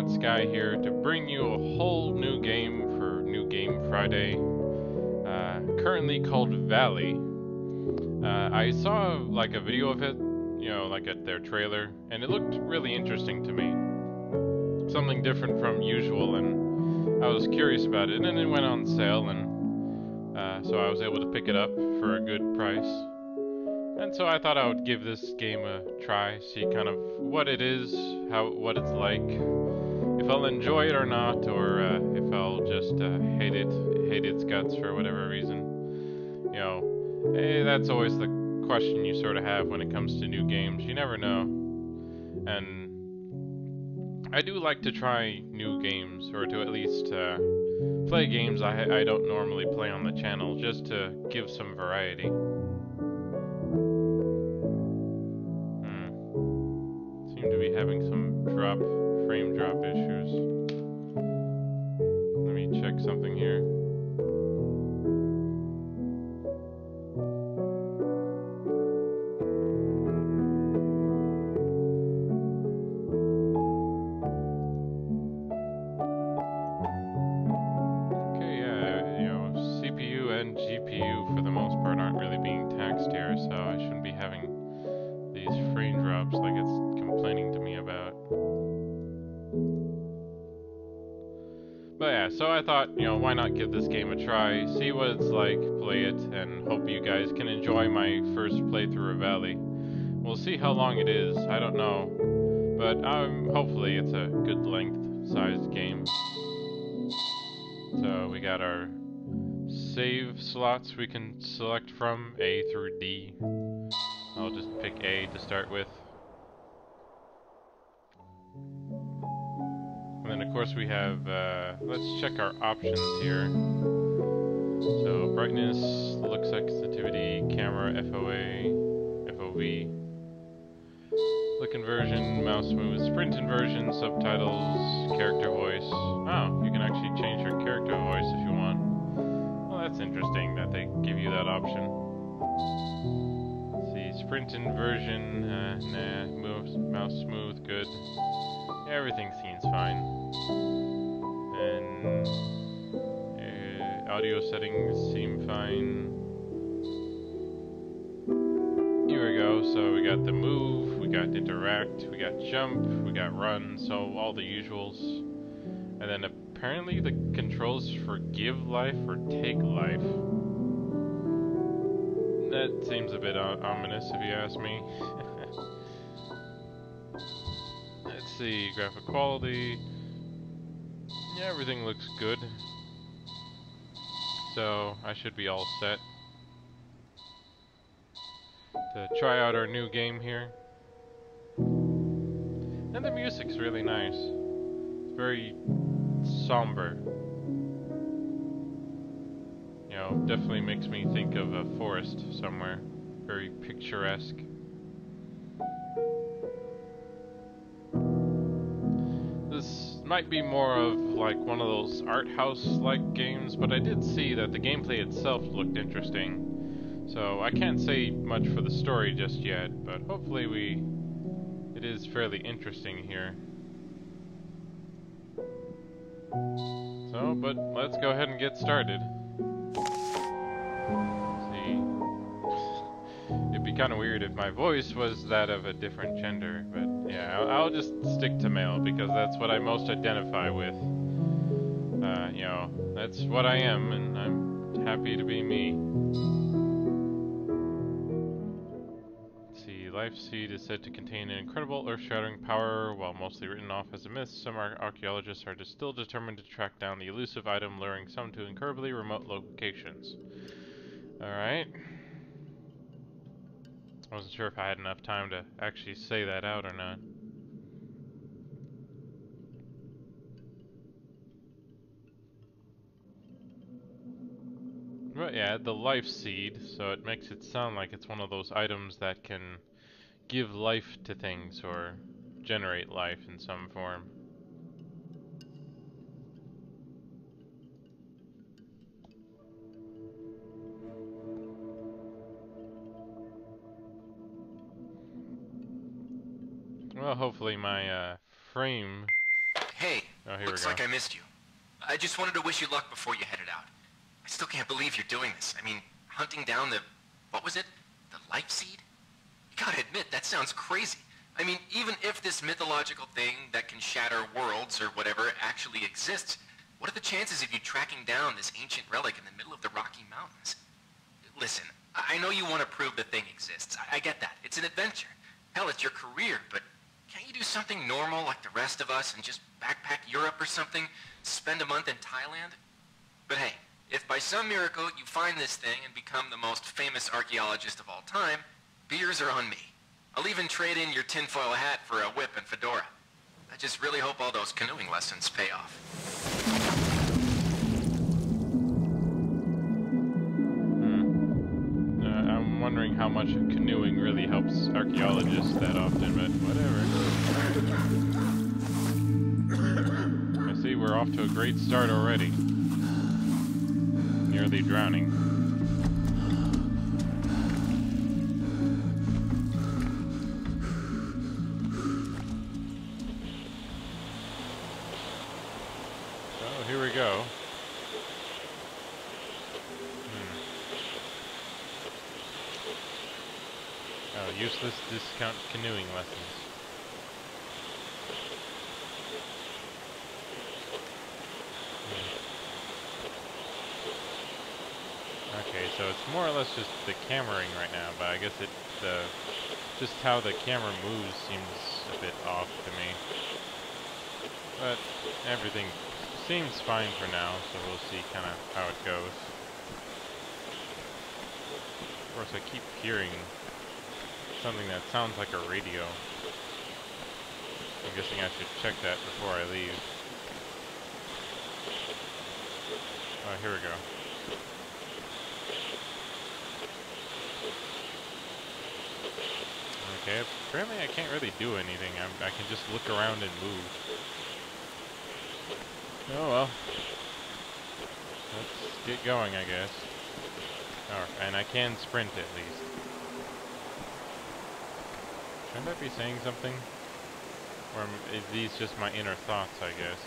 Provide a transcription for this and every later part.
Sky here to bring you a whole new game for New Game Friday, currently called Valley. I saw like a video of it, like at their trailer, and it looked really interesting to me. Something different from usual, and I was curious about it, and then it went on sale, and so I was able to pick it up for a good price. And so I thought I would give this game a try, see kind of what it is, what it's like, if I'll enjoy it or not, or if I'll just hate its guts for whatever reason. That's always the question you sort of have when it comes to new games. You never know. And I do like to try new games, or to at least play games I don't normally play on the channel, just to give some variety. Seem to be having some frame drop issues. Let me check something here. Okay, yeah, CPU and GPU for the most part aren't really being taxed here, so I shouldn't be having these frame drops like it's complaining to me about. But yeah, so I thought, why not give this game a try, see what it's like, play it, and hope you guys can enjoy my first playthrough of Valley. We'll see how long it is, I don't know, but hopefully it's a good length-sized game. So we got our save slots we can select from, A through D. I'll just pick A to start with. And then of course we have, let's check our options here. So brightness, look sensitivity, camera, FOA, FOV, look inversion, mouse move, sprint inversion, subtitles, character voice. Oh, you can actually change your character voice if you want. Well, that's interesting that they give you that option. Let's see, sprint inversion, nah, mouse smooth, good. Everything seems fine. And audio settings seem fine. Here we go. So we got the move, we got interact, we got jump, we got run, so all the usuals. And then apparently the controls for give life or take life. That seems a bit ominous if you ask me. Let's see, graphic quality. Yeah, everything looks good. So I should be all set to try out our new game here. And the music's really nice. It's very somber. Definitely makes me think of a forest somewhere. Very picturesque. This might be more of like one of those art house-like games, but I did see that the gameplay itself looked interesting. So I can't say much for the story just yet, but hopefully it is fairly interesting here. So, but let's go ahead and get started. It'd be kind of weird if my voice was that of a different gender, but yeah, I'll just stick to male because that's what I most identify with. That's what I am, and I'm happy to be me. Let's see, Life Seed is said to contain an incredible earth-shattering power. While mostly written off as a myth, some archaeologists are still determined to track down the elusive item, luring some to incredibly remote locations. Alright. I wasn't sure if I had enough time to actually say that out or not. But yeah, the life seed, so it makes it sound like it's one of those items that can give life to things or generate life in some form. Well, hopefully my frame Hey, Oh, here looks we like go. I missed you. I just wanted to wish you luck before you headed out. I still can't believe you're doing this. I mean, hunting down the... what was it? The life seed? You gotta admit, that sounds crazy. I mean, even if this mythological thing that can shatter worlds or whatever actually exists, what are the chances of you tracking down this ancient relic in the middle of the Rocky Mountains? Listen, I know you want to prove the thing exists. I get that. It's an adventure. Hell, it's your career, but can't you do something normal like the rest of us and just backpack Europe or something? Spend a month in Thailand? But hey, if by some miracle you find this thing and become the most famous archaeologist of all time, beers are on me. I'll even trade in your tinfoil hat for a whip and fedora. I just really hope all those canoeing lessons pay off. I'm wondering how much canoeing really helps archaeologists that often, but whatever. I see we're off to a great start already. Nearly drowning. So here we go. Oh, useless discount canoeing lessons. Okay, so it's more or less just the cameraing right now, but I guess just how the camera moves seems a bit off to me. But everything seems fine for now, so we'll see kind of how it goes. Of course, I keep hearing something that sounds like a radio. I'm guessing I should check that before I leave. Oh, here we go. Okay, apparently I can't really do anything. I can just look around and move. Oh well. Let's get going, I guess. Oh, and I can sprint at least. Shouldn't I be saying something? Or is these just my inner thoughts, I guess?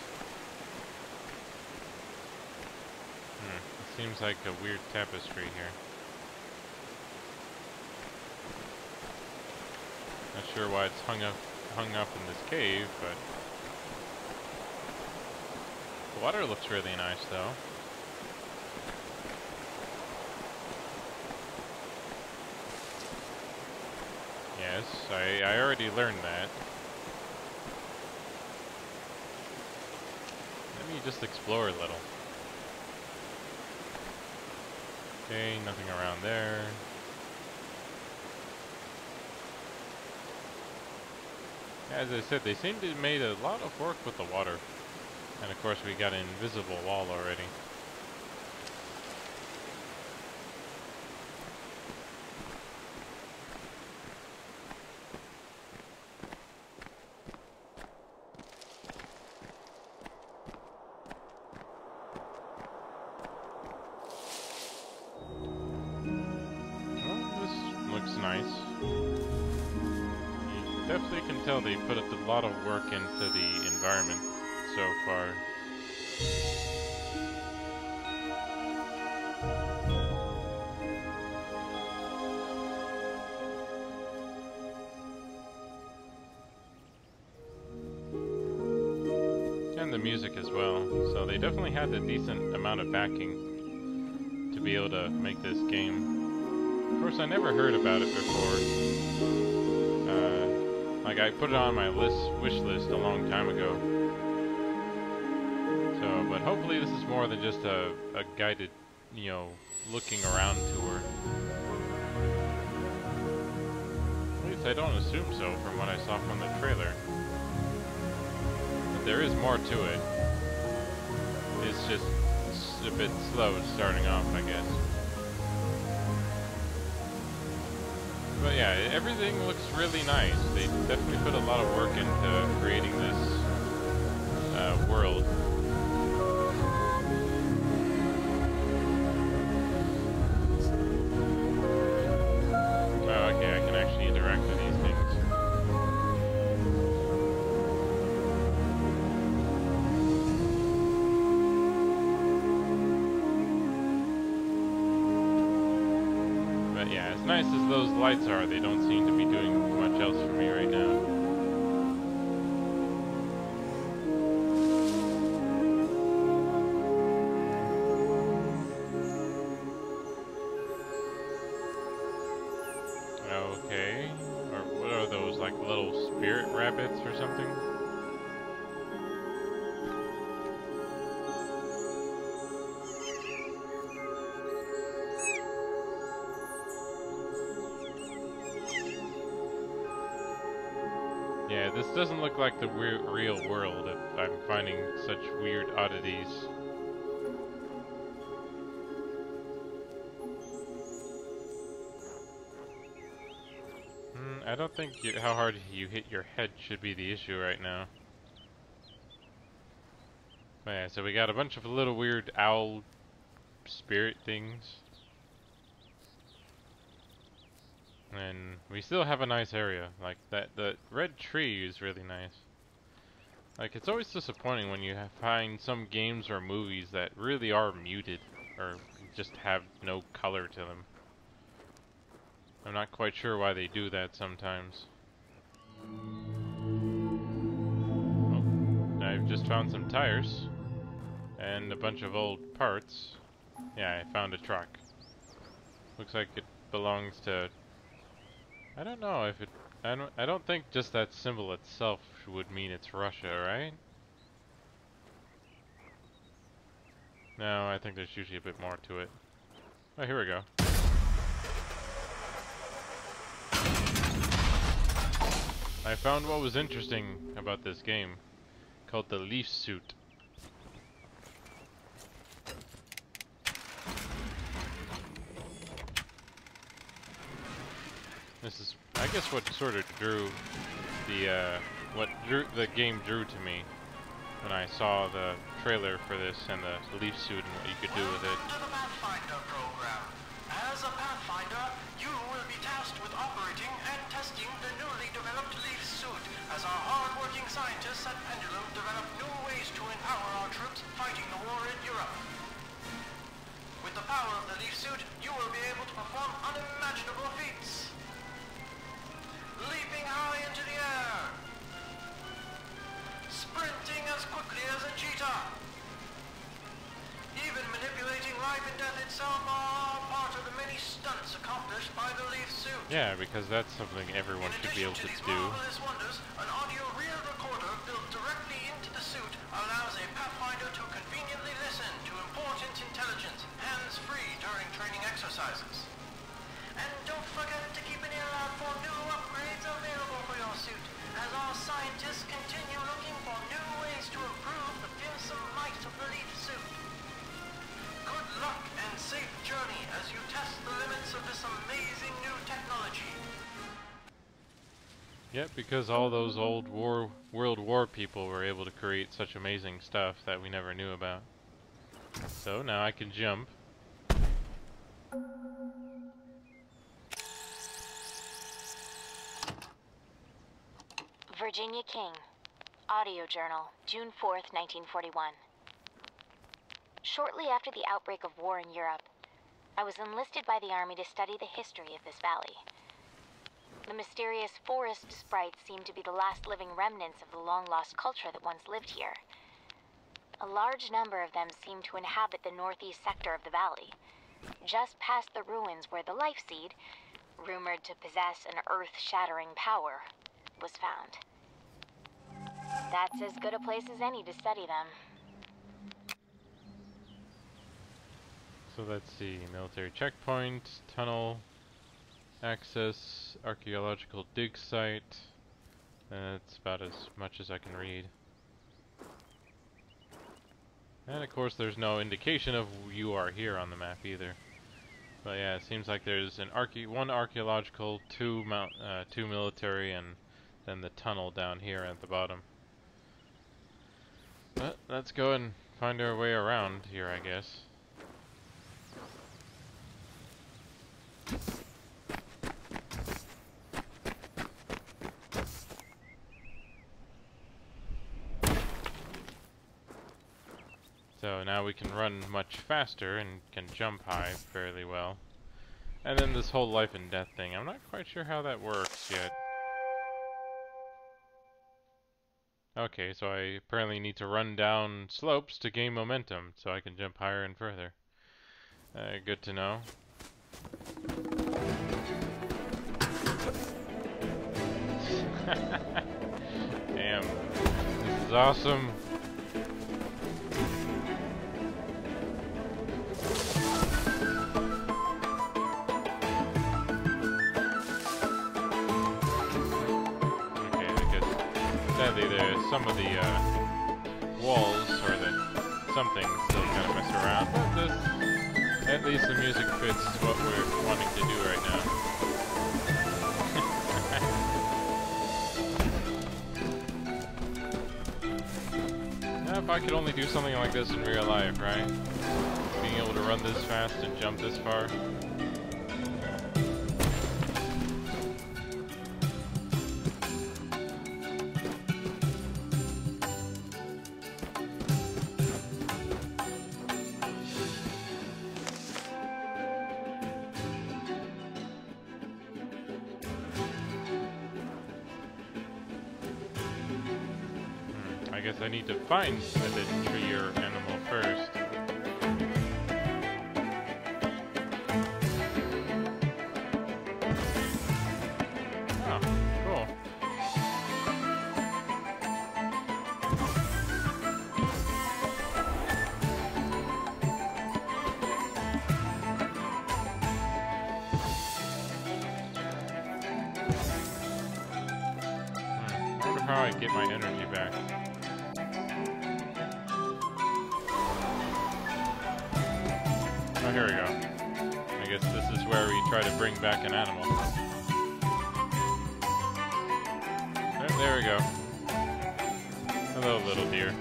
It seems like a weird tapestry here. Not sure why it's hung up in this cave, but the water looks really nice, though. Yes, I already learned that. Let me just explore a little. Okay, nothing around there. As I said, they seem to have made a lot of work with the water. And of course we got an invisible wall already. Well, this looks nice. Definitely can tell they put a lot of work into the environment so far. And the music as well. So they definitely had a decent amount of backing to be able to make this game. Of course, I never heard about it before. Like, I put it on my wish list a long time ago. So, but hopefully this is more than just a guided, you know, looking around tour. At least I don't assume so from what I saw from the trailer. But there is more to it. It's just a bit slow starting off, I guess. But yeah, everything looks really nice. They definitely put a lot of work into creating this world. Oh, okay, I can actually interact with these things. nice as those lights are, they don't seem to be doing much else for me right now. Okay. Or what are those, like little spirit rabbits or something? Yeah, this doesn't look like the real world if I'm finding such weird oddities. I don't think how hard you hit your head should be the issue right now. But yeah, so we got a bunch of little weird owl spirit things. And we still have a nice area. Like the red tree is really nice. Like, it's always disappointing when you find some games or movies that really are muted or just have no color to them. I'm not quite sure why they do that sometimes. Oh, I've just found some tires and a bunch of old parts. Yeah, I found a truck. Looks like it belongs to... I don't know if it... I don't think just that symbol itself would mean it's Russia, right? No, I think there's usually a bit more to it. Oh, here we go. I found what was interesting about this game, called the Leaf Suit. This is, I guess, what sort of drew the, the game drew to me when I saw the trailer for this and the Leaf Suit and what you could do with it. Welcome to the Pathfinder program. As a Pathfinder, you will be tasked with operating and testing the newly developed Leaf Suit as our hard-working scientists at Pendulum develop new ways to empower our troops fighting the war in Europe. With the power of the Leaf Suit, you will be able to perform unimaginable feats. Leaping high into the air. Sprinting as quickly as a cheetah. Even manipulating life and death itself are part of the many stunts accomplished by the Leaf Suit. Yeah, because that's something everyone should be able to do. Marvelous wonders, an audio reel recorder built directly into the suit allows a Pathfinder to conveniently listen to important intelligence, hands-free during training exercises. And don't forget to keep an ear out for new upgrades available for your suit, as our scientists continue looking for new ways to improve the fearsome might of the Leaf Suit. Good luck and safe journey as you test the limits of this amazing new technology. Yep, because all those old World War people were able to create such amazing stuff that we never knew about. So now I can jump. Virginia King, Audio Journal, June 4th, 1941. Shortly after the outbreak of war in Europe, I was enlisted by the Army to study the history of this valley. The mysterious forest sprites seem to be the last living remnants of the long-lost culture that once lived here. A large number of them seem to inhabit the northeast sector of the valley, just past the ruins where the Life Seed, rumored to possess an earth-shattering power, was found. That's as good a place as any to study them. So let's see, military checkpoint, tunnel, access, archaeological dig site. That's about as much as I can read. And of course there's no indication of you are here on the map either. But yeah, it seems like there's an one archaeological, two military, and then the tunnel down here at the bottom. But let's go and find our way around here, I guess. So now we can run much faster and can jump high fairly well. And then this whole life and death thing, I'm not quite sure how that works yet. Okay, so I apparently need to run down slopes to gain momentum, so I can jump higher and further. Good to know. Damn, this is awesome. Sadly, some of the walls or something still kind of mess around, but this, at least the music fits what we're wanting to do right now. Now, if I could only do something like this in real life, right? Being able to run this fast and jump this far. I guess I need to find the tree or animal first. Oh, cool. I wonder how I get my energy back. Oh, here we go. I guess this is where we try to bring back an animal. Oh, there we go. Hello, little deer.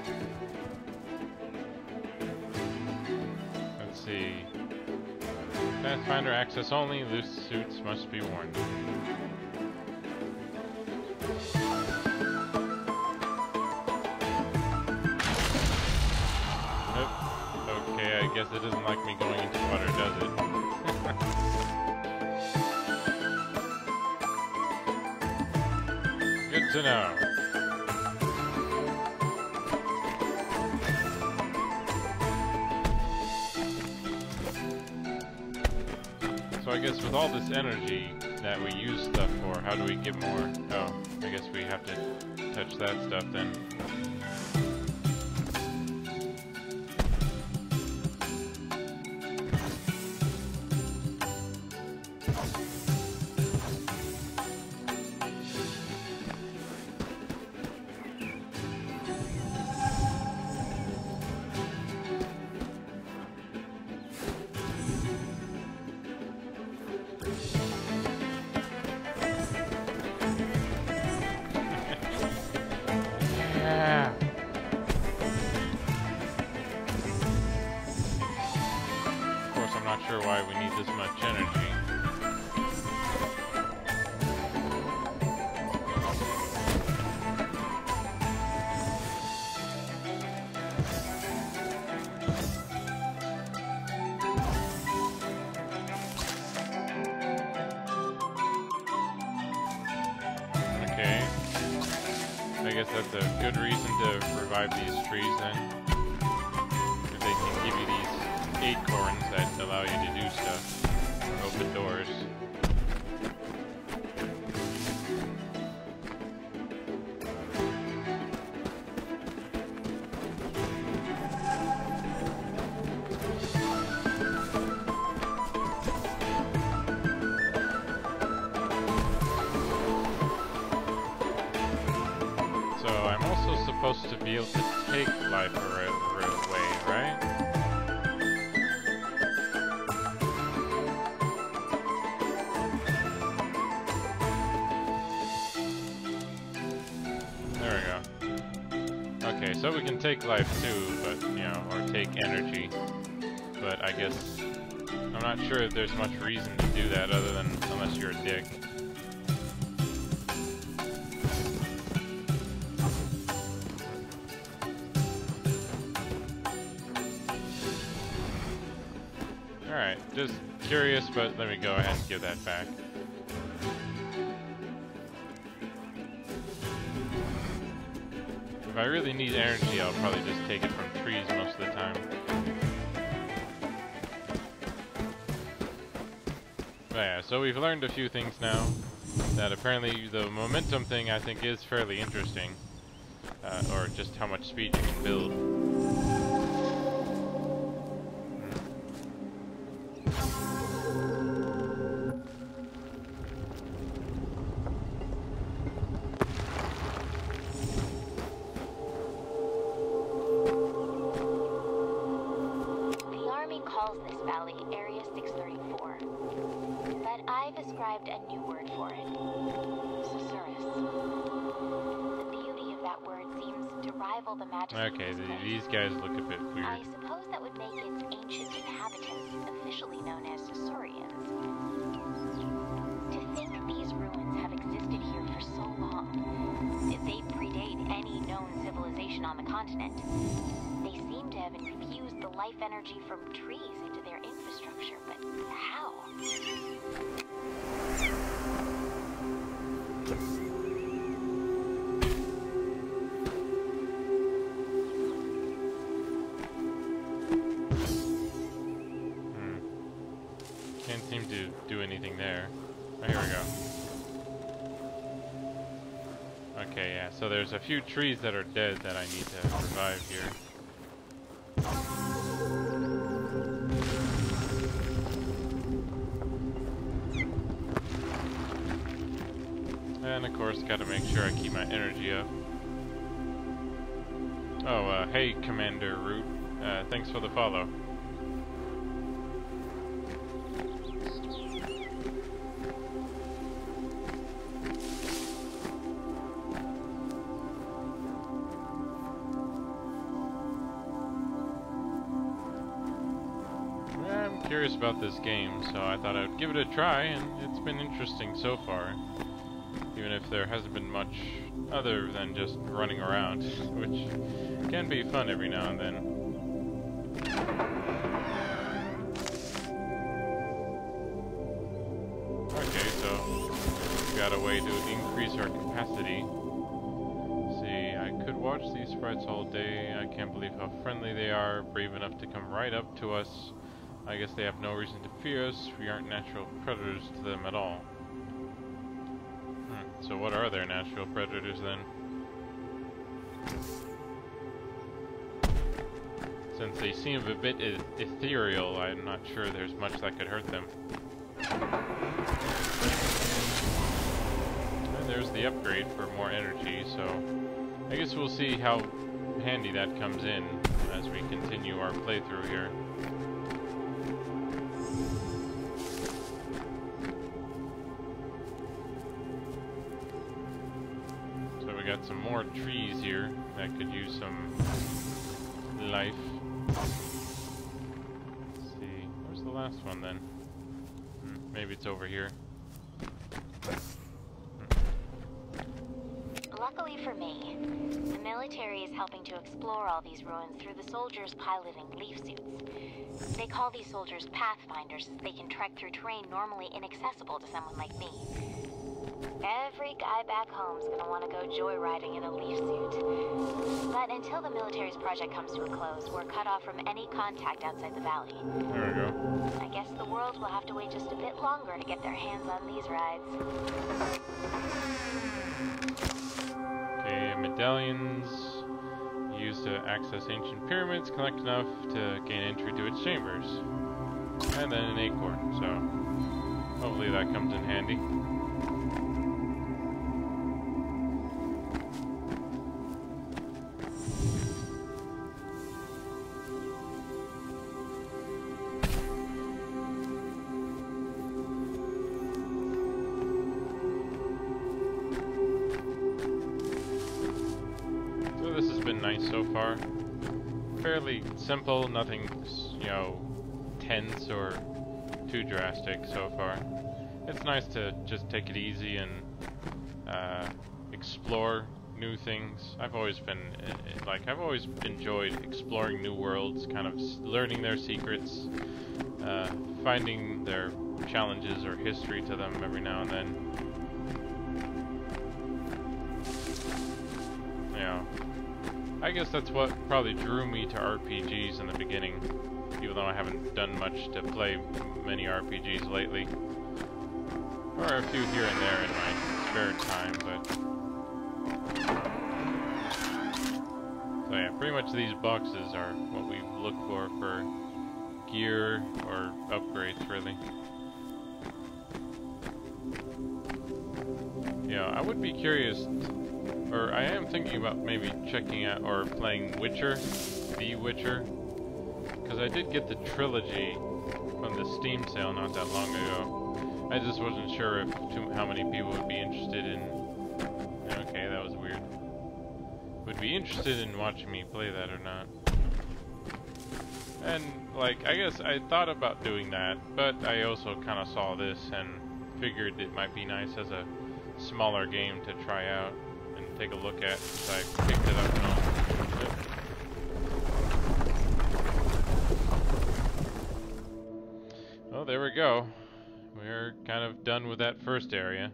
Let's see. Pathfinder access only. Loose suits must be worn. I guess it doesn't like me going into water, does it? Good to know. So I guess with all this energy that we use stuff for, how do we get more? Oh, I guess we have to touch that stuff then. Sure why we need this much energy. Okay. I guess that's a good reason to revive these trees then. If they can give you these acorns that allow you to do stuff, or open doors. So I'm also supposed to be able to take life away, right? Okay, so we can take life too, but, you know, or take energy. But I guess I'm not sure if there's much reason to do that other than unless you're a dick. Alright, just curious, but let me go ahead and give that back. If I really need energy, I'll probably just take it from trees most of the time. But yeah, so we've learned a few things now. That apparently the momentum thing, I think, is fairly interesting. Or just how much speed you can build. The Army calls this valley Area 634, but I've ascribed a new word for it. Susurrus. The beauty of that word seems to rival the majesty Okay, of this place. these guys look a bit I weird. suppose that would make its ancient inhabitants officially known as Susurians. To think these ruins have existed here for so long, if they predate any known civilization on the continent, they seem to have infused the life energy from trees into their infrastructure, but how? Can't seem to do anything there. Oh, here we go. Okay, yeah, so there's a few trees that are dead that I need to revive here. And of course, gotta make sure I keep my energy up. Oh, hey, Commander Root. Thanks for the follow. I'm curious about this game, so I thought I'd give it a try, and it's been interesting so far. Even if there hasn't been much other than just running around, which can be fun every now and then. Okay, so we've got a way to increase our capacity. See, I could watch these sprites all day. I can't believe how friendly they are, brave enough to come right up to us. I guess they have no reason to fear us. We aren't natural predators to them at all. So what are their natural predators then? Since they seem a bit ethereal, I'm not sure there's much that could hurt them. And there's the upgrade for more energy, so I guess we'll see how handy that comes in as we continue our playthrough here. Got some more trees here that could use some life. Let's see, where's the last one then? Maybe it's over here. Luckily for me, the military is helping to explore all these ruins through the soldiers piloting leaf suits. They call these soldiers pathfinders as they can trek through terrain normally inaccessible to someone like me. Every guy back home's gonna want to go joyriding in a leaf suit. But until the military's project comes to a close, we're cut off from any contact outside the valley. There we go. I guess the world will have to wait just a bit longer to get their hands on these rides. Okay, medallions used to access ancient pyramids, collect enough to gain entry to its chambers. And then an acorn, so hopefully that comes in handy. Nice so far. Fairly simple, nothing, you know, tense or too drastic so far. It's nice to just take it easy and explore new things. I've always been I've always enjoyed exploring new worlds, kind of learning their secrets, finding their challenges or history to them every now and then. You know, I guess that's what probably drew me to RPGs in the beginning, even though I haven't done much to play many RPGs lately. Or a few here and there in my spare time, but... So yeah, pretty much these boxes are what we look for gear or upgrades, really. Yeah, I would be curious, or I am thinking about maybe checking out or playing Witcher, The Witcher, because I did get the trilogy from the Steam sale not that long ago. I just wasn't sure if how many people would be interested in... Okay, that was weird. Would be interested in watching me play that or not. And, like, I guess I thought about doing that, but I also kind of saw this and figured it might be nice as a smaller game to try out and take a look at since I picked it up and all. Well, there we go. We're kind of done with that first area.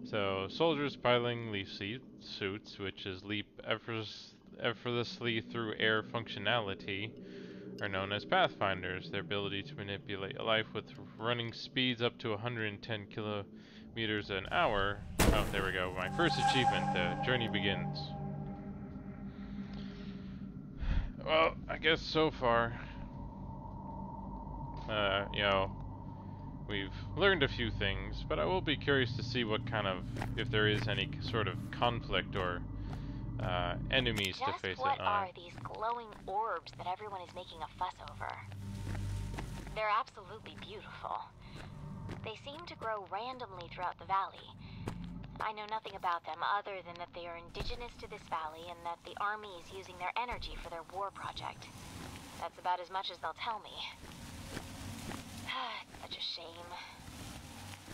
So, soldiers piloting leaf suits, which is leap effortlessly through air functionality, are known as Pathfinders. Their ability to manipulate life with running speeds up to 110 kilometers an hour. Oh, there we go. My first achievement. The journey begins. Well, I guess so far, you know, we've learned a few things, but I will be curious to see what kind of, if there is any sort of conflict or enemies to face it on. Just what are these glowing orbs that everyone is making a fuss over? They're absolutely beautiful. They seem to grow randomly throughout the valley. I know nothing about them other than that they are indigenous to this valley and that the army is using their energy for their war project. That's about as much as they'll tell me. It's such a shame.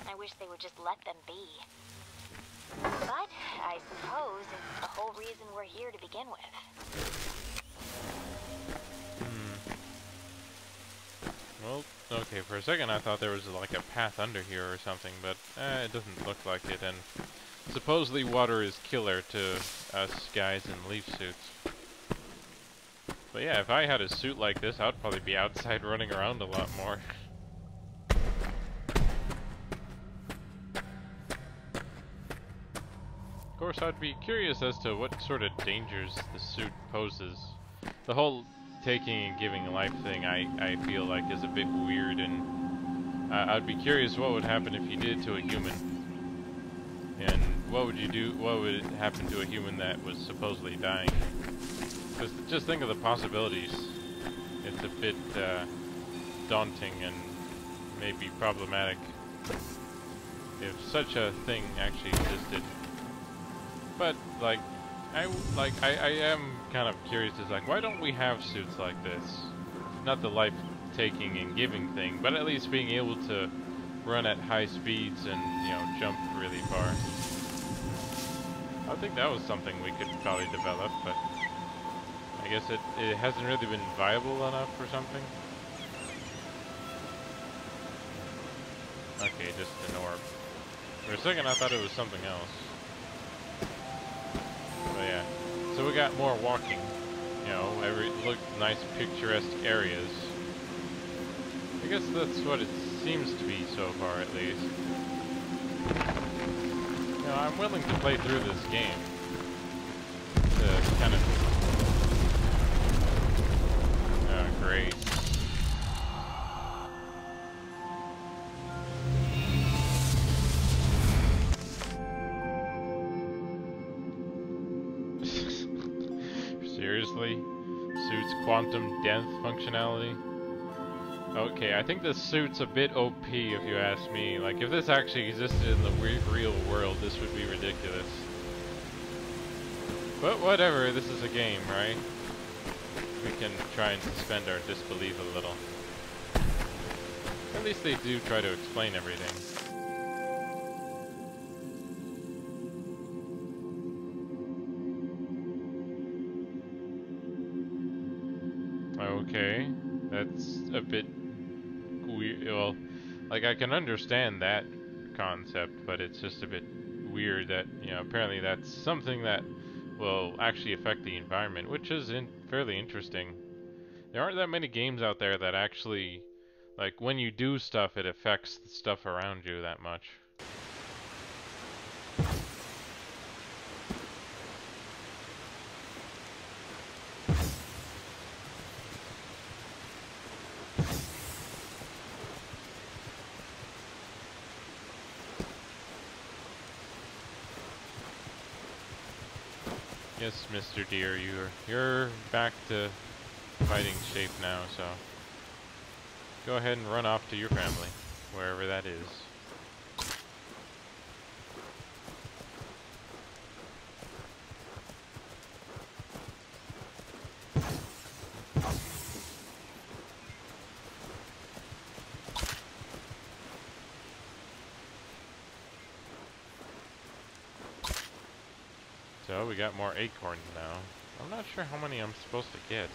I wish they would just let them be. But I suppose it's the whole reason we're here to begin with. Well, okay, for a second I thought there was like a path under here or something, but it doesn't look like it, and supposedly water is killer to us guys in leaf suits. But yeah, if I had a suit like this, I'd probably be outside running around a lot more. Of course, I'd be curious as to what sort of dangers the suit poses. The whole taking and giving life thing, I feel like is a bit weird, and I'd be curious what would happen if you did it to a human. And what would you do, what would happen to a human that was supposedly dying? Just think of the possibilities. It's a bit daunting and maybe problematic if such a thing actually existed. But like I am kind of curious, is like, why don't we have suits like this? Not the life-taking and giving thing, but at least being able to run at high speeds and, you know, jump really far. I think that was something we could probably develop, but I guess it hasn't really been viable enough or something. Okay, just an orb. For a second I thought it was something else. But yeah, so we got more walking, you know, look nice picturesque areas. I guess that's what it seems to be so far, at least. You know, I'm willing to play through this game to kind of... Oh, great. Seriously? Suit's quantum depth functionality? Okay, I think this suit's a bit OP if you ask me. Like, if this actually existed in the real world, this would be ridiculous. But whatever, this is a game, right? We can try and suspend our disbelief a little. At least they do try to explain everything. Okay, that's a bit weird. Well, like I can understand that concept, but it's just a bit weird that, you know, apparently that's something that will actually affect the environment, which is fairly interesting. There aren't that many games out there that actually, like, when you do stuff, it affects the stuff around you that much. Yes, Mr. Deer, you're back to fighting shape now, so go ahead and run off to your family, wherever that is. So we got more acorns now. I'm not sure how many I'm supposed to get.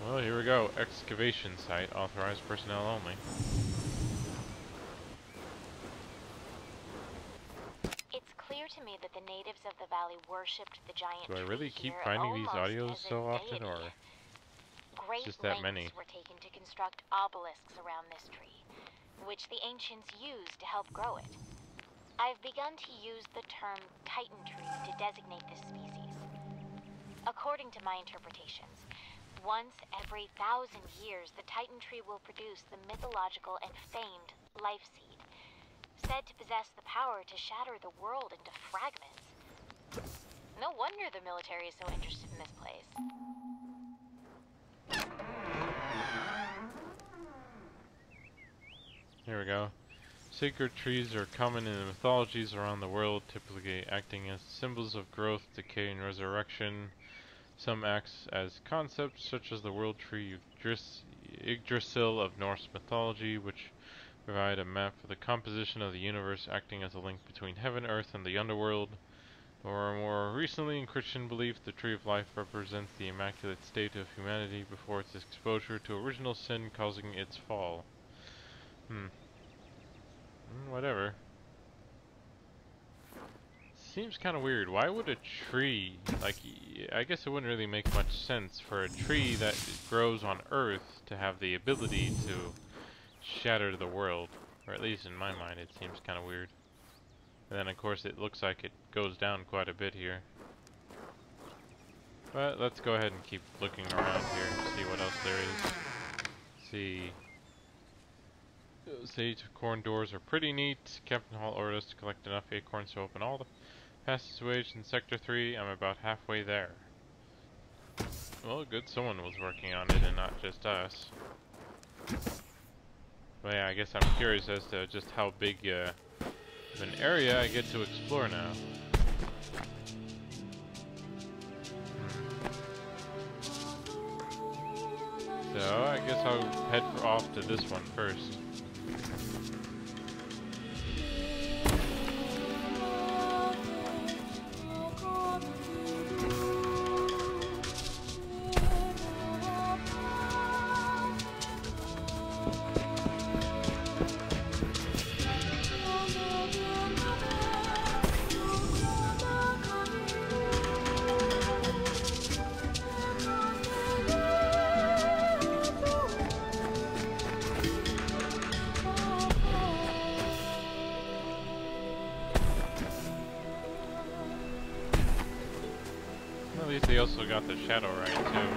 Well, here we go. Excavation site. Authorized personnel only. It's clear to me that the natives of the valley worshipped the giant Do I tree really keep here finding these almost audios as a so often, deity. or Great just that many? lengths were taken to construct obelisks around this tree, which the ancients used to help grow it. I've begun to use the term Titan tree to designate this species. According to my interpretations, once every 1,000 years, the Titan tree will produce the mythological and famed life seed, said to possess the power to shatter the world into fragments. No wonder the military is so interested in this place. Here we go. Sacred trees are common in the mythologies around the world, typically acting as symbols of growth, decay, and resurrection. Some acts as concepts, such as the world tree Yggdrasil of Norse mythology, which provide a map for the composition of the universe, acting as a link between heaven, earth, and the underworld. Or more recently, in Christian belief, the Tree of Life represents the immaculate state of humanity before its exposure to original sin causing its fall. Whatever. Seems kind of weird. Why would a tree, like, I guess it wouldn't really make much sense for a tree that grows on Earth to have the ability to shatter the world. Or at least in my mind it seems kind of weird. And then of course it looks like it goes down quite a bit here. But let's go ahead and keep looking around here and see what else there is. See. Sage corn doors are pretty neat. Captain Hall ordered us to collect enough acorns to open all the passageways in Sector 3. I'm about halfway there. Well, good someone was working on it and not just us. But yeah, I guess I'm curious as to just how big of an area I get to explore now. So I guess I'll head off to this one first. At least they also got the shadow right too.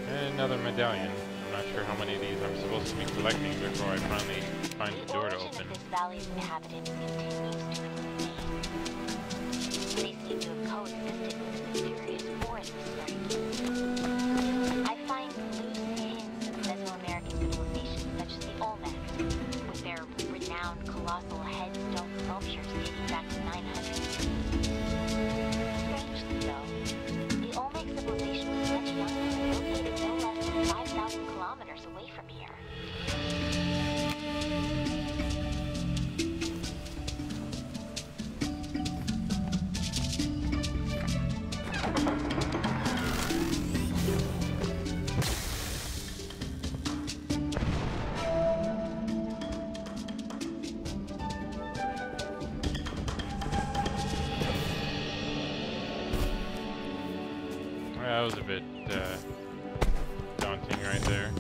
And another medallion. I'm not sure how many of these I'm supposed to be collecting before I finally find the door to open. The origin of this valley's inhabitants continues to elude me. They seem to have coexisted with the mysterious forest I find loose hints of Mesoamerican civilizations such as the Olmecs, with their renowned colossal headstone sculptures dating back to 900. Strangely though, the Olmec civilization was much younger and located no less than 5,000 kilometers away from here. That was a bit daunting right there.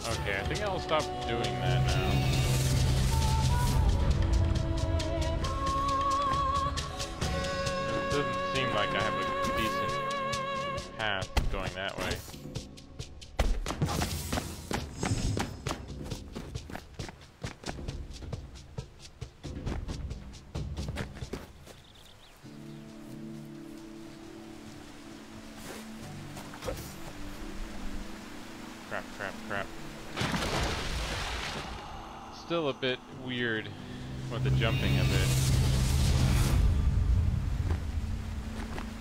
Okay, I think I'll stop doing that now. It doesn't seem like I have a decent path going that way. Crap, crap, crap. Still a bit weird with the jumping a bit.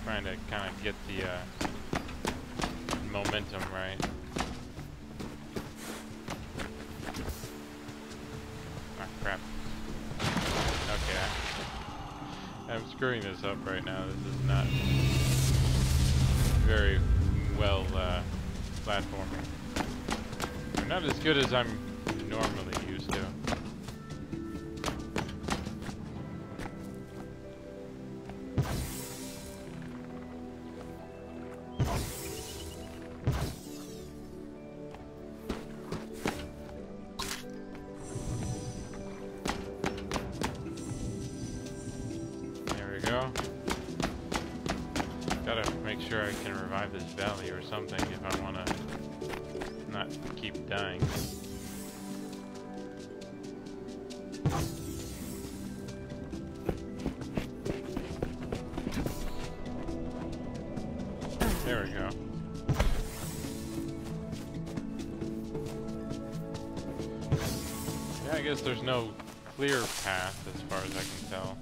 Trying to kind of get the momentum right. Ah, crap. Okay. I'm screwing this up right now. This is not very well platforming. Not as good as I'm normally used to. There we go. Gotta make sure I can revive this valley or something if I want to not keep dying. There we go. Yeah, I guess there's no clear path as far as I can tell.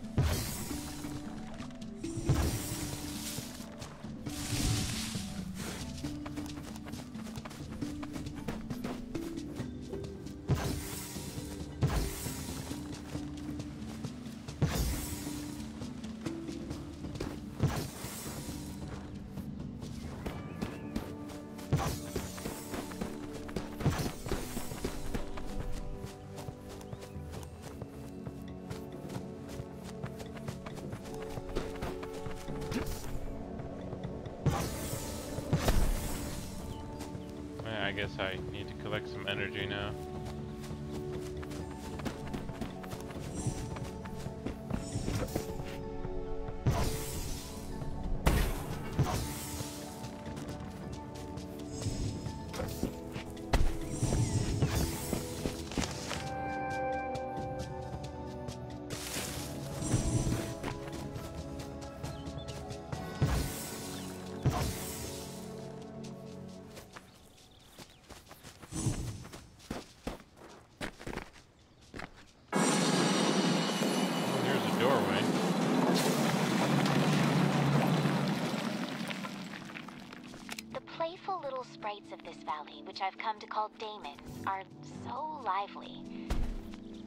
I guess I need to collect some energy now. Sprites of this valley, which I've come to call daemons, are so lively.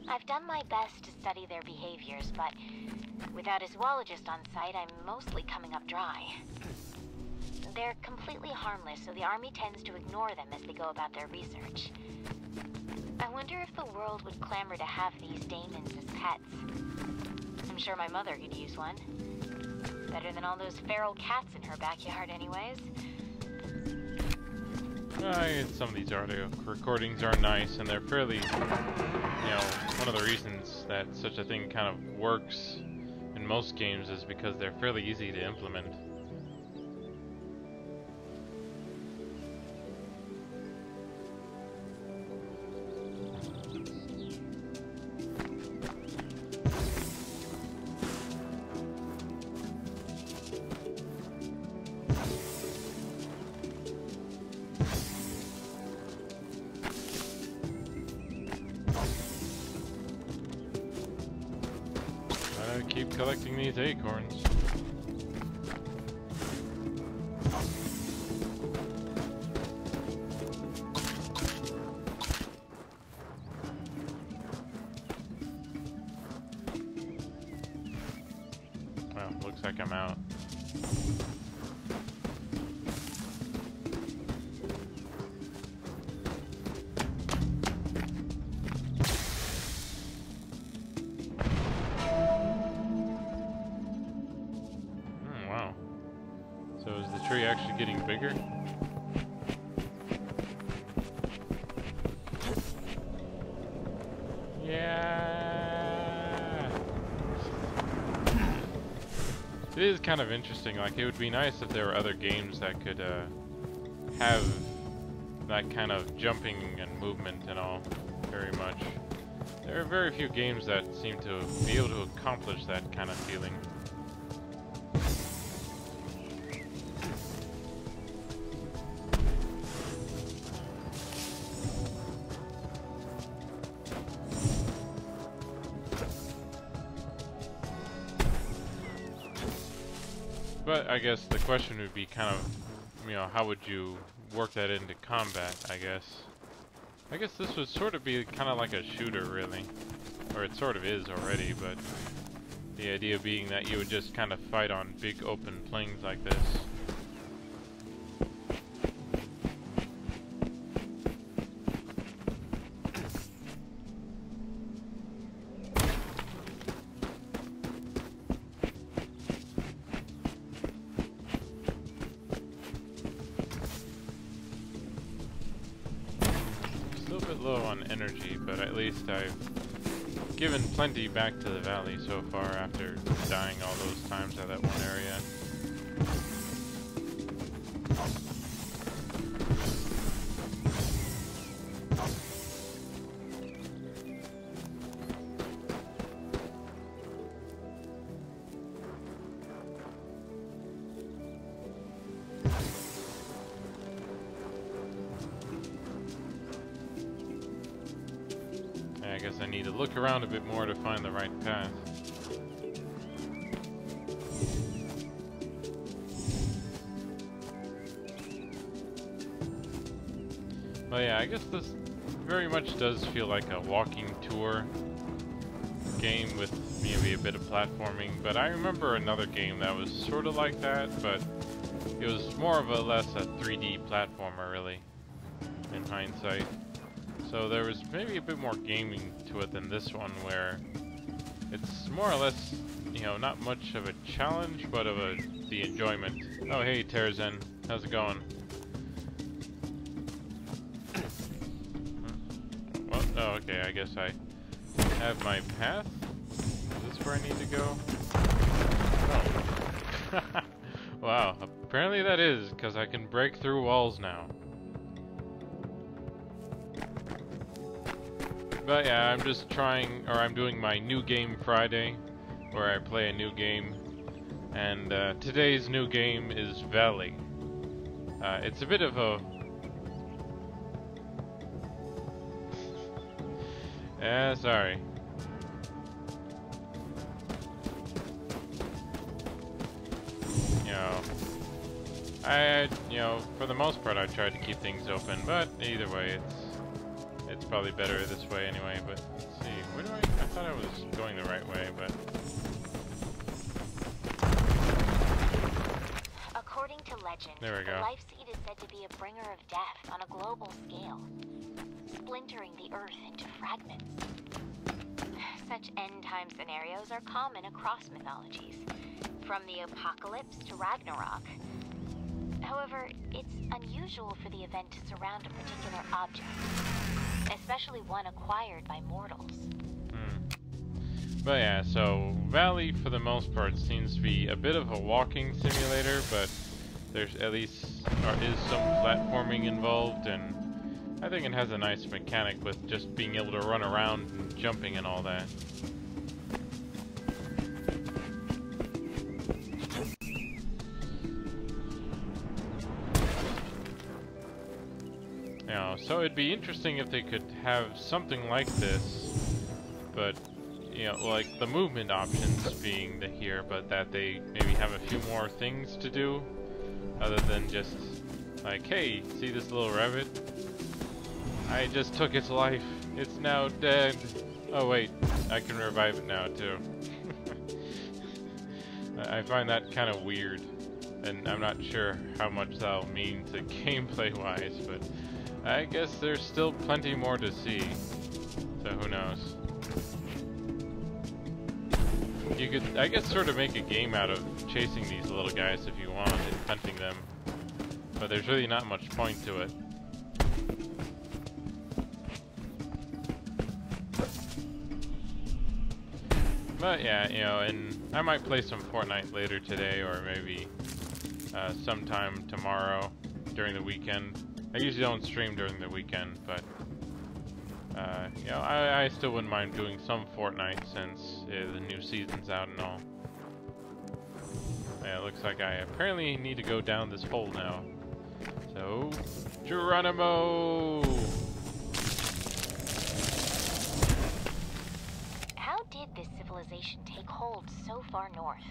I've done my best to study their behaviors, but without a zoologist on site, I'm mostly coming up dry. They're completely harmless, so the army tends to ignore them as they go about their research. I wonder if the world would clamor to have these daemons as pets. I'm sure my mother could use one. Better than all those feral cats in her backyard anyways. Some of these audio recordings are nice, and they're fairly, one of the reasons that such a thing kind of works in most games is because they're fairly easy to implement. Keep collecting these acorns. check them out. Wow. So is the tree actually getting bigger? Yeah. It is kind of interesting. Like, it would be nice if there were other games that could have that kind of jumping and movement and all very much. There are very few games that seem to be able to accomplish that kind of feeling. But I guess the question would be kind of, you know, how would you work that into combat, I guess. I guess this would sort of be kind of like a shooter, really. Or it sort of is already, but the idea being that you would just kind of fight on big open plains like this. Still a bit low on energy, but at least I've given plenty back to the valley so far after dying all those times at that one area. I guess I need to look around a bit more to find the right path. Well, yeah, I guess this very much does feel like a walking tour game with maybe a bit of platforming, but I remember another game that was sort of like that, but it was more of a less a 3D platformer, really, in hindsight. So there was maybe a bit more gaming to it than this one, where it's more or less, you know, not much of a challenge, but of the enjoyment. Oh, hey, Terzen, how's it going? Well, oh, okay, I guess I have my path. Is this where I need to go? Oh. Wow, apparently that is, because I can break through walls now. But yeah, I'm just trying, or I'm doing my New Game Friday, where I play a new game. And today's new game is Valley. It's a bit of a... Yeah, sorry. You know, for the most part I tried to keep things open, but either way, it's probably better this way anyway. But let's see, where do I thought I was going the right way, but... According to legend, There we go. the Life Seed is said to be a bringer of death on a global scale, splintering the Earth into fragments. Such end-time scenarios are common across mythologies, from the apocalypse to Ragnarok. However, it's unusual for the event to surround a particular object, especially one acquired by mortals. But yeah, so Valley for the most part seems to be a bit of a walking simulator, but there's at least is some platforming involved, and I think it has a nice mechanic with just being able to run around and jumping and all that. You know, so it'd be interesting if they could have something like this, but you know, like the movement options being here, but that they maybe have a few more things to do other than just like, hey, see this little rabbit? I just took its life. It's now dead. Oh wait, I can revive it now too. I find that kind of weird, and I'm not sure how much that'll mean to gameplay-wise, but I guess there's still plenty more to see, so who knows. You could, I guess, sort of make a game out of chasing these little guys if you want and hunting them, but there's really not much point to it. But yeah, you know, and I might play some Fortnite later today, or maybe sometime tomorrow during the weekend. I usually don't stream during the weekend, but you know, I still wouldn't mind doing some Fortnite since the new season's out and all. Yeah, it looks like I apparently need to go down this hole now. So, Geronimo! How did this civilization take hold so far north?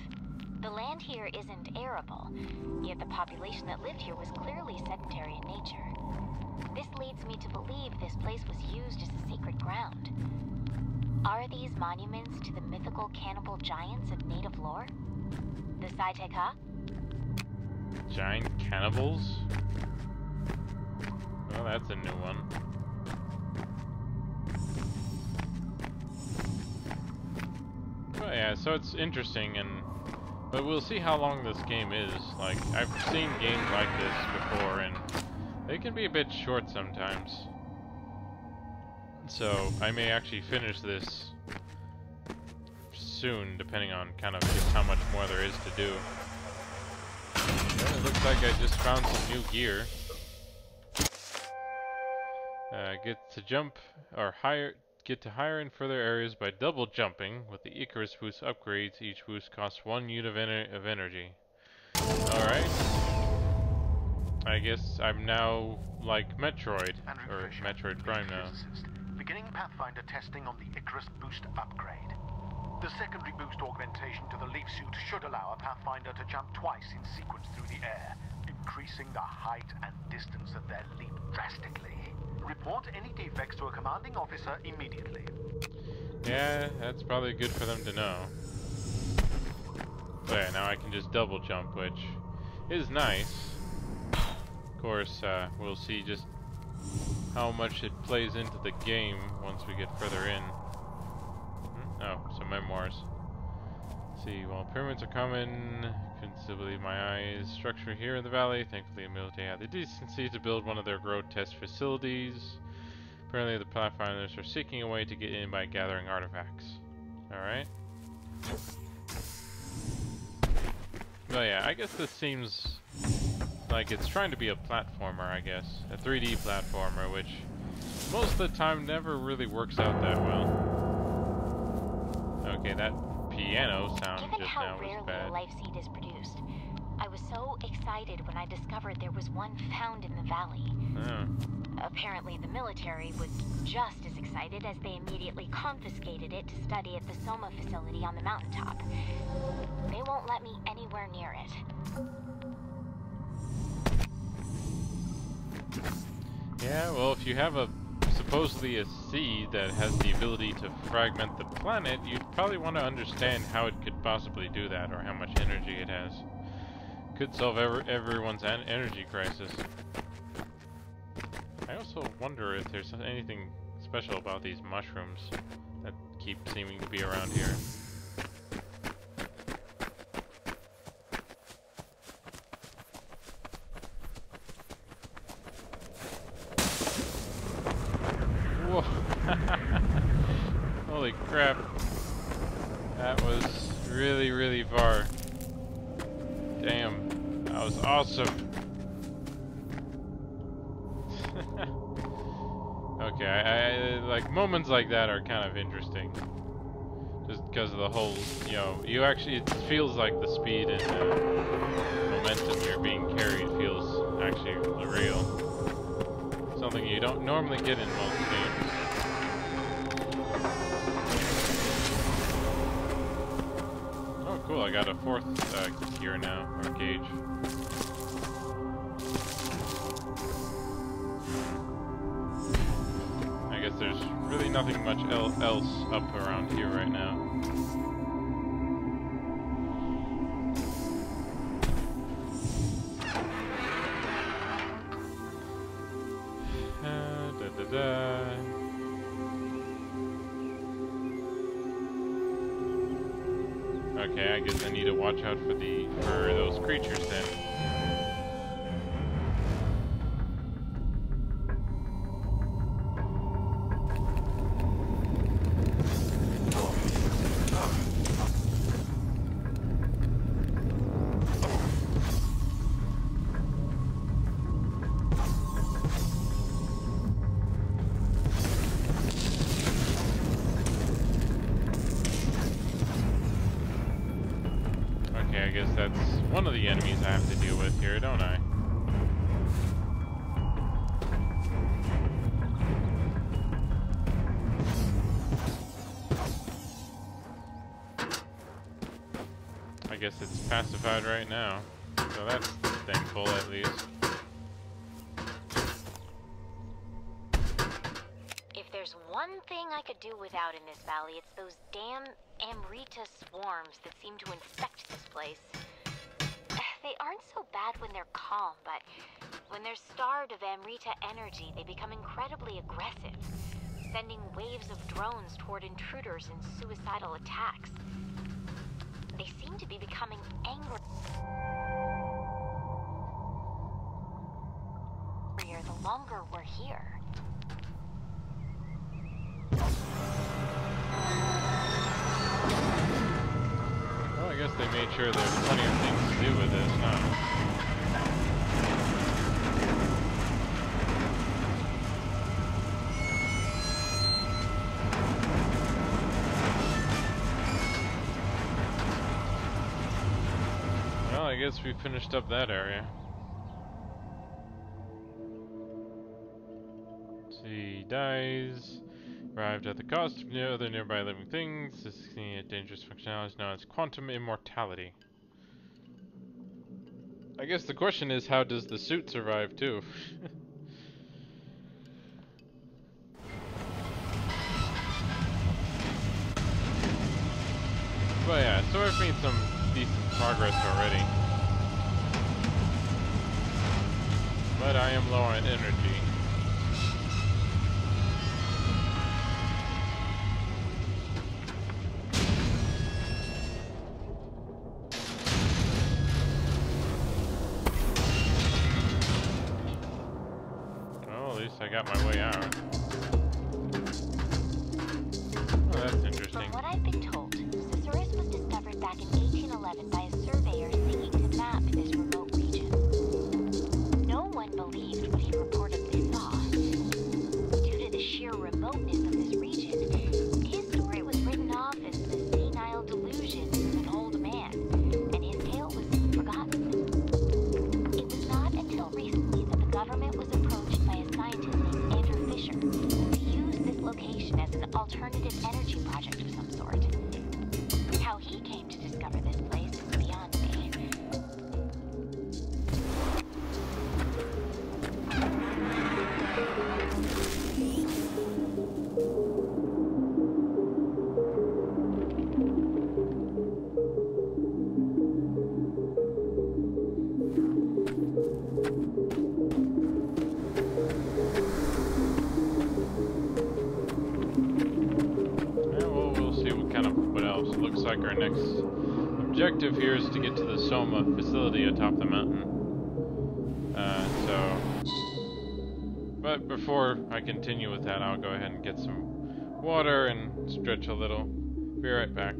The land here isn't arable, yet the population that lived here was clearly sedentary in nature. This leads me to believe this place was used as a sacred ground. Are these monuments to the mythical cannibal giants of native lore? The Sai Te Ka? Giant cannibals? Well, that's a new one. But yeah, so it's interesting, but we'll see how long this game is. Like, I've seen games like this before, and they can be a bit short sometimes. So I may actually finish this soon, depending on kind of just how much more there is to do. Well, it looks like I just found some new gear. Get to higher and further areas by double jumping. With the Icarus boost upgrades, each boost costs 1 unit of energy. Alright. I guess I'm now like Metroid, or Metroid Prime now. Beginning Pathfinder testing on the Icarus boost upgrade. The secondary boost augmentation to the leaf suit should allow a Pathfinder to jump twice in sequence through the air, increasing the height and distance of their leap drastically. Report any defects to a commanding officer immediately. Yeah, that's probably good for them to know. So yeah, now I can just double jump, which is nice. Of course, we'll see just how much it plays into the game once we get further in. Oh, some memoirs. Let's see, while pyramids are common, couldn't still believe my eyes. Structure here in the valley. Thankfully, the military had the decency to build one of their grotesque facilities. Apparently, the Pathfinders are seeking a way to get in by gathering artifacts. Alright. Well, yeah, I guess this seems like it's trying to be a platformer, I guess. A 3D platformer, which most of the time never really works out that well. Okay, that piano sound Given just how now was rarely bad. a life seed is produced, I was so excited when I discovered there was one found in the valley. Oh. Apparently the military was just as excited as they immediately confiscated it to study at the Soma facility on the mountaintop. They won't let me anywhere near it. Yeah, well, if you have supposedly a seed that has the ability to fragment the planet, you'd probably want to understand how it could possibly do that, or how much energy it has. Could solve everyone's energy crisis. I also wonder if there's anything special about these mushrooms that keep seeming to be around here. Whoa! Holy crap. That was really, really far. Damn. That was awesome. Okay, I like moments like that are kind of interesting. Just because of the whole, you know, it feels like the speed and momentum you're being carried feels actually real. Something you don't normally get in most games. Oh cool, I got a fourth gear now, or gauge. I guess there's really nothing much else up around here right now. Okay, I guess I need to watch out for those creatures then. Okay, I guess that's one of the enemies I have to deal with here, don't I? I guess it's pacified right now, so that's thankful at least. If there's one thing I could do without in this valley, it's those damn Amrita swarms that seem to infect this place. They aren't so bad when they're calm, but when they're starved of Amrita energy, they become incredibly aggressive, sending waves of drones toward intruders in suicidal attacks. They seem to be becoming angrier the longer we're here. Well, I guess they made sure there's plenty of things to do with this, huh? Well, I guess we finished up that area. Let's see, dies. Arrived at the cost of no other nearby living things. This is a dangerous functionality known as quantum immortality. I guess the question is, how does the suit survive too? But yeah, so I've made some decent progress already. But I am low on energy. I got my way out. Oh, that's interesting. From what I've been told, Cisurus was discovered back in 1811 by a surveyor seeking to map this remote region. No one believed what he reportedly saw. Due to the sheer remoteness of this region, his story was written off as the senile delusions of an old man, and his tale was forgotten. It was not until recently that the government was approached by a scientist named Andrew Fisher to use this location as an alternative energy project of some sort. How he came to discover this place is beyond me. Looks like our next objective here is to get to the Soma facility atop the mountain. But before I continue with that, I'll go ahead and get some water and stretch a little. Be right back.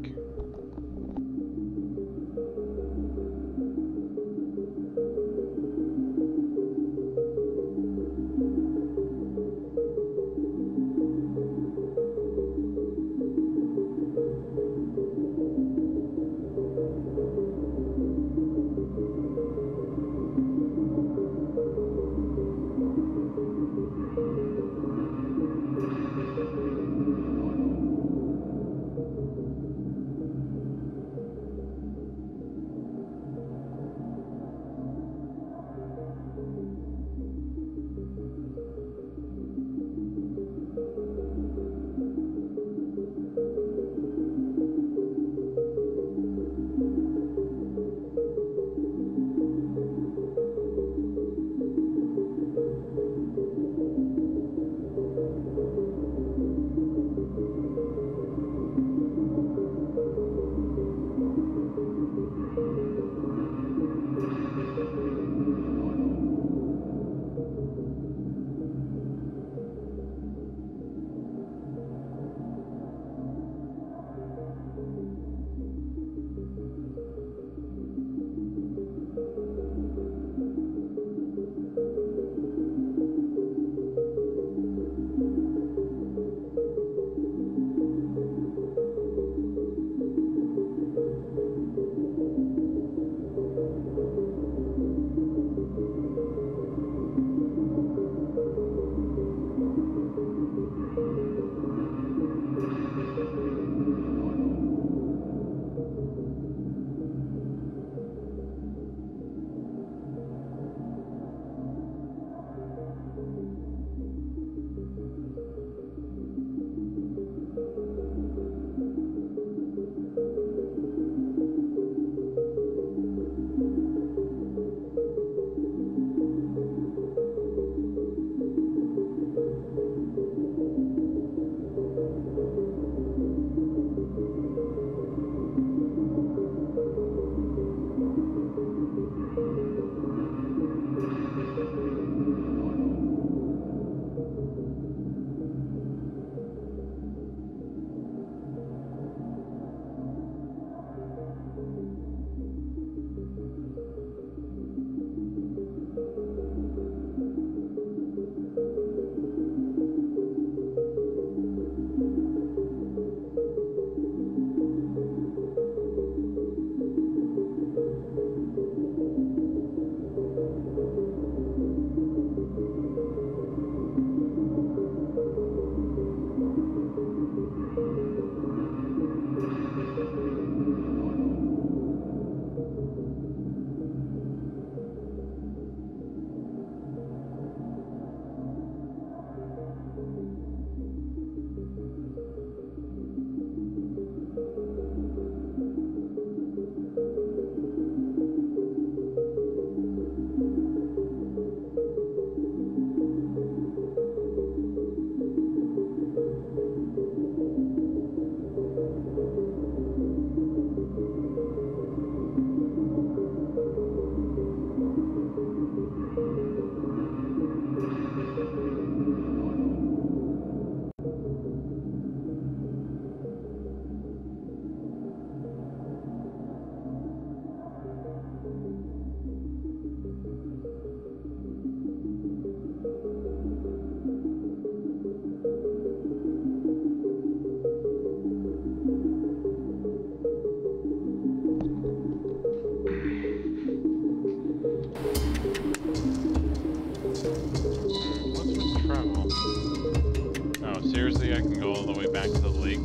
Oh, seriously? I can go all the way back to the lake?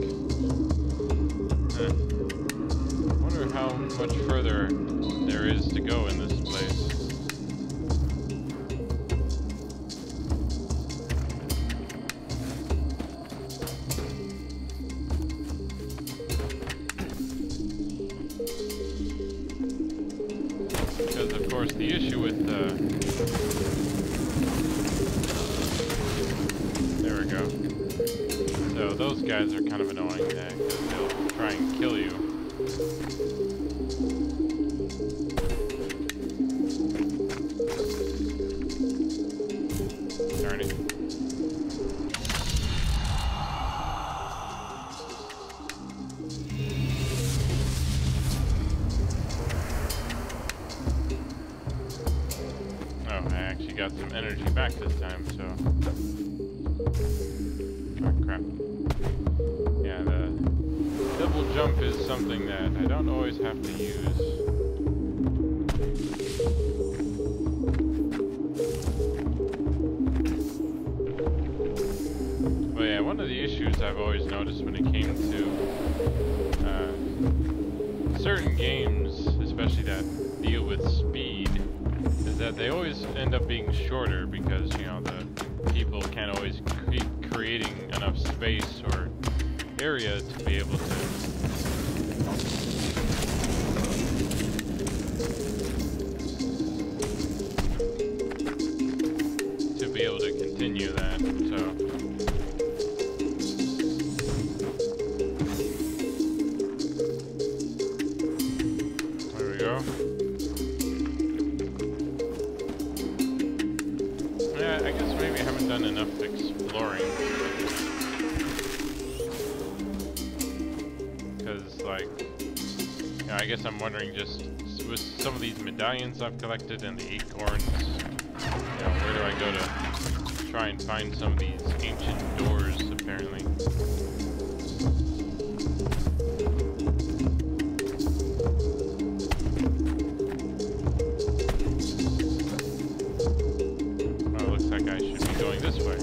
I wonder how much further there is to go in this place. Because, of course, the issue with there we go. So those guys are kind of annoying because they'll try and kill you. Darn it. Oh, I actually got some energy back this time, so... Oh, crap. Yeah, the double jump is something that I don't always have to use. But yeah, one of the issues I've always noticed when it came to certain games, especially that deal with speed, is that they always end up being shorter because, you know, the people can't always keep creating enough space or area to be able to continue that. So there we go. Yeah, I guess maybe I haven't done enough exploring. Because, like, you know, I guess I'm wondering just with some of these medallions I've collected and the acorns, you know, where do I go to try and find some of these ancient doors, apparently. Well, it looks like I should be going this way.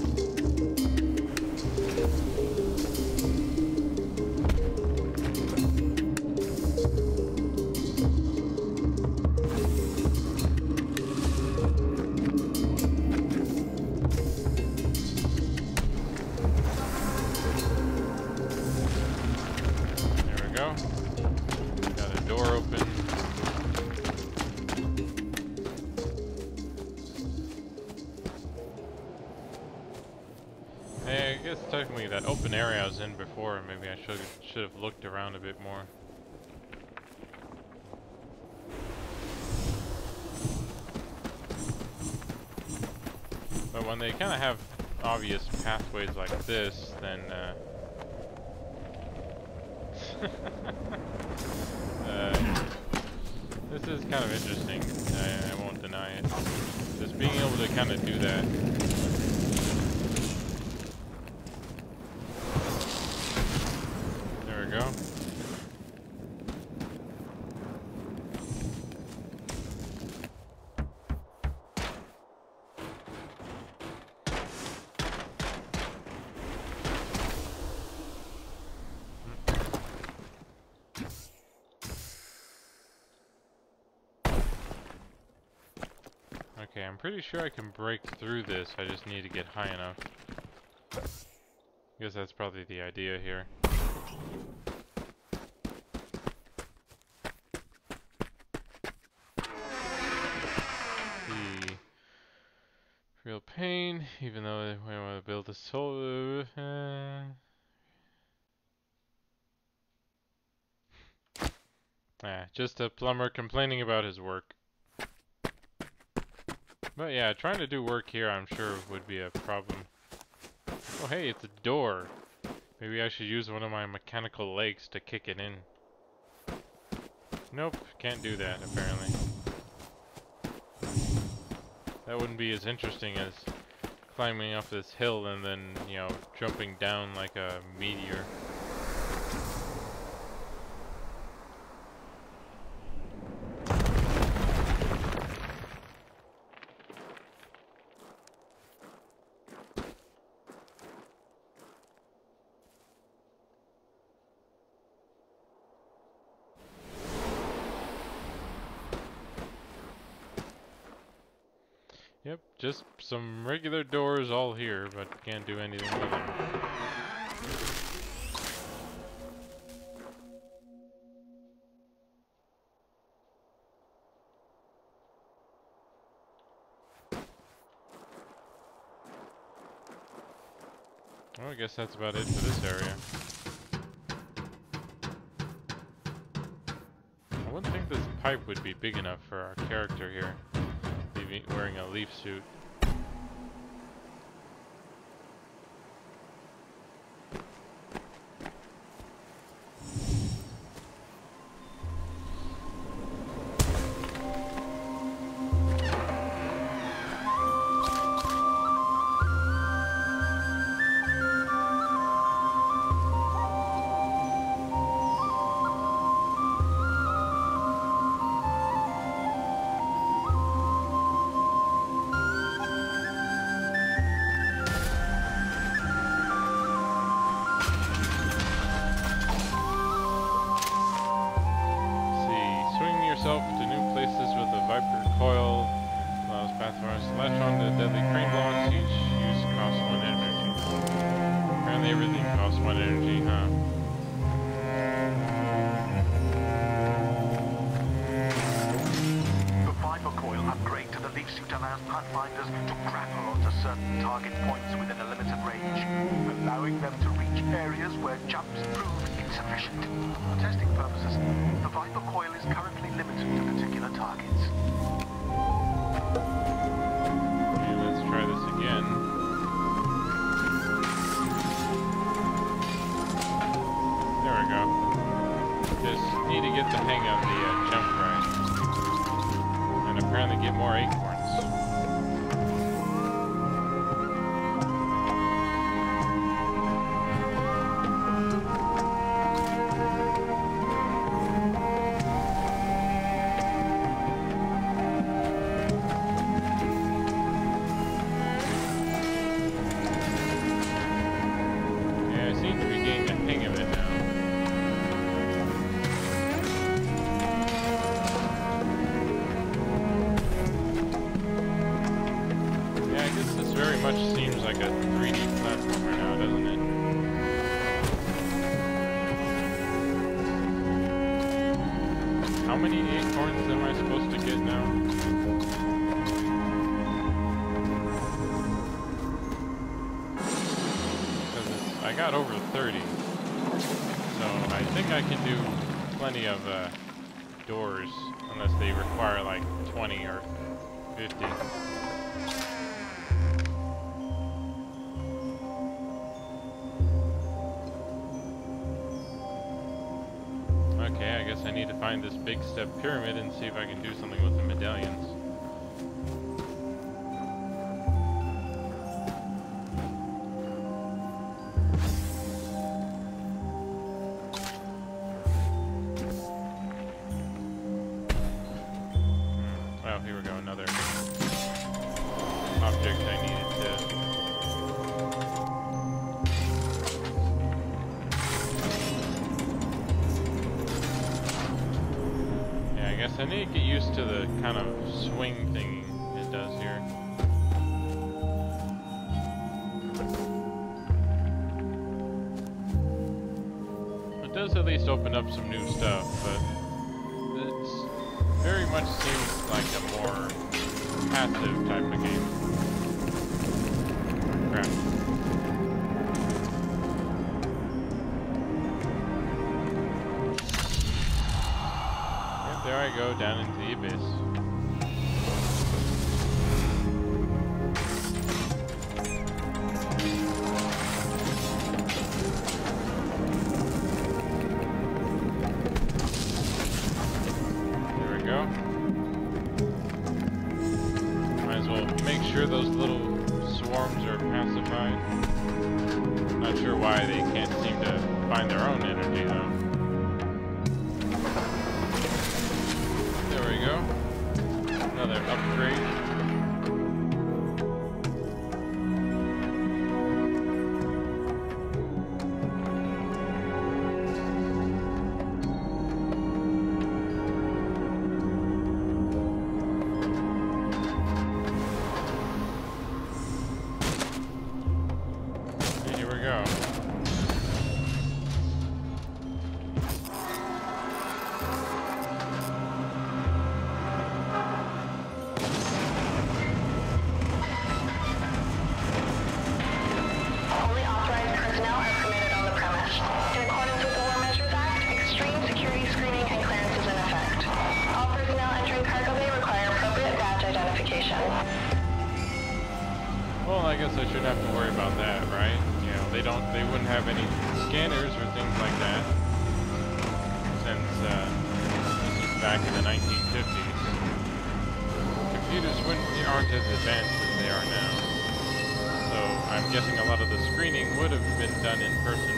Got a door open. Hey, I guess technically that open area I was in before, maybe I should have looked around a bit more. But when they kind of have obvious pathways like this, then this is kind of interesting. I won't deny it. Just being able to kind of do that. There we go. Okay, I'm pretty sure I can break through this, I just need to get high enough. I guess that's probably the idea here. The real pain, even though we want to build a solar... just a plumber complaining about his work. But yeah, trying to do work here I'm sure would be a problem. Oh hey, it's a door. Maybe I should use one of my mechanical legs to kick it in. Nope, can't do that apparently. That wouldn't be as interesting as climbing up this hill and then, you know, jumping down like a meteor. Yep, just some regular doors all here, but can't do anything with them. Well, I guess that's about it for this area. I wouldn't think this pipe would be big enough for our character here, wearing a leaf suit. To new places with a Viper coil allows Pathfinders to latch on to deadly crane blocks. Each use costs 1 energy. Apparently everything costs 1 energy, huh? The Viper coil upgrade to the leaf suit allows Pathfinders to grapple onto certain target points within a limited range, allowing them to reach areas where jumps prove insufficient. For testing purposes, the Viper coil is currently limited to particular targets. Okay, let's try this again. There we go. Just need to get the hang of the jump right. And apparently get more acorns. Very much seems like a 3D platformer now, doesn't it? How many acorns am I supposed to get now? Because I got over 30. So I think I can do plenty of doors, unless they require like 20 or 50. Okay, I guess I need to find this big step pyramid and see if I can do something with the medallions. Oh, here we go, another object I needed to... I need to get used to the kind of swing thingy it does here. It does at least open up some new stuff, but it very much seems like a more passive type of game. Crap. There I go, down into the abyss. There we go. Might as well make sure those little swarms are pacified. Not sure why they can't seem to find their own energy though. Another upgrade. go. Only authorized personnel are permitted on the premise. In accordance with the War Measures Act, extreme security screening and clearance is in effect. All personnel entering cargo bay require appropriate badge identification. Well, I guess I shouldn't have to worry about that, right? You know, they wouldn't have any scanners or things like that since this is back in the 1950s. Computers aren't as advanced as they are now. So I'm guessing a lot of the screening would have been done in person.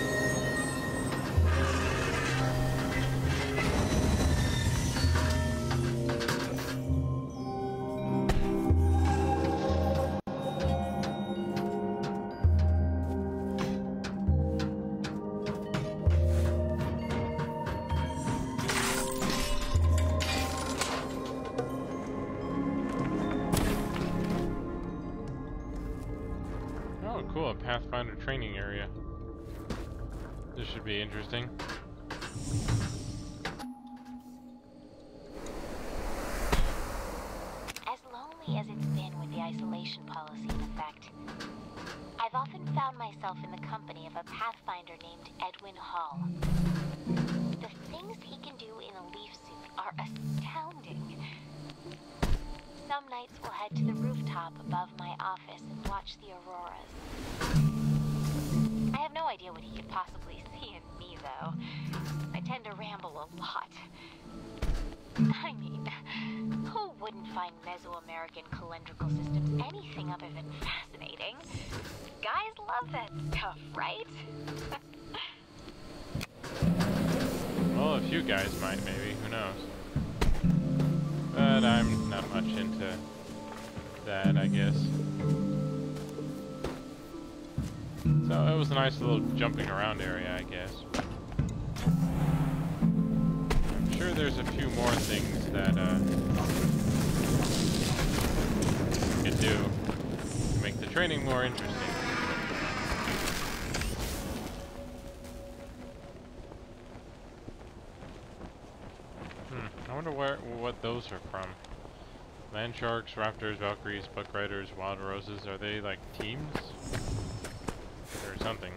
Oh, cool, a Pathfinder training area. This should be interesting. As lonely as it's been with the isolation policy in effect, I've often found myself in the company of a Pathfinder named Edwin Hall. The things he can do in a leaf suit are astounding. Some nights we'll head to the rooftop above my office and watch the auroras. I have no idea what he could possibly see in me, though. I tend to ramble a lot. I mean, who wouldn't find Mesoamerican calendrical systems anything other than fascinating? Guys love that stuff, right? Well, a few guys might, maybe. Who knows? But I'm not much into that, I guess. So it was a nice little jumping around area, I guess. I'm sure there's a few more things that you could do to make the training more interesting. I wonder what those are from. Land sharks, raptors, valkyries, buck riders, wild roses. Are they like teams? Or something.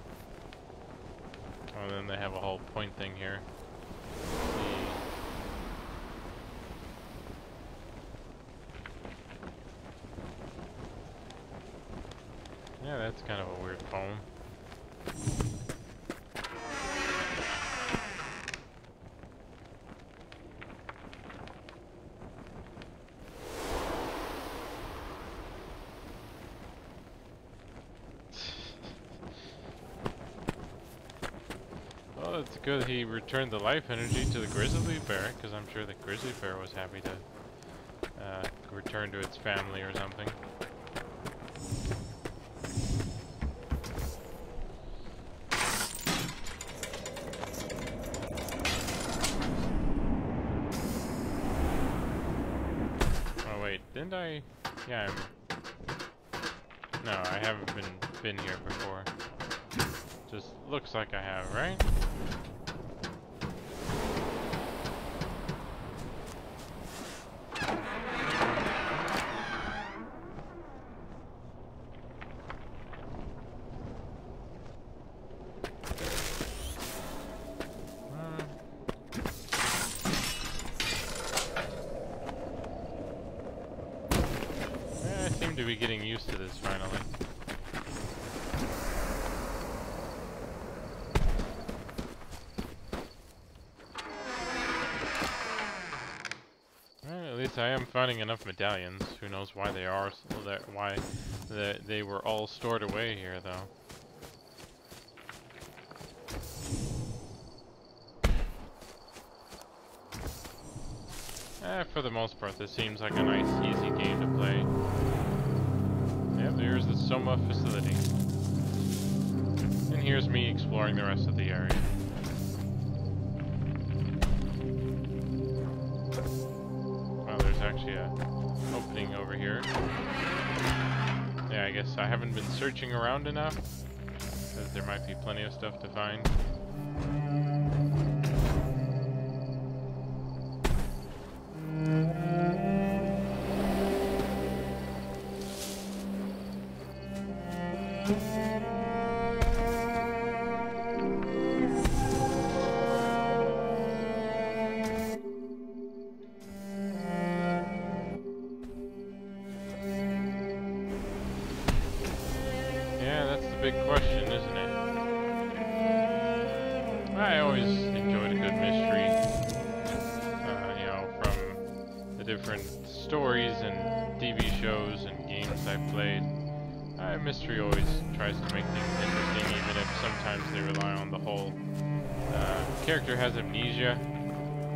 Oh, then they have a whole point thing here. Yeah, that's kind of a weird poem. Well, it's good he returned the life energy to the grizzly bear, because I'm sure the grizzly bear was happy to return to its family or something. Oh wait, didn't I? Yeah, no, I haven't been here before. Just looks like I have, right? I seem to be getting used to this finally. At least I am finding enough medallions. Who knows why they are? Why they were all stored away here, though. For the most part, this seems like a nice, easy game to play. Yep, there's the Soma facility. And here's me exploring the rest of the area. Well, there's actually a opening over here. Yeah, I guess I haven't been searching around enough. because there might be plenty of stuff to find. Big question, isn't it? I always enjoyed a good mystery, you know, from the different stories and TV shows and games I've played. Mystery always tries to make things interesting, even if sometimes they rely on the whole character has amnesia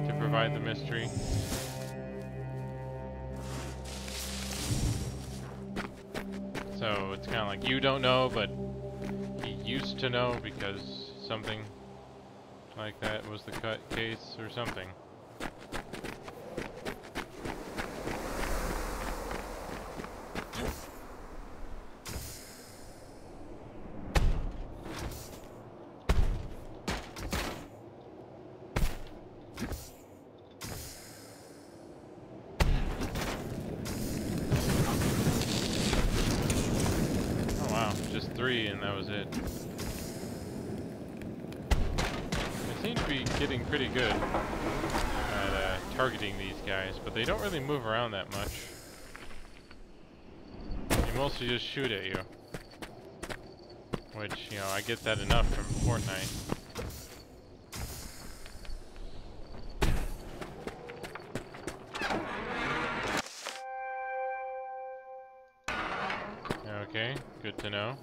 to provide the mystery. So it's kind of like you don't know, but used to know because something like that was the case or something. Oh wow, just 3 and that was it. Seem to be getting pretty good at targeting these guys, but they don't really move around that much. They mostly just shoot at you. Which, you know, I get that enough from Fortnite. Okay, good to know.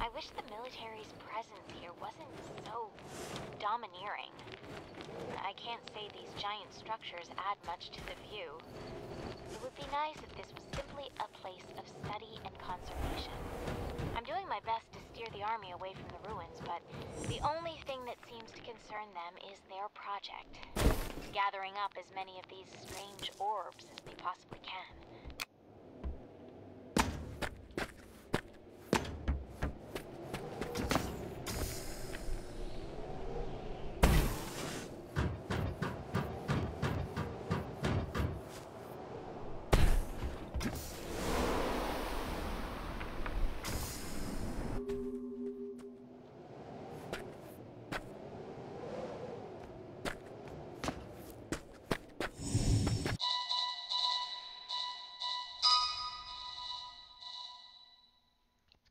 I wish the military's presence here wasn't so domineering. I can't say these giant structures add much to the view. It would be nice if this was simply a place of study and conservation. I'm doing my best to steer the army away from the ruins, but the only thing that seems to concern them is their project. Gathering up as many of these strange orbs as they possibly can.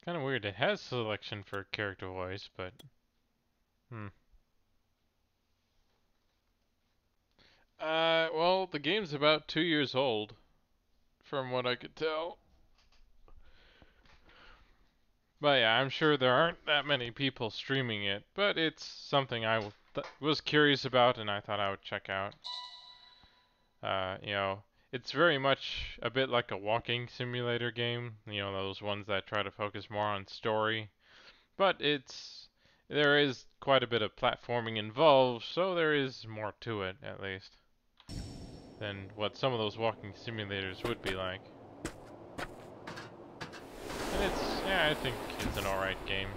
Kind of weird. It has selection for character voice, but well, the game's about 2 years old, from what I could tell. But yeah, I'm sure there aren't that many people streaming it, but it's something I was curious about and I thought I would check out. You know, it's very much a bit like a walking simulator game, you know, those ones that try to focus more on story. But there is quite a bit of platforming involved, so there is more to it, at least, than what some of those walking simulators would be like. And yeah, I think it's an alright game.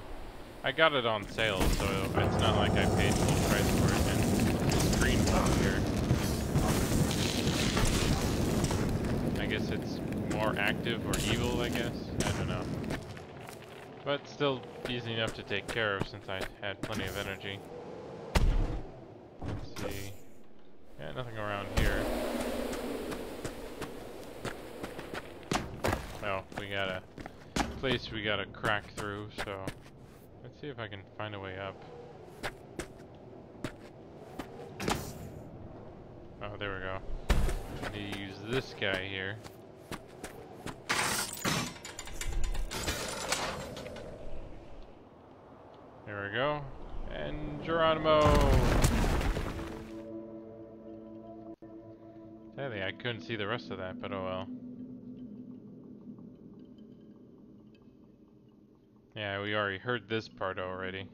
I got it on sale, so it's not like I paid full price for it, and the screen's up here. I guess it's more active or evil, I guess. I don't know. But still easy enough to take care of since I had plenty of energy. Let's see. Yeah, nothing around here. Well, we got a place we gotta crack through, so let's see if I can find a way up. Oh, there we go. Need to use this guy here. There we go. And Geronimo! couldn't see the rest of that, but oh well. Yeah, we already heard this part already.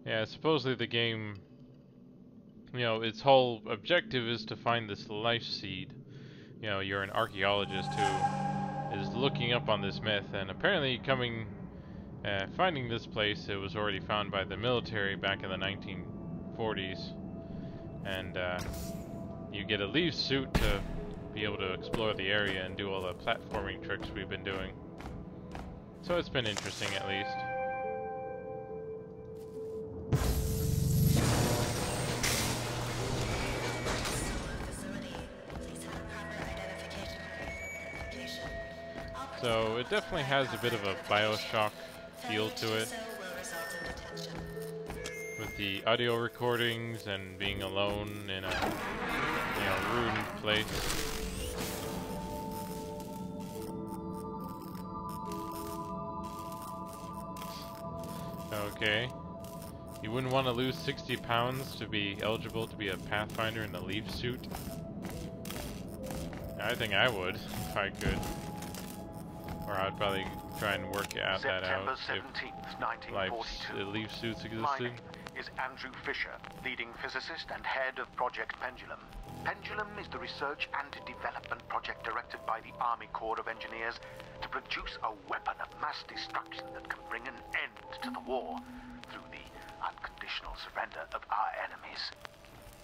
Yeah, supposedly the game, you know, its whole objective is to find this life seed. You know, you're an archaeologist who is looking up on this myth, and apparently finding this place, it was already found by the military back in the 1940s. And you get a leaf suit to be able to explore the area and do all the platforming tricks we've been doing. So it's been interesting, at least. So it definitely has a bit of a BioShock feel to it, with the audio recordings and being alone in a, you know, ruined place. Okay. You wouldn't want to lose 60 pounds to be eligible to be a Pathfinder in the leaf suit? I think I would, if I could. Or I'd probably try and work that out if leaf suits existed. My name is Andrew Fisher, leading physicist and head of Project Pendulum. Pendulum is the research and development project directed by the Army Corps of Engineers to produce a weapon of mass destruction that can bring an end to the war through the unconditional surrender of our enemies.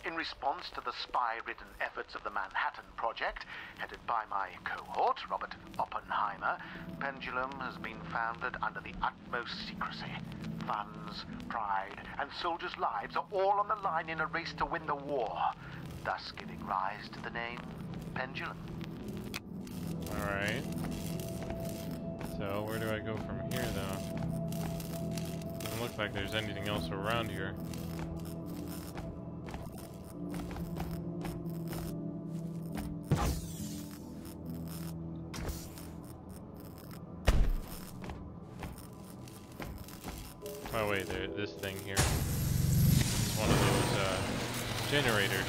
In response to the spy-ridden efforts of the Manhattan Project, headed by my cohort, Robert Oppenheimer, Pendulum has been founded under the utmost secrecy. Funds, pride, and soldiers' lives are all on the line in a race to win the war, thus giving rise to the name Pendulum. Alright. So, where do I go from here, though? Doesn't look like there's anything else around here. Oh wait, this thing here. It's one of those generators.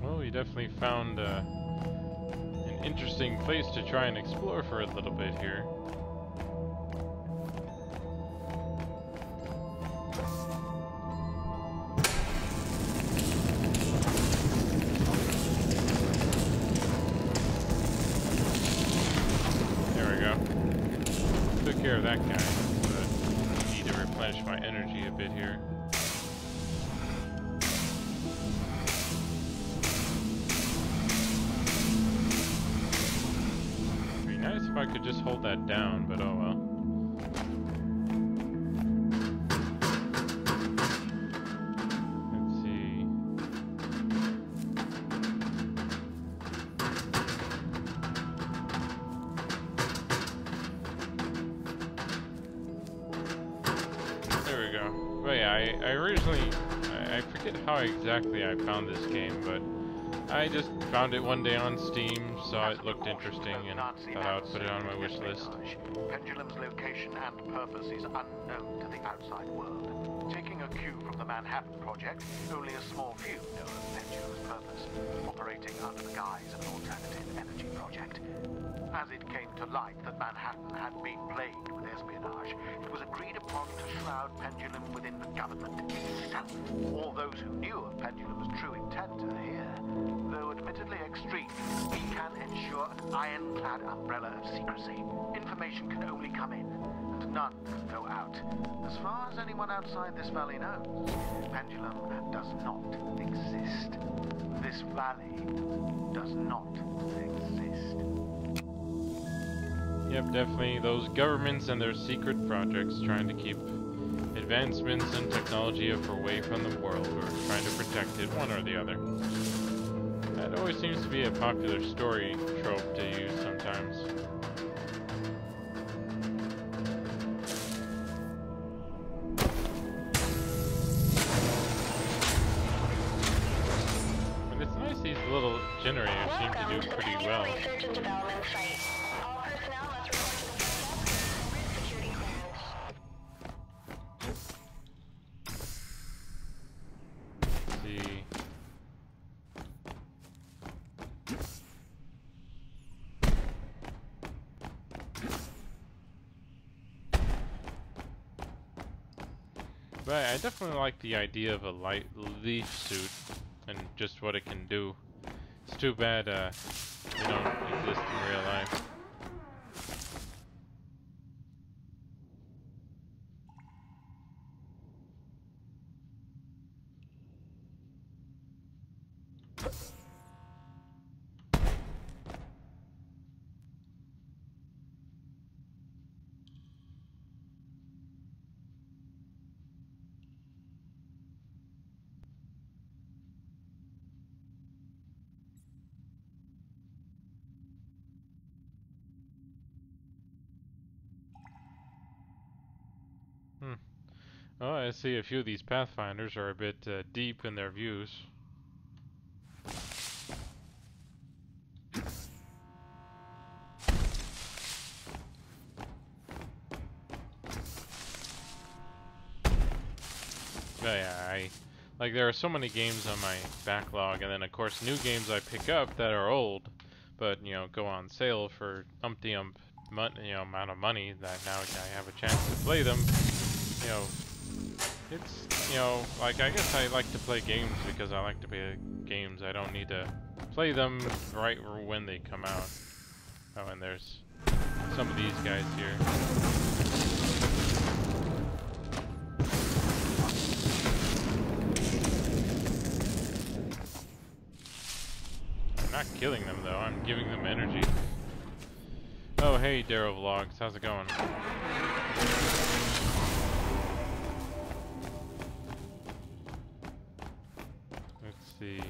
Well, we definitely found an interesting place to try and explore for a little bit here. Took care of that guy, but I need to replenish my energy a bit here. It'd be nice if I could just hold that down, but oh well. I forget how exactly I found this game, but I just found it one day on Steam, saw it looked interesting, and thought I would put it on my wish list. Pendulum's location and purpose is unknown to the outside world. Taking a cue from the Manhattan Project, only a small few know of Pendulum's purpose, operating under the guise of an alternative energy project. As it came to light that Manhattan had been plagued with espionage, it was agreed upon to shroud Pendulum within the government itself. All those who knew of Pendulum's true intent are here. Though admittedly extreme, we can ensure an ironclad umbrella of secrecy. Information can only come in, and none can go out. As far as anyone outside this valley knows, Pendulum does not exist. This valley does not exist. Yep, definitely those governments and their secret projects trying to keep advancements in technology away from the world, or trying to protect it, one or the other. That always seems to be a popular story trope to use sometimes. seem to do pretty well. Research and Development Site. All personnel must report to the front desk for appropriate security clearance. Let's see. But I definitely like the idea of a light leaf suit and just what it can do. It's too bad they don't exist in real life. Oh, I see a few of these Pathfinders are a bit deep in their views. But yeah, like there are so many games on my backlog, and then of course new games I pick up that are old, but you know go on sale for umpty-ump amount of money that now I have a chance to play them. You know, it's like I guess I like to play games because I like to play games. I don't need to play them right when they come out. Oh, and there's some of these guys here. I'm not killing them though, I'm giving them energy. Oh hey Darrow Vlogs, how's it going? Let's see.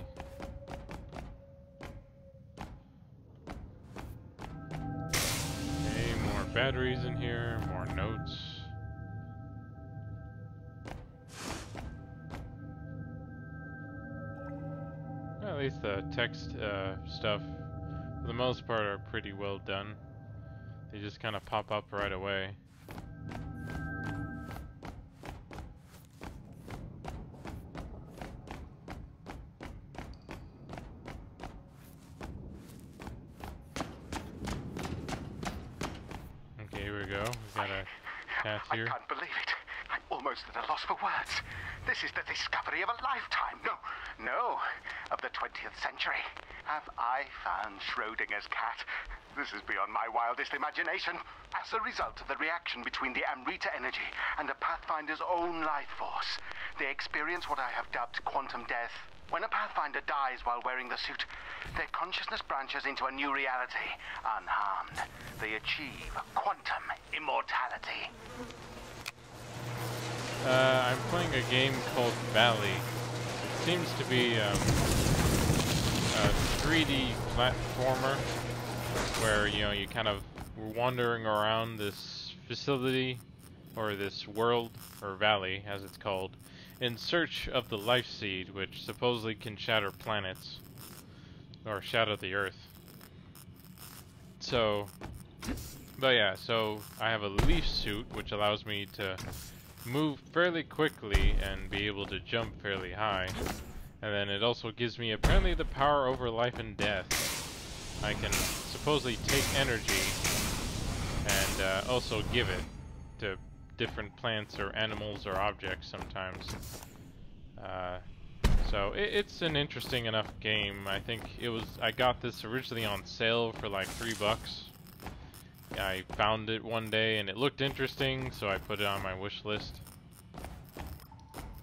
Okay, more batteries in here, more notes. At least the text stuff, for the most part, are pretty well done. They just kind of pop up right away. Okay, here we go. We've got a path here. I can't believe it. I'm almost at a loss for words. This is the discovery of a lifetime. No, of the 20th century. Have I found Schrodinger's cat? This is beyond my wildest imagination. As a result of the reaction between the Amrita energy and the Pathfinder's own life force, they experience what I have dubbed quantum death. When a Pathfinder dies while wearing the suit, their consciousness branches into a new reality, unharmed. They achieve quantum immortality. I'm playing a game called Valley. It seems to be a 3D platformer where you kind of wandering around this facility or this world or valley as it's called in search of the life seed, which supposedly can shatter planets or shatter the earth. So I have a leaf suit which allows me to move fairly quickly and be able to jump fairly high, and then it also gives me apparently the power over life and death. I can supposedly take energy and also give it to different plants or animals or objects sometimes. So it's an interesting enough game. I think I got this originally on sale for like $3. I found it one day and it looked interesting, so I put it on my wish list.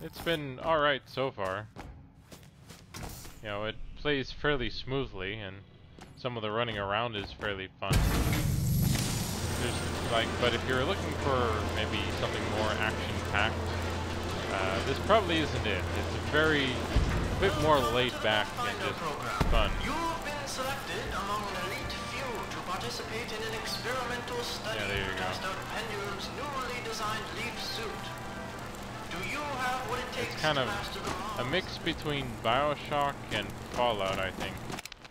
It's been alright so far. It plays fairly smoothly and some of the running around is fairly fun. But if you're looking for maybe something more action-packed, this probably isn't it. It's a bit more laid back and just fun. You've been selected among an elite few to participate in an experimental study to test out Pendulum's newly designed leaf suit. Do you have what it takes It's kind to of master the a mix between BioShock and Fallout, I think.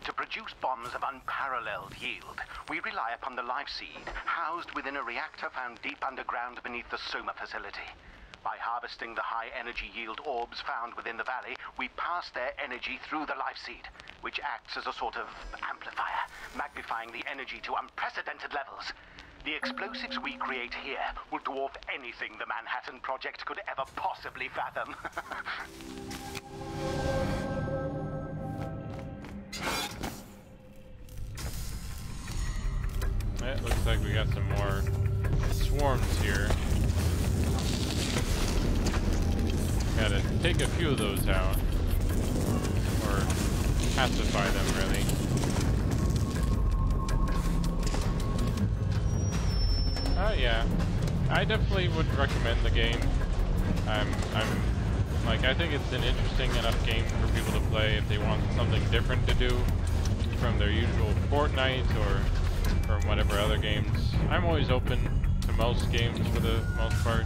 To produce bombs of unparalleled yield, we rely upon the life seed housed within a reactor found deep underground beneath the Soma facility. By harvesting the high energy yield orbs found within the valley, we pass their energy through the life seed, which acts as a sort of amplifier, magnifying the energy to unprecedented levels. The explosives we create here will dwarf anything the Manhattan Project could ever possibly fathom. It looks like we got some more swarms here. Gotta take a few of those out. Or pacify them, really. Yeah. I definitely would recommend the game. I think it's an interesting enough game for people to play if they want something different to do from their usual Fortnite or from whatever other games. I'm always open to most games for the most part.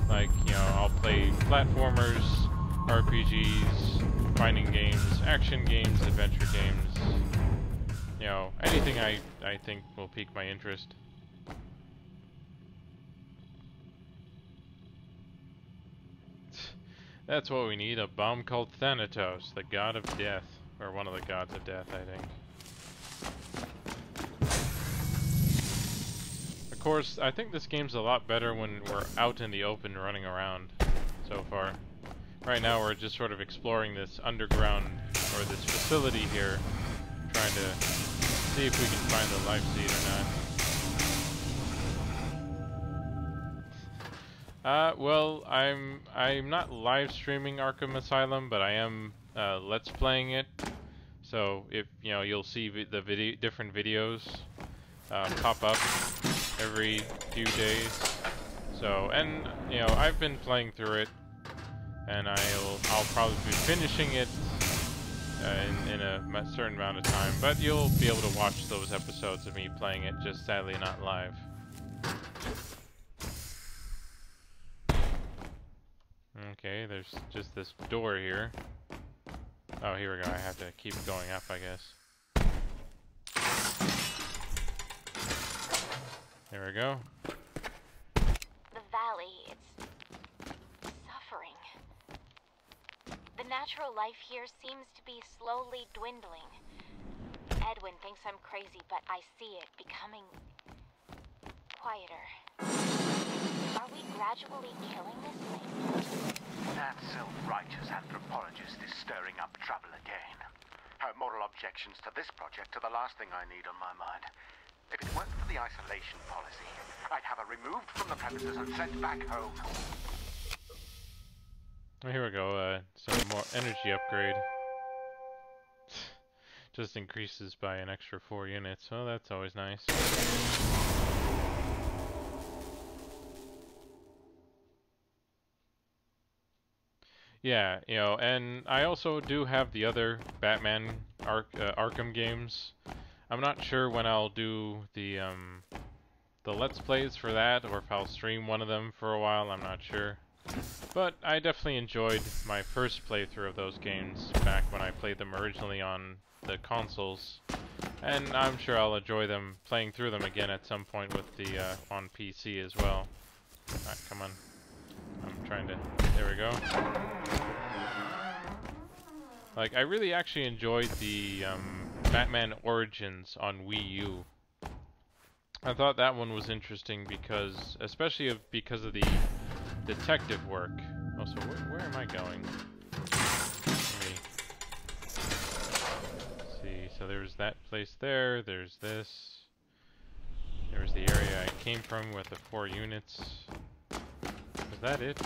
Like, you know, I'll play platformers, RPGs, fighting games, action games, adventure games. You know, anything I think will pique my interest. That's what we need, a bomb called Thanatos, the god of death. Or one of the gods of death, I think. Of course, I think this game's a lot better when we're out in the open running around so far. Right now we're just sort of exploring this underground, or this facility here, trying to see if we can find the life seed or not. Well, I'm not live streaming Arkham Asylum, but I am let's playing it. So if you know, you'll see the different videos pop up every few days. So, and you know, I've been playing through it, and I'll probably be finishing it in a certain amount of time. But you'll be able to watch those episodes of me playing it, just sadly not live. Okay, there's just this door here. Oh, here we go. I have to keep going up, I guess. There we go. The valley, it's suffering. The natural life here seems to be slowly dwindling. Edwin thinks I'm crazy, but I see it becoming quieter. Are we gradually killing this thing? That self-righteous anthropologist is stirring up trouble again. Her moral objections to this project are the last thing I need on my mind. If it weren't for the isolation policy, I'd have her removed from the premises and sent back home. Oh, here we go, some more energy upgrade. Just increases by an extra 4 units, so that's always nice. Yeah, you know, and I also do have the other Batman Arkham games. I'm not sure when I'll do the Let's Plays for that, or if I'll stream one of them for a while, I'm not sure. But I definitely enjoyed my first playthrough of those games back when I played them originally on the consoles. And I'm sure I'll enjoy them, playing through them again at some point with the on PC as well. Alright, come on. I'm trying to... There we go. Like, I really actually enjoyed the Batman Origins on Wii U. I thought that one was interesting because, especially because of the detective work. Also, where am I going? Let's see, so there's that place there, there's this. There's the area I came from with the 4 units. Is that it?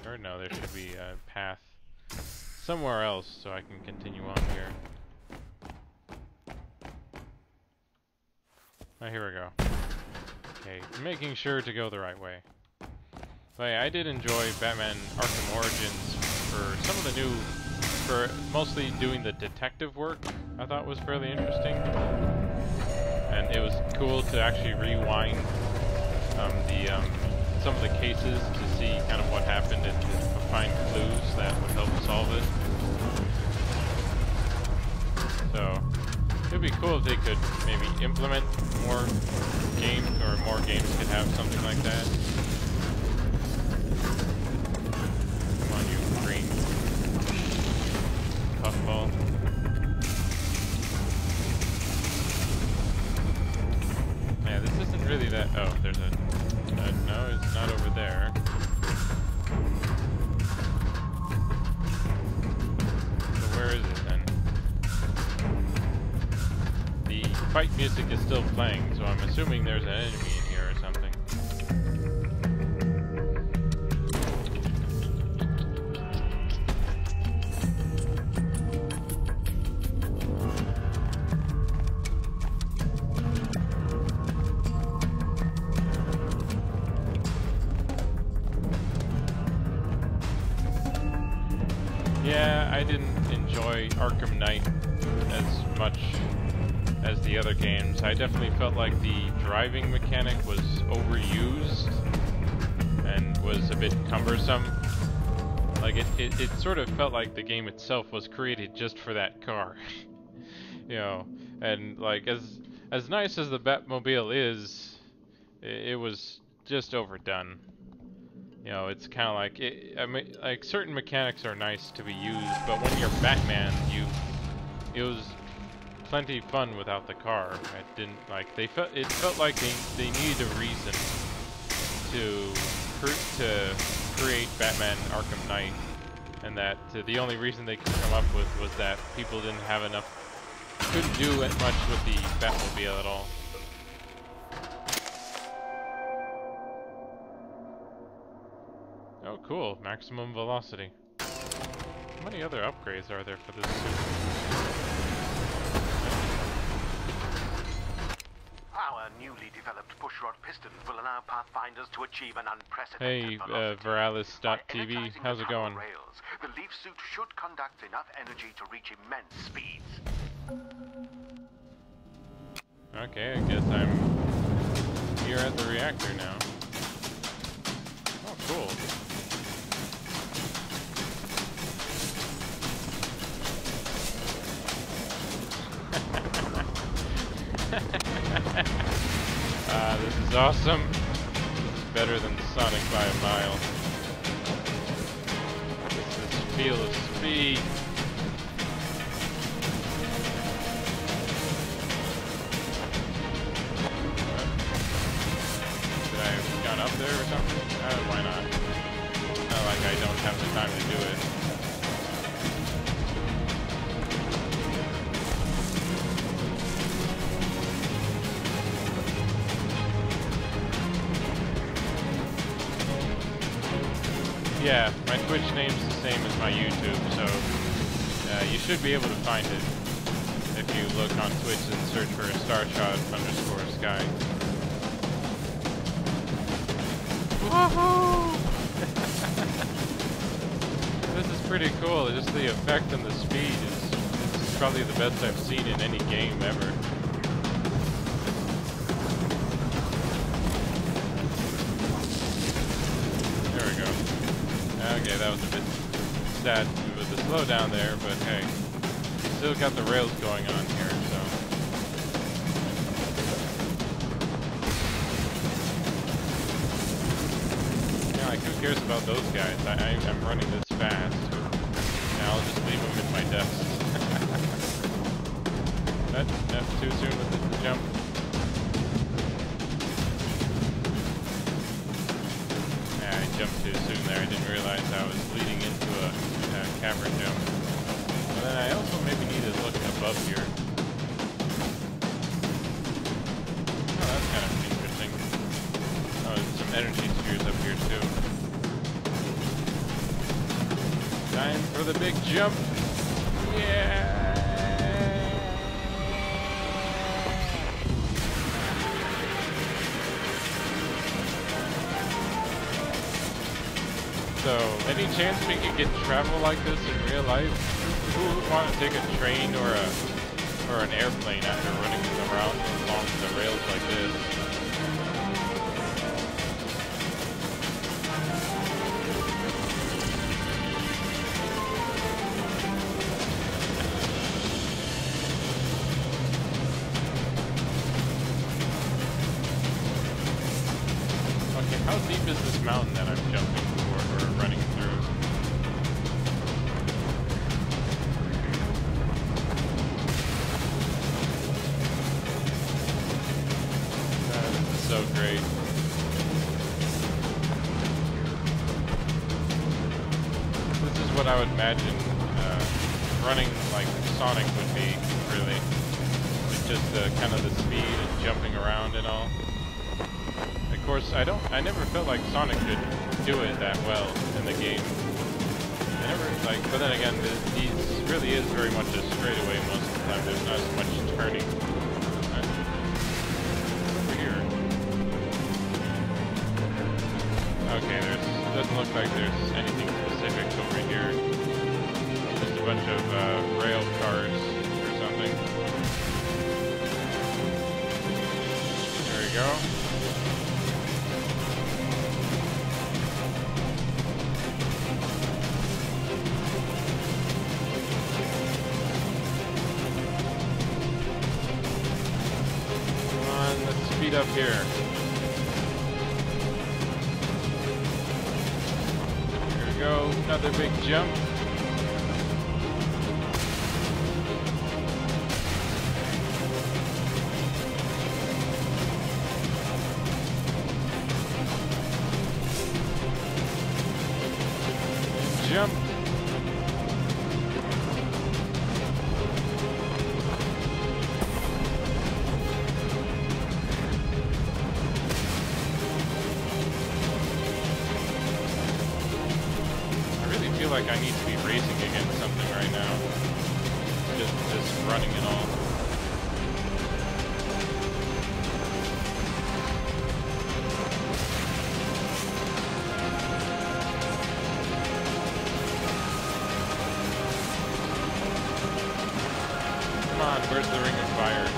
Or no, there should be a path somewhere else so I can continue on here. Oh, here we go. Okay, making sure to go the right way. But yeah, I did enjoy Batman Arkham Origins for some of the new, for mostly doing the detective work. I thought was fairly interesting. And it was cool to actually rewind some of the cases to see kind of what happened and to find clues that would help solve it. So, It'd be cool if they could maybe implement more games, or more games could have something like that. Come on, you green puffball. Yeah, this isn't really that. Oh, there's a. No, it's not over there. So where is it then? The fight music is still playing, so I'm assuming there's an enemy in here or something. Yeah, I didn't enjoy Arkham Knight as much as the other games. I definitely felt like the driving mechanic was overused and was a bit cumbersome. Like it sort of felt like the game itself was created just for that car. You know, and like as nice as the Batmobile is, it was just overdone. You know, it's kind of like I mean, like certain mechanics are nice to be used, but when you're Batman, it was plenty fun without the car. It didn't like it felt like they needed a reason to create Batman Arkham Knight, and that the only reason they could come up with was that people couldn't do much with the Batmobile at all. Oh, cool. Maximum velocity. How many other upgrades are there for this suit? Our newly developed pushrod pistons will allow Pathfinders to achieve an unprecedented Hey, velocity. Veralis.tv, how's it going? Rails, the leaf suit should conduct enough energy to reach immense speeds. Okay, I guess I'm here at the reactor now. Oh, cool. This is awesome. It's better than Sonic by a mile. This is feel of speed. Should I have gone up there or something? Why not? Not like I don't have the time to do it. Yeah, my Twitch name's the same as my YouTube, so you should be able to find it if you look on Twitch and search for Starshot_Sky. Woohoo! This is pretty cool. Just the effect and the speed is probably the best I've seen in any game ever. There we go. Okay, that was a bit sad with the slowdown there, but hey, still got the rails going on here, so. Yeah, like who cares about those guys? I'm running this fast. Now I'll just leave them in my desk. That's too soon with the jump. I jumped too soon there. I didn't realize I was leading into a camera jump. And then I also maybe need to look above here. Oh, that's kind of interesting. Oh, there's some energy spheres up here too. Time for the big jump. Yeah! So, any chance we could get travel like this in real life? Who would want to take a train or an airplane after running around along the rails like this? How deep is this mountain that I'm jumping for or running through? This is so great. This is what I would imagine running like Sonic would be, really. With just kind of the speed and jumping around and all. Of course, I never felt like Sonic could do it that well in the game. I never, like, but then again, he really is very much a straightaway most of the time. There's not as much turning. Over here. Okay, doesn't look like there's anything specific over here. Just a bunch of rail cars or something. There we go. Speed up here. Here we go, another big jump. Jump. Like I need to be racing against something right now. Just running and all. Come on, where's the ring of fire?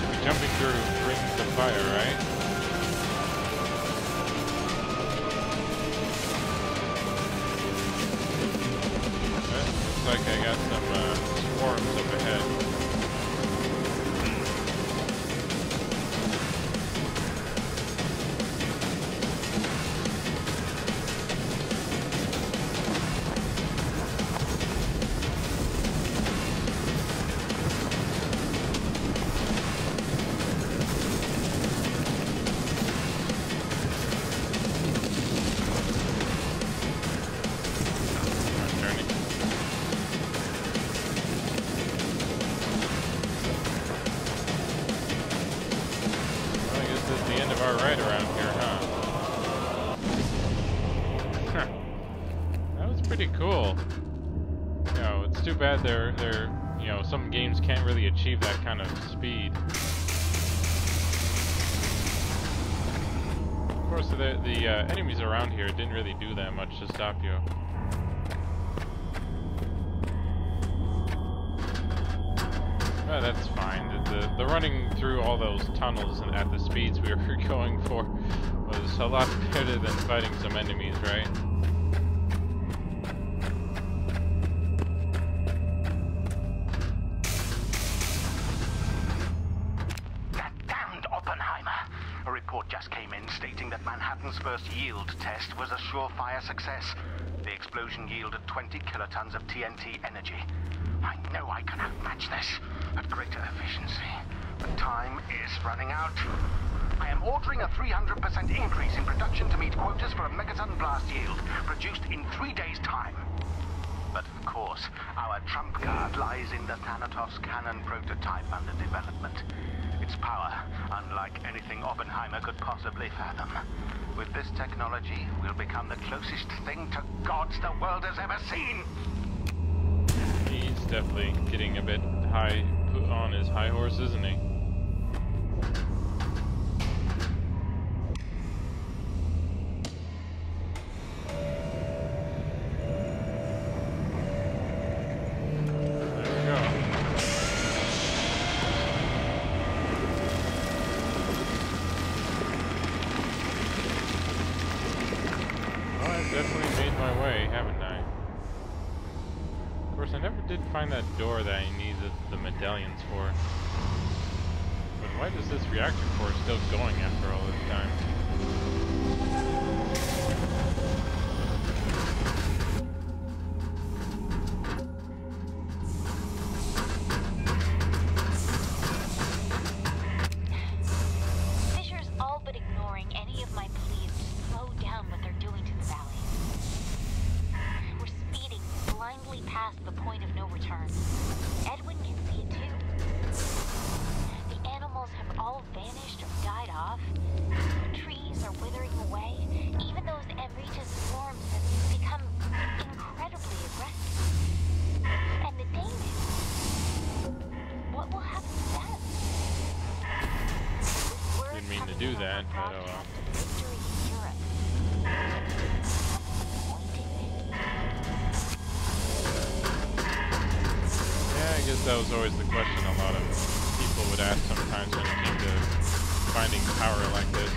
Should be jumping through rings of fire, right? Like I got some swarms up ahead. Right around here, huh? That was pretty cool. You know, it's too bad they're you know, some games can't really achieve that kind of speed. Of course, the enemies around here didn't really do that much to stop you. Oh, that's fine. The running through all those tunnels and at the speeds we were going for was a lot better than fighting some enemies, right? That damned Oppenheimer! A report just came in stating that Manhattan's first yield test was a surefire success. The explosion yielded 20 kilotons of TNT energy. I know I can outmatch this at greater efficiency, but time is running out. I am ordering a 300% increase in production to meet quotas for a megaton blast yield, produced in 3 days' time. But of course, our trump card lies in the Thanatos cannon prototype under development. Its power, unlike anything Oppenheimer could possibly fathom. With this technology, we'll become the closest thing to gods the world has ever seen. He's definitely getting a bit high on his high horse, isn't he? There we go. Well, I've definitely made my way, haven't I? Of course, I never did find that door that I needed the medallions for. But why is this reactor core still going after all this time? Fisher's all but ignoring any of my pleas to slow down what they're doing to the valley. We're speeding blindly past the point of no return. Edwin can see it too. The animals have all vanished or died off. The trees are withering away. Even those Enrich's swarms have become incredibly aggressive. And the Daemons, what will happen to them? Didn't mean to do that, but oh well. Victory in Europe. What's the point in it? Yeah, I guess that was always the question a lot of people would ask sometimes when it came to finding power like this.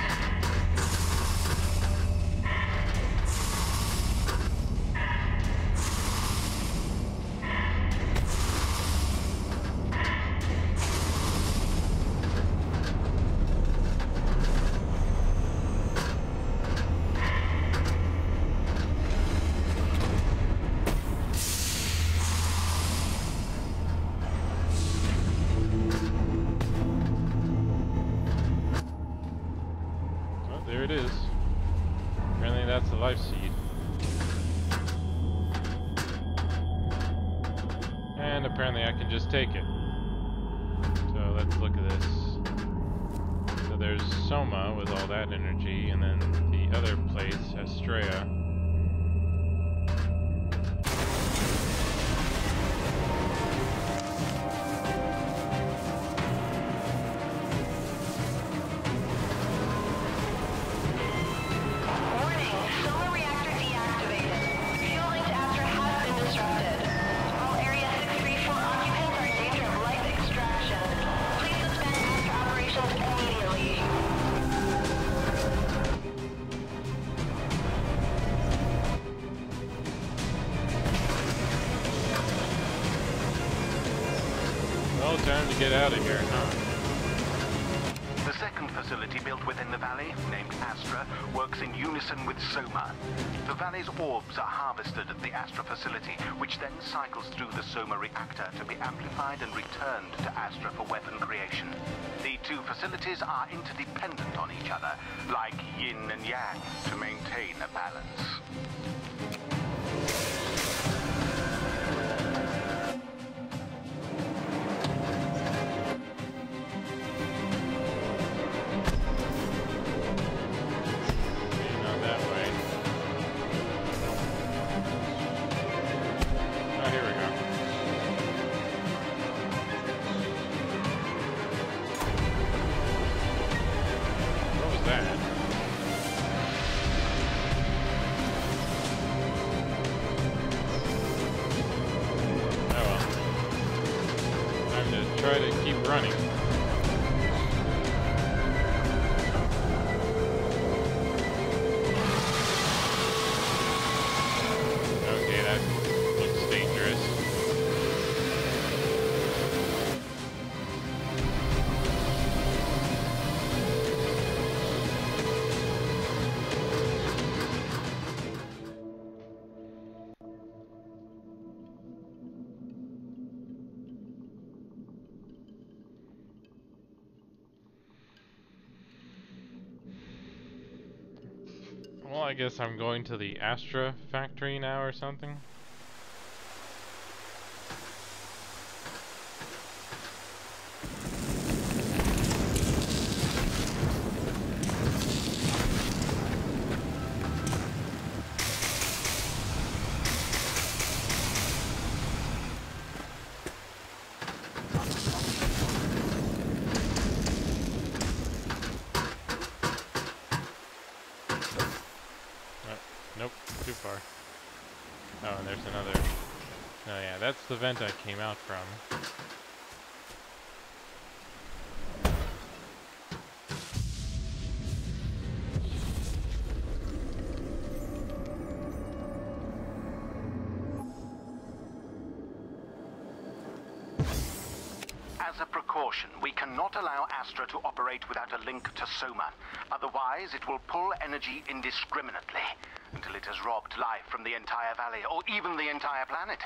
There it is. Apparently that's the life seed. And apparently I can just take it. So let's look at this. So there's Soma with all that energy, and then the other place, Astrea. Well, time to get out of here, huh? The second facility built within the valley, named Astra, works in unison with Soma. The valley's orbs are harvested at the Astra facility, which then cycles through the Soma reactor to be amplified and returned to Astra for weapon creation. The two facilities are interdependent on each other, like yin and yang, to maintain a balance. Try to keep running. Okay, that looks dangerous. Well, I guess I'm going to the Astra factory now or something. Nope, too far. Oh, and there's another. Oh yeah, that's the vent I came out from. As As a precaution, we cannot allow Astra to operate without a link to Soma. Otherwise, it will pull energy indiscriminately until it has robbed life from the entire valley, or even the entire planet.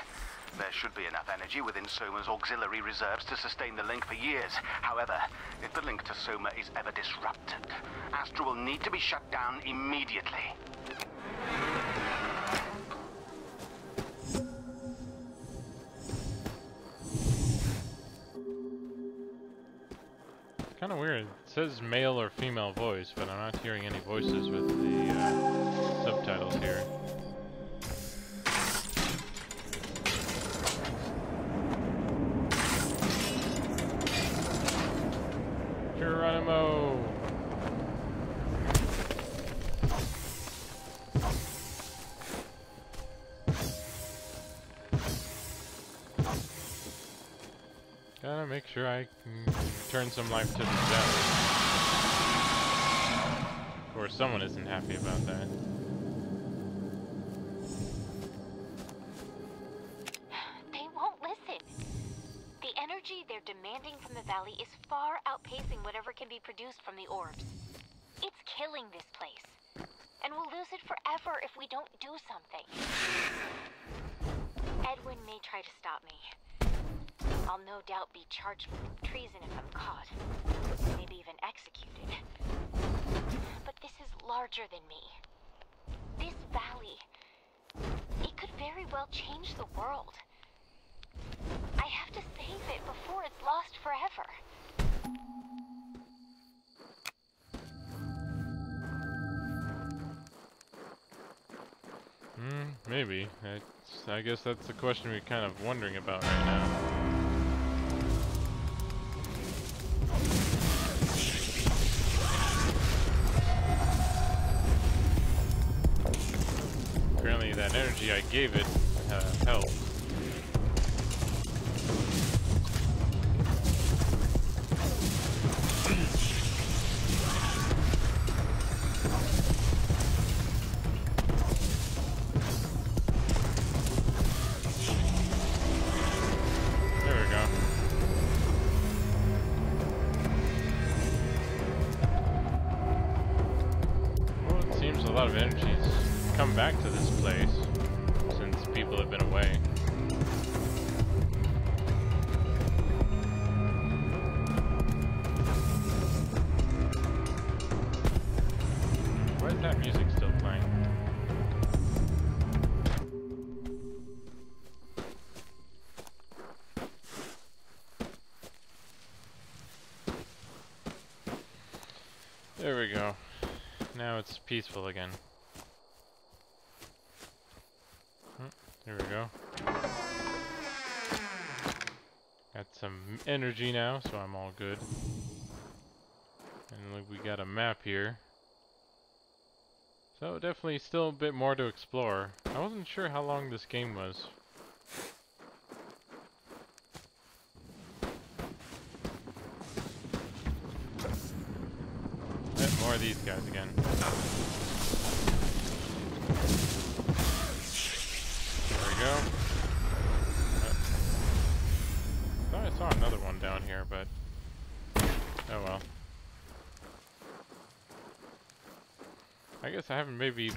There should be enough energy within Soma's auxiliary reserves to sustain the link for years. However, if the link to Soma is ever disrupted, Astra will need to be shut down immediately. Kind of weird. It says male or female voice, but I'm not hearing any voices with the subtitles here. Geronimo! Gotta make sure I can return some life to the valley. Of course, someone isn't happy about that. They won't listen. The energy they're demanding from the valley is far outpacing whatever can be produced from the orbs. It's killing this place. And we'll lose it forever if we don't do something. Edwin may try to stop me. I'll no doubt be charged with treason if I'm caught. Maybe even executed. But this is larger than me. This valley, it could very well change the world. I have to save it before it's lost forever. Maybe. I guess that's the question we're kind of wondering about right now. Apparently that energy I gave it helped. A lot of energy's come back to this place since people have been away. Why is that music still playing? There we go. Now it's peaceful again. There we go. Got some energy now, so I'm all good. And look, we got a map here. So definitely still a bit more to explore. I wasn't sure how long this game was. More of these guys again. There we go. Thought I saw another one down here, but oh well. I guess I haven't maybe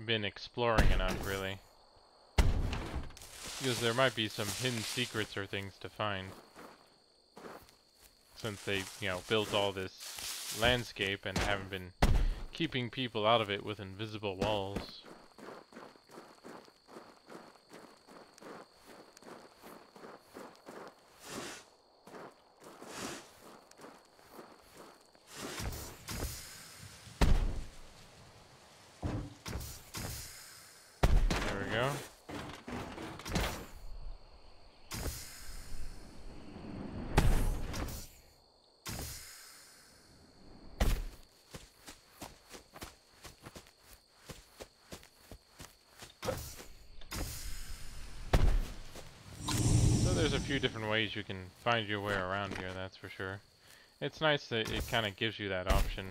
been exploring enough, really. Because there might be some hidden secrets or things to find. Since they, you know, built all this landscape and haven't been keeping people out of it with invisible walls. There we go. There's a few different ways you can find your way around here, that's for sure. It's nice that it kind of gives you that option.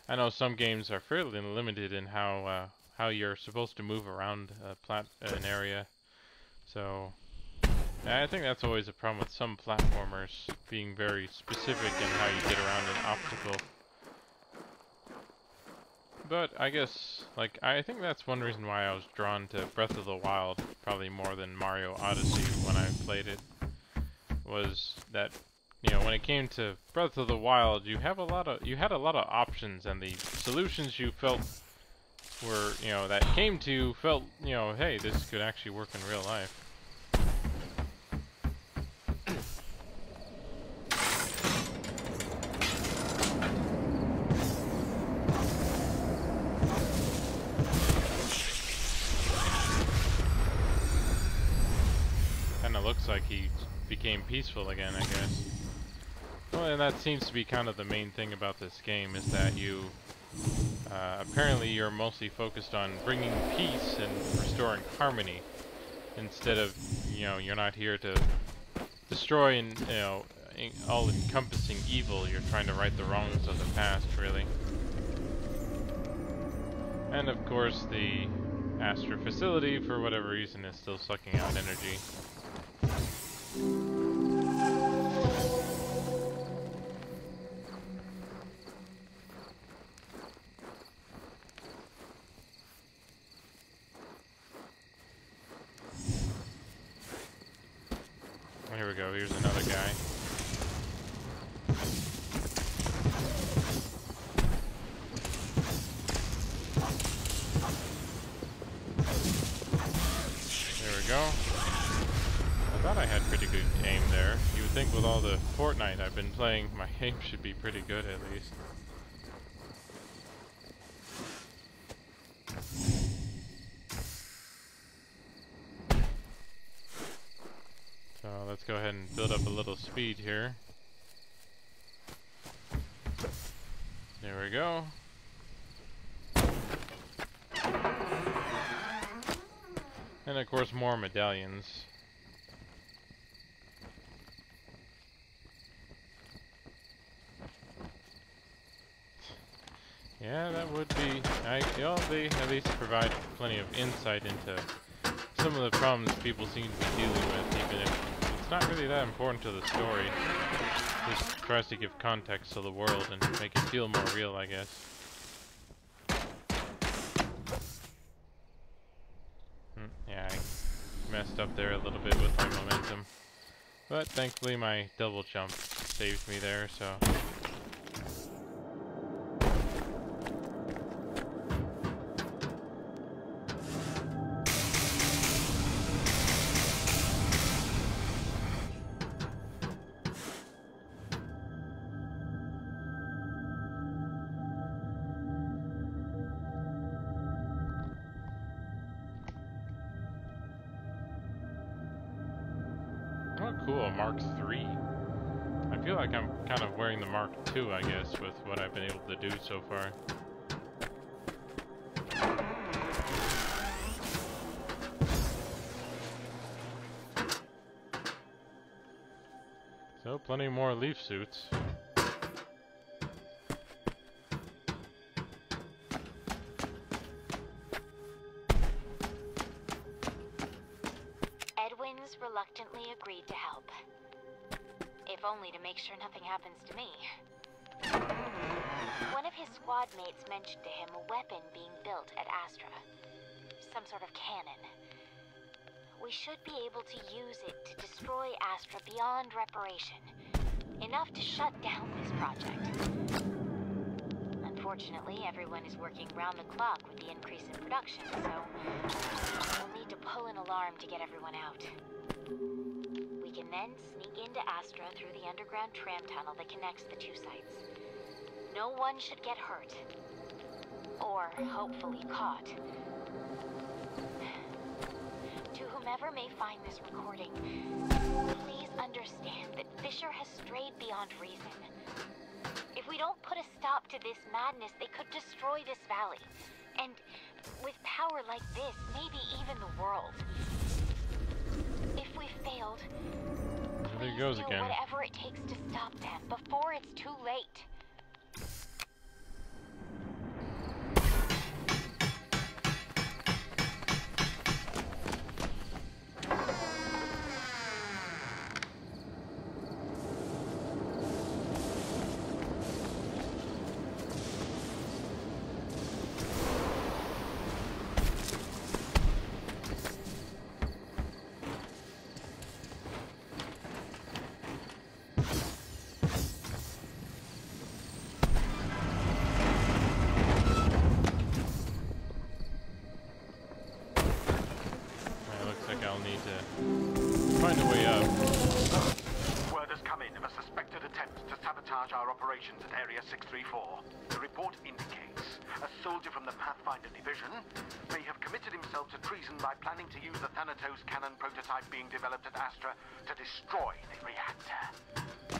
I know some games are fairly limited in how you're supposed to move around an area, so And I think that's always a problem with some platformers, being very specific in how you get around an obstacle. But I guess, like, I think that's one reason why I was drawn to Breath of the Wild, probably more than Mario Odyssey when I played it, was that, you know, when it came to Breath of the Wild, you had a lot of options, and the solutions you felt were, you know, that came to felt, you know, hey, this could actually work in real life. Looks like he became peaceful again, I guess. Well, and that seems to be kind of the main thing about this game, is that you apparently you're mostly focused on bringing peace and restoring harmony, instead of, you know, you're not here to destroy and, you know, all-encompassing evil. You're trying to right the wrongs of the past, really. And of course, the Astra facility, for whatever reason, is still sucking out energy. Here we go, here's another guy. There we go. I thought I had pretty good aim there. You would think with all the Fortnite I've been playing, my aim should be pretty good at least. So let's go ahead and build up a little speed here. There we go. And of course more medallions. Yeah, that would be well, they at least provide plenty of insight into some of the problems people seem to be dealing with, even if it's not really that important to the story. It just tries to give context to the world and make it feel more real, I guess. Yeah, I messed up there a little bit with my momentum. But thankfully my double jump saved me there, so... Oh, cool, Mark III. I feel like I'm kind of wearing the Mark II, I guess, with what I've been able to do so far. So, plenty more leaf suits. Reluctantly agreed to help. If only to make sure nothing happens to me. One of his squad mates mentioned to him a weapon being built at Astra. Some sort of cannon. We should be able to use it to destroy Astra beyond reparation. Enough to shut down this project. Unfortunately, everyone is working round the clock with the increase in production, so we'll need to pull an alarm to get everyone out. We can then sneak into Astra through the underground tram tunnel that connects the two sites. No one should get hurt. Or, hopefully, caught. To whomever may find this recording, please understand that Fisher has strayed beyond reason. If we don't put a stop to this madness, they could destroy this valley. And with power like this, maybe even the world. If we failed, There he goes again. Whatever it takes to stop them before it's too late. operations at Area 634. The report indicates a soldier from the Pathfinder Division may have committed himself to treason by planning to use the Thanatos cannon prototype being developed at Astra to destroy the reactor.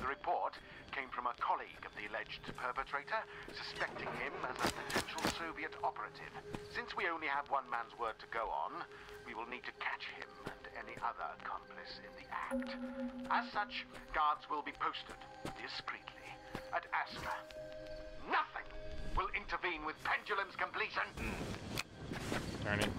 The report came from a colleague of the alleged perpetrator, suspecting him as a potential Soviet operative. Since we only have one man's word to go on, we will need to catch him and any other accomplice in the act. As such, guards will be posted discreetly at Astra. Nothing will intervene with Pendulum's completion. Darn it.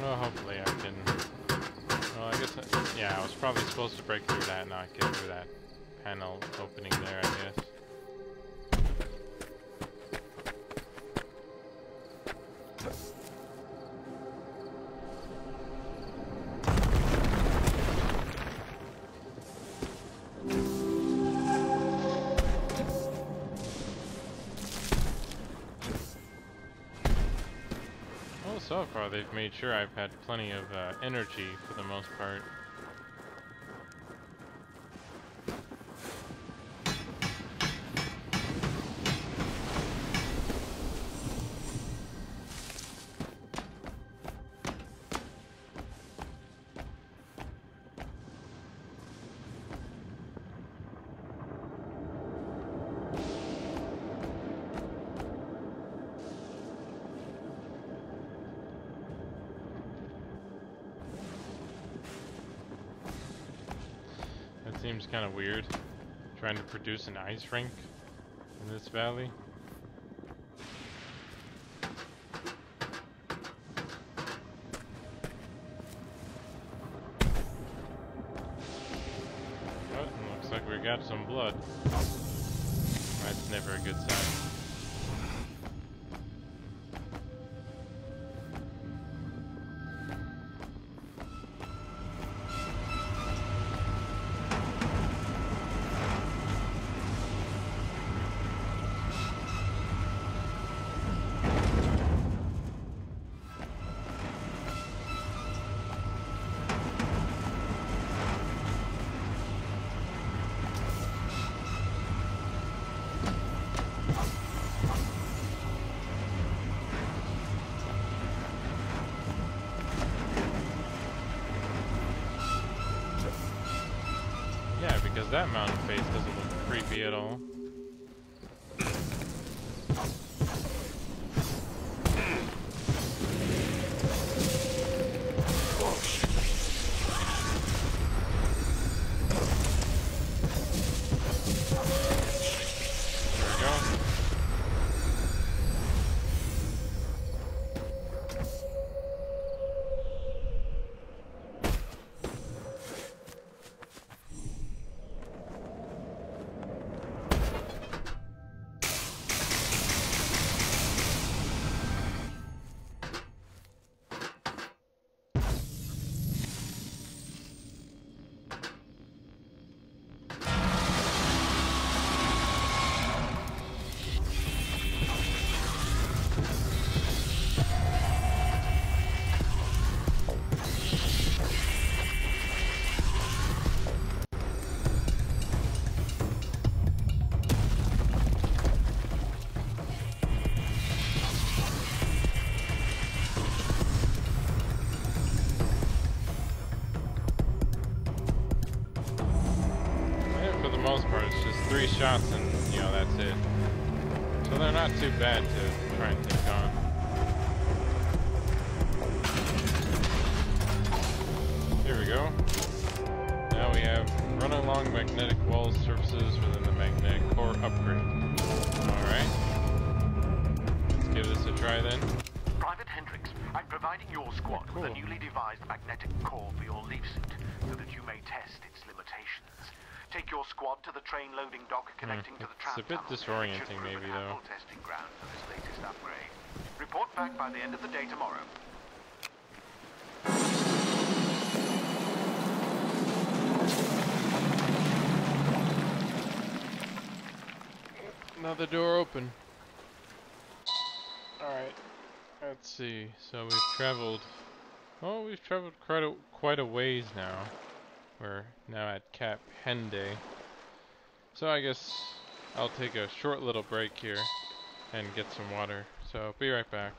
Well, hopefully I can... Well, I guess... yeah, I was probably supposed to break through that and not get through that panel opening there, I guess. So far, they've made sure I've had plenty of energy for the most part. Seems kind of weird, trying to produce an ice rink in this valley. Oh, looks like we got some blood. That's never a good sign. Because that mountain face doesn't look creepy at all. Three shots and, you know, that's it. So they're not too bad to try and take on. Here we go. Now we have run along magnetic wall surfaces within the magnetic core upgrade. Alright. Let's give this a try then. Private Hendricks, I'm providing your squad with a newly devised magnetic core for your leaf suit so that you may test its limitations. Take your squad to the train loading dock connecting to the tram tunnel. It's a bit disorienting maybe though. Testing ground for this latest upgrade. Report back by the end of the day tomorrow. Another door open. Alright. Let's see. So we've traveled quite a ways now. We're now at Cap Hende. So I guess I'll take a short little break here and get some water. So be right back.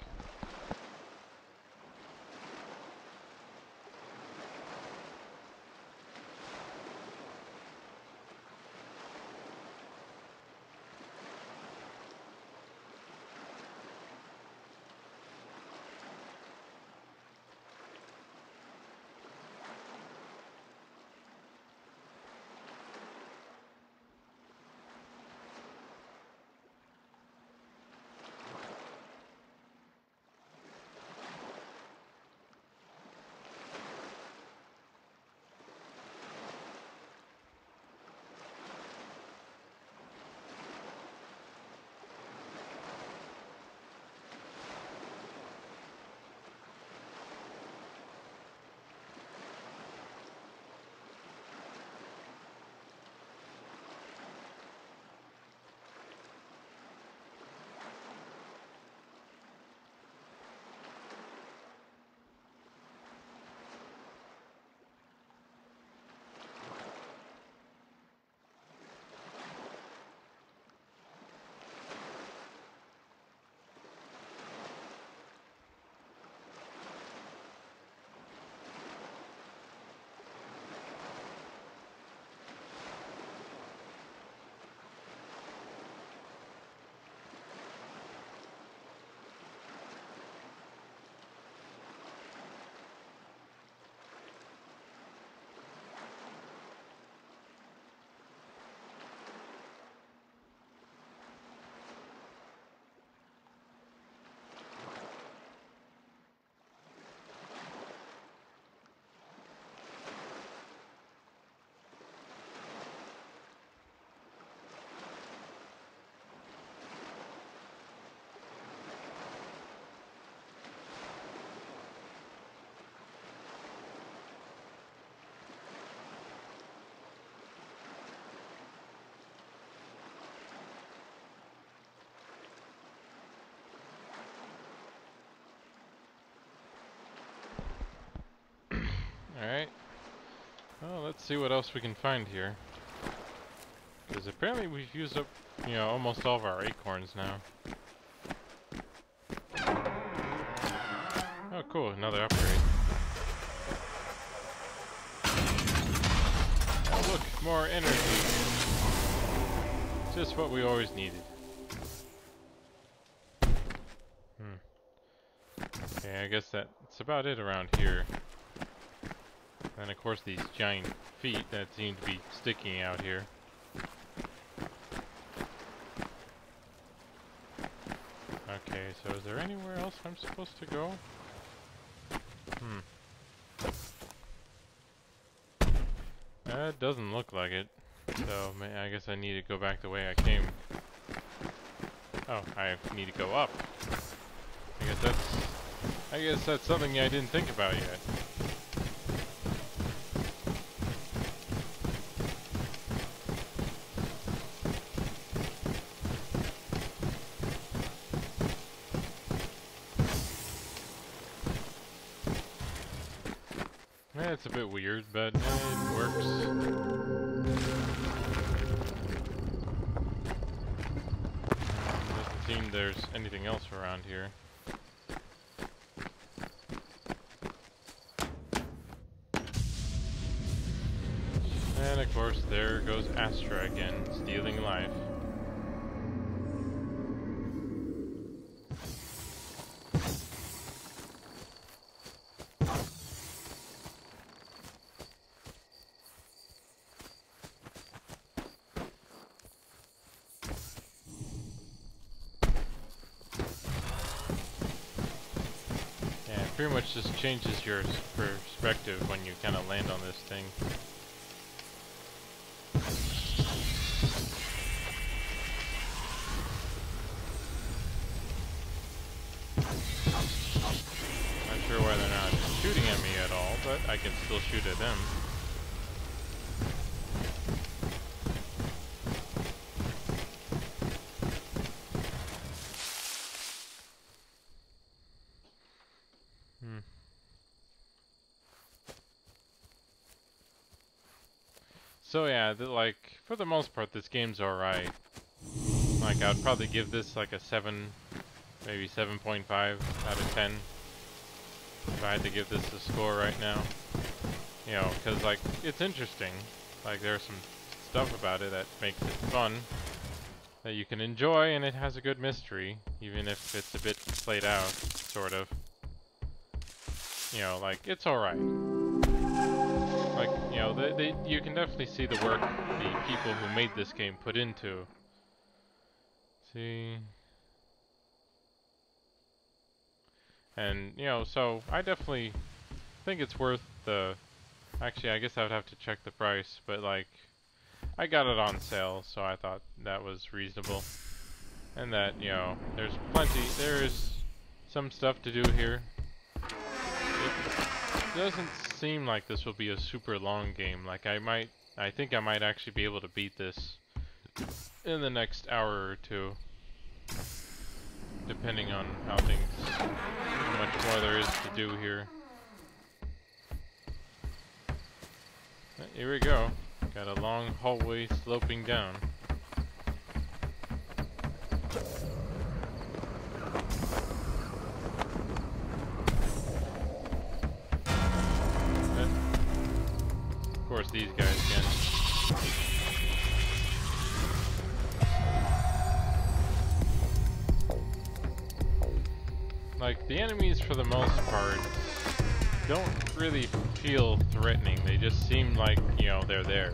Alright. Well, let's see what else we can find here. Because apparently we've used up, almost all of our acorns now. Oh, cool, another upgrade. Oh, look, more energy. Just what we always needed. Okay, I guess that's about it around here. And of course these giant feet that seem to be sticking out here. Okay, so is there anywhere else I'm supposed to go? It doesn't look like it. So I guess I need to go back the way I came. Oh, I need to go up. I guess that's something I didn't think about yet. It's a bit weird, but it works. Doesn't seem there's anything else around here. And of course, there goes Astra again, stealing life. Pretty much just changes your perspective when you kind of land on this thing. Not sure why they're not shooting at me at all, but I can still shoot at them. So yeah, like for the most part, this game's alright. Like I'd probably give this like a 7, maybe 7.5 out of 10. If I had to give this a score right now, you know, because like it's interesting. Like there's some stuff about it that makes it fun, that you can enjoy, and it has a good mystery, even if it's a bit played out, sort of. You know, like it's alright. Like, you know, you can definitely see the work the people who made this game put into. See? And, you know, so I definitely think it's worth the... Actually, I guess I would have to check the price, but like, I got it on sale, so I thought that was reasonable. And that, you know, there's some stuff to do here. It doesn't seem like this will be a super long game. Like I think I might actually be able to beat this in the next hour or two, depending on how much more there is to do here. Here we go. Got a long hallway sloping down. Of course, these guys can. Like, the enemies for the most part don't really feel threatening. They just seem like, you know, they're there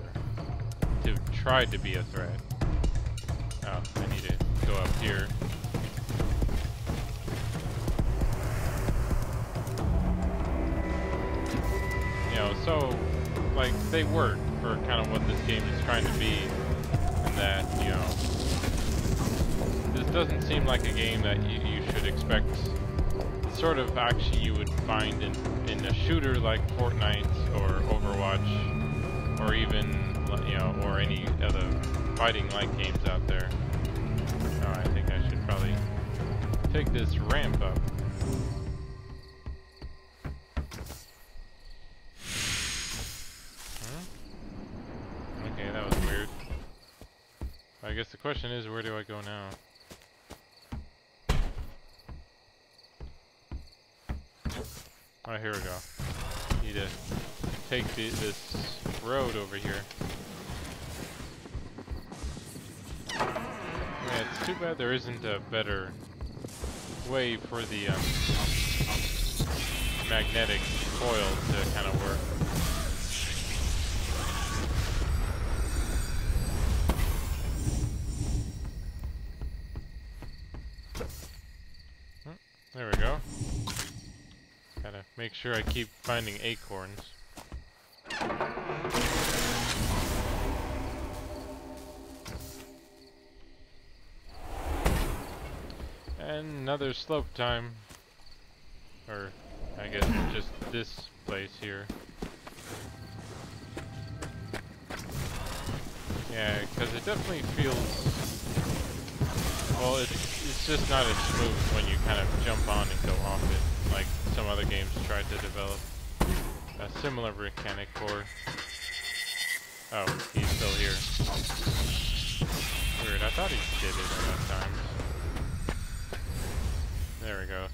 to try to be a threat. Oh, I need to go up here. You know, so like they work for kind of what this game is trying to be, and that, you know, this doesn't seem like a game that you should expect the sort of action you would find in a shooter like Fortnite or Overwatch, or even, you know, or any other fighting like games out there. Oh, I think I should probably take this ramp up. Okay, that was weird. I guess the question is, where do I go now? Oh, here we go. Need to take this road over here. Yeah, it's too bad there isn't a better way for the magnetic coil to kind of work. There we go. Gotta make sure I keep finding acorns. And another slope time. Or, I guess just this place here. Yeah, because it definitely feels... Well, it's just not as smooth when you kind of jump on and go off it, like some other games tried to develop a similar mechanic for. Oh, he's still here. Weird, I thought he did it enough times. There we go.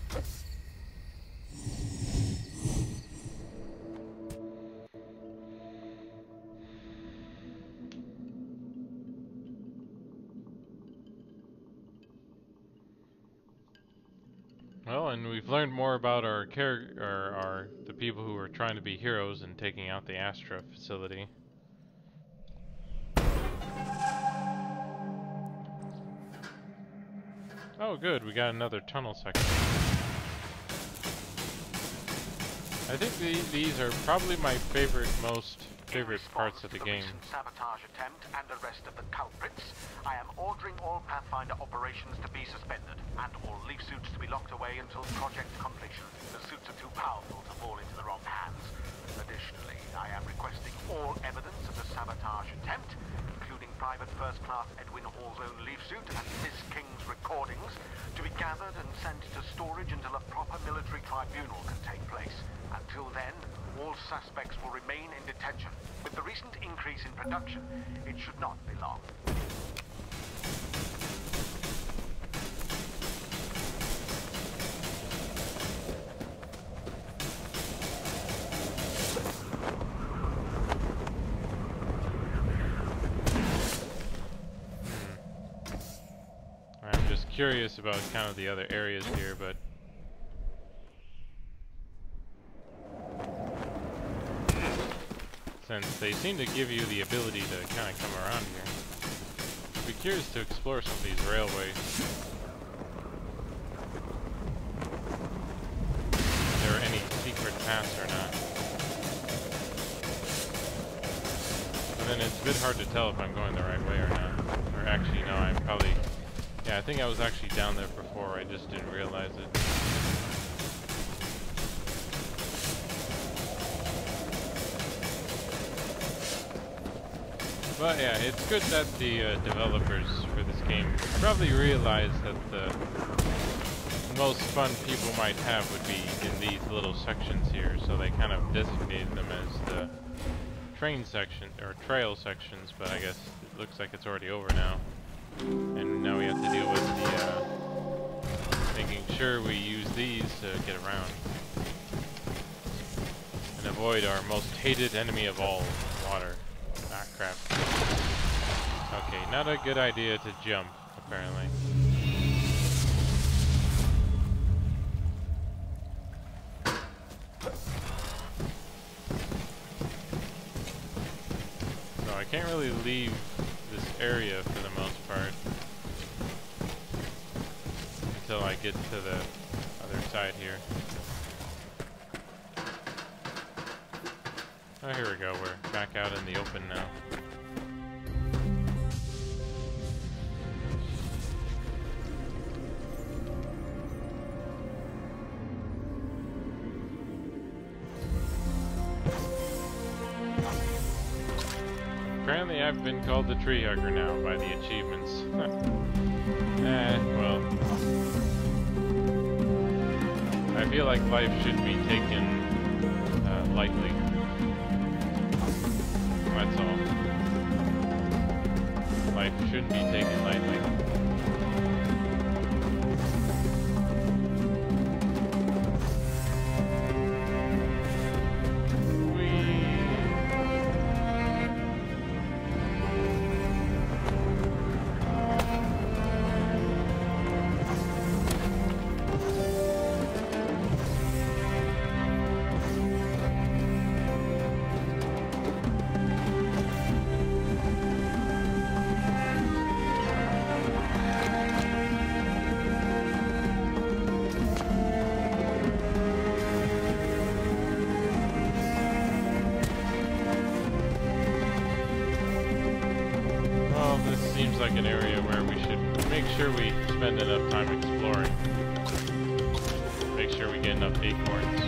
Well, and we've learned more about our the people who are trying to be heroes and taking out the Astra facility. Oh, good, we got another tunnel section. I think these are probably my favorite parts of the game. Sabotage attempt and arrest of the culprits, I am ordering all Pathfinder operations to be suspended, and all leaf suits to be locked away until project completion. The suits are too powerful to fall into the wrong hands. Additionally, I am requesting all evidence of the sabotage attempt, including Private First Class Edwin Hall's own leaf suit and Miss King's recordings, to be gathered and sent to storage until a proper military tribunal can take place. Until then, all suspects will remain in detention. With the recent increase in production, it should not be long. I'm just curious about kind of the other areas here, but since they seem to give you the ability to kind of come around here, I'd be curious to explore some of these railways. If there are any secret paths or not. But then it's a bit hard to tell if I'm going the right way or not. Or actually, no, I'm probably... Yeah, I think I was actually down there before, I just didn't realize it. But yeah, it's good that the developers for this game probably realized that the most fun people might have would be in these little sections here, so they kind of designated them as the train section, or trail sections, but I guess it looks like it's already over now. And now we have to deal with the, making sure we use these to get around. And avoid our most hated enemy of all, water. Ah, crap. Okay, not a good idea to jump, apparently. So I can't really leave this area for the most part until I get to the other side here. Oh, here we go, we're back out in the open now. Apparently I've been called the tree hugger now by the achievements. Well. I feel like life should be taken lightly. That's all. Life shouldn't be taken lightly. Like an area where we should make sure we spend enough time exploring. Make sure we get enough acorns.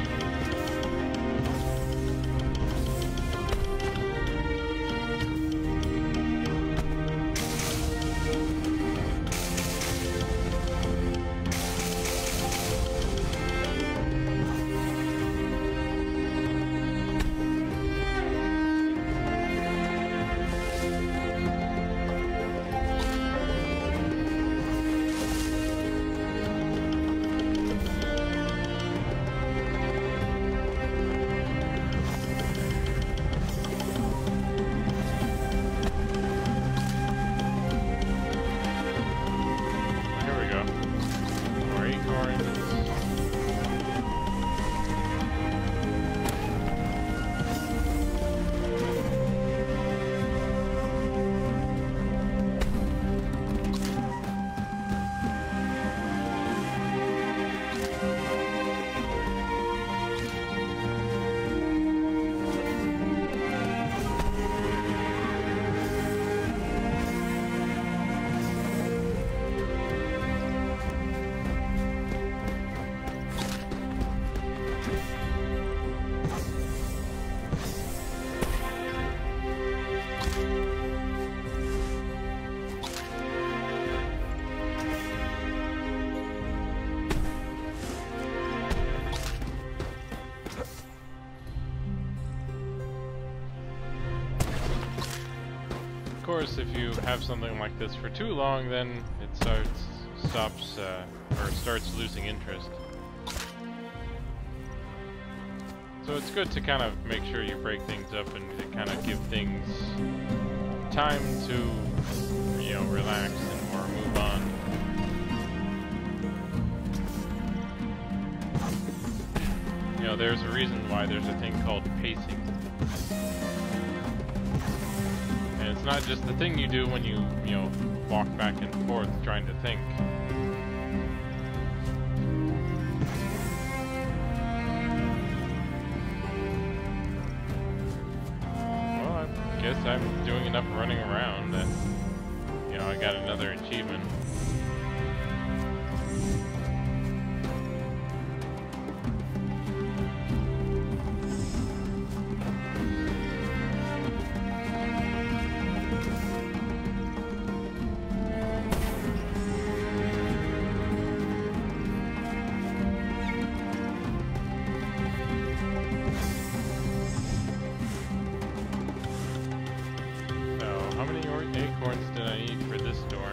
course, if you have something like this for too long, then it starts losing interest. So it's good to kind of make sure you break things up and to kind of give things time to, you know, relax and or move on. You know, there's a reason why there's a thing called pacing. And it's not just the thing you do when you know, walk back and forth trying to think. Well, I guess I'm doing enough running around that, you know, I got another achievement. Acorns did I need for this door?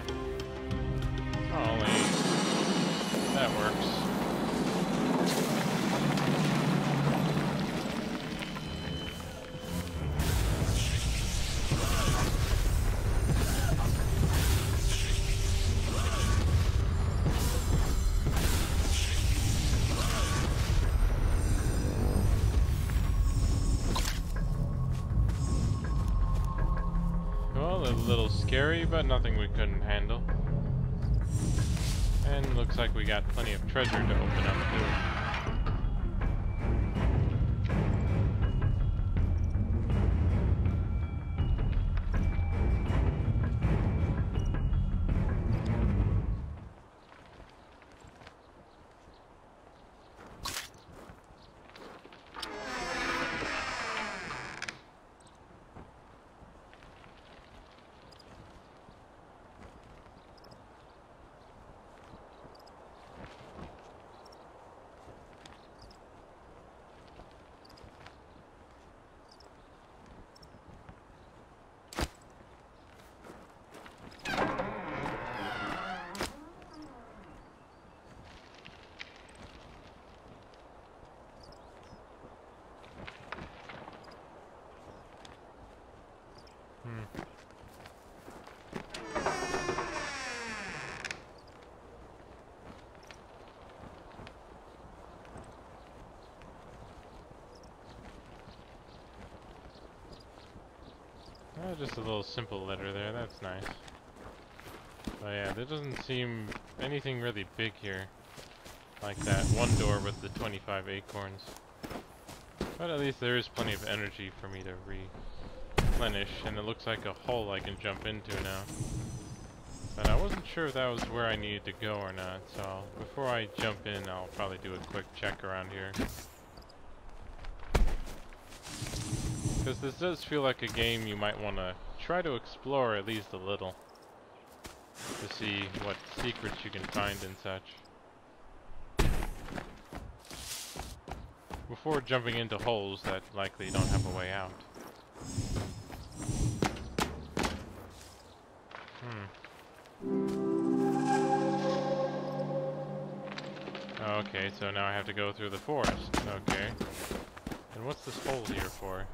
Oh, only 8. That works. A little scary, but nothing we couldn't handle. And looks like we got plenty of treasure to open up too. Just a little simple letter there, that's nice. But yeah, there doesn't seem anything really big here. Like that one door with the 25 acorns. But at least there is plenty of energy for me to replenish, and it looks like a hole I can jump into now. But I wasn't sure if that was where I needed to go or not, so before I jump in, I'll probably do a quick check around here. Because this does feel like a game you might want to try to explore at least a little. To see what secrets you can find and such. Before jumping into holes that likely don't have a way out. Okay, so now I have to go through the forest. Okay. And what's this hole here for?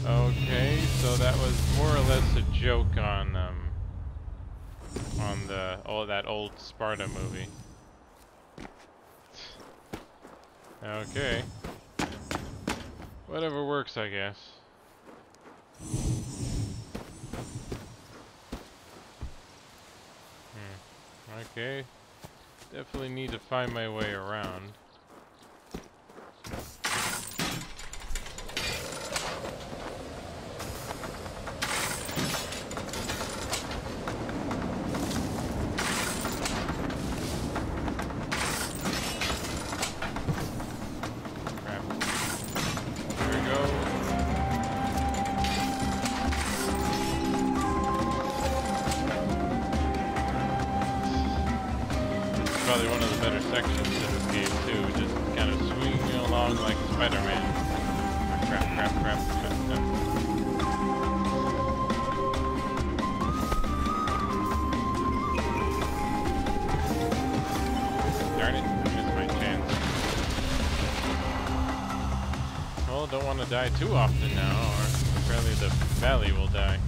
Okay, so that was more or less a joke on that old Sparta movie. Okay. Whatever works, I guess. Okay. Definitely need to find my way around. probably one of the better sections in this game too, just kind of swinging along like Spider-Man. Crap. Darn it, I missed my chance. Well, don't want to die too often now, or apparently the valley will die.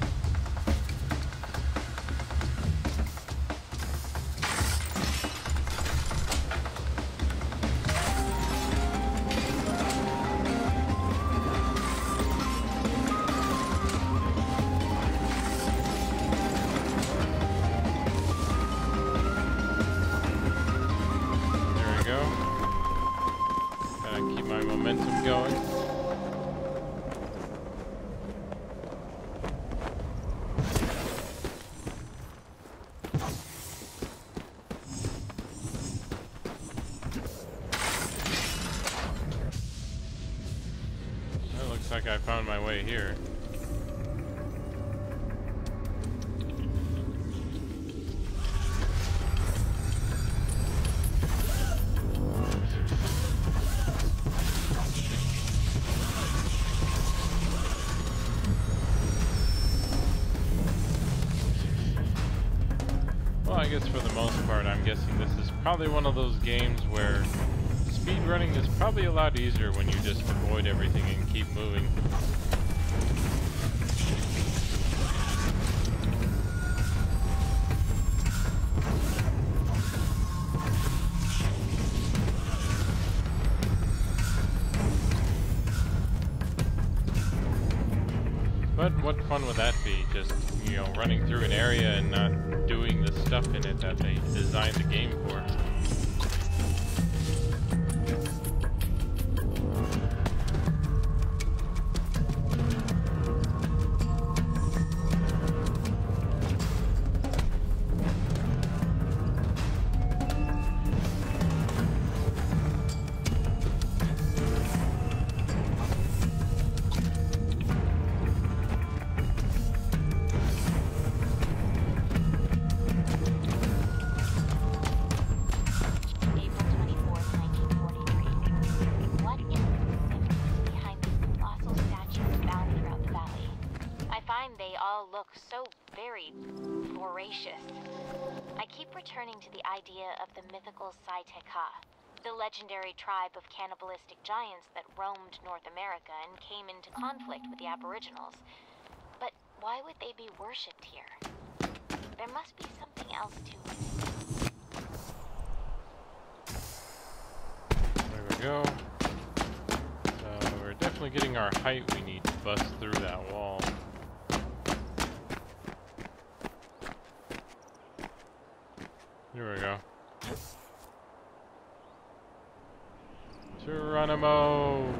Looks like I found my way here. Well, I guess for the most part, I'm guessing this is probably one of those games where speedrunning is probably a lot easier when you just avoid everything and keep moving. But what fun would that be? Just, you know, running through an area and not doing the stuff in it that they designed the game for. I keep returning to the idea of the mythical Sai Te Ka, the legendary tribe of cannibalistic giants that roamed North America and came into conflict with the Aboriginals. But why would they be worshipped here? There must be something else to it. There we go. So we're definitely getting our height we need to bust through that wall. Here we go. Geronimo!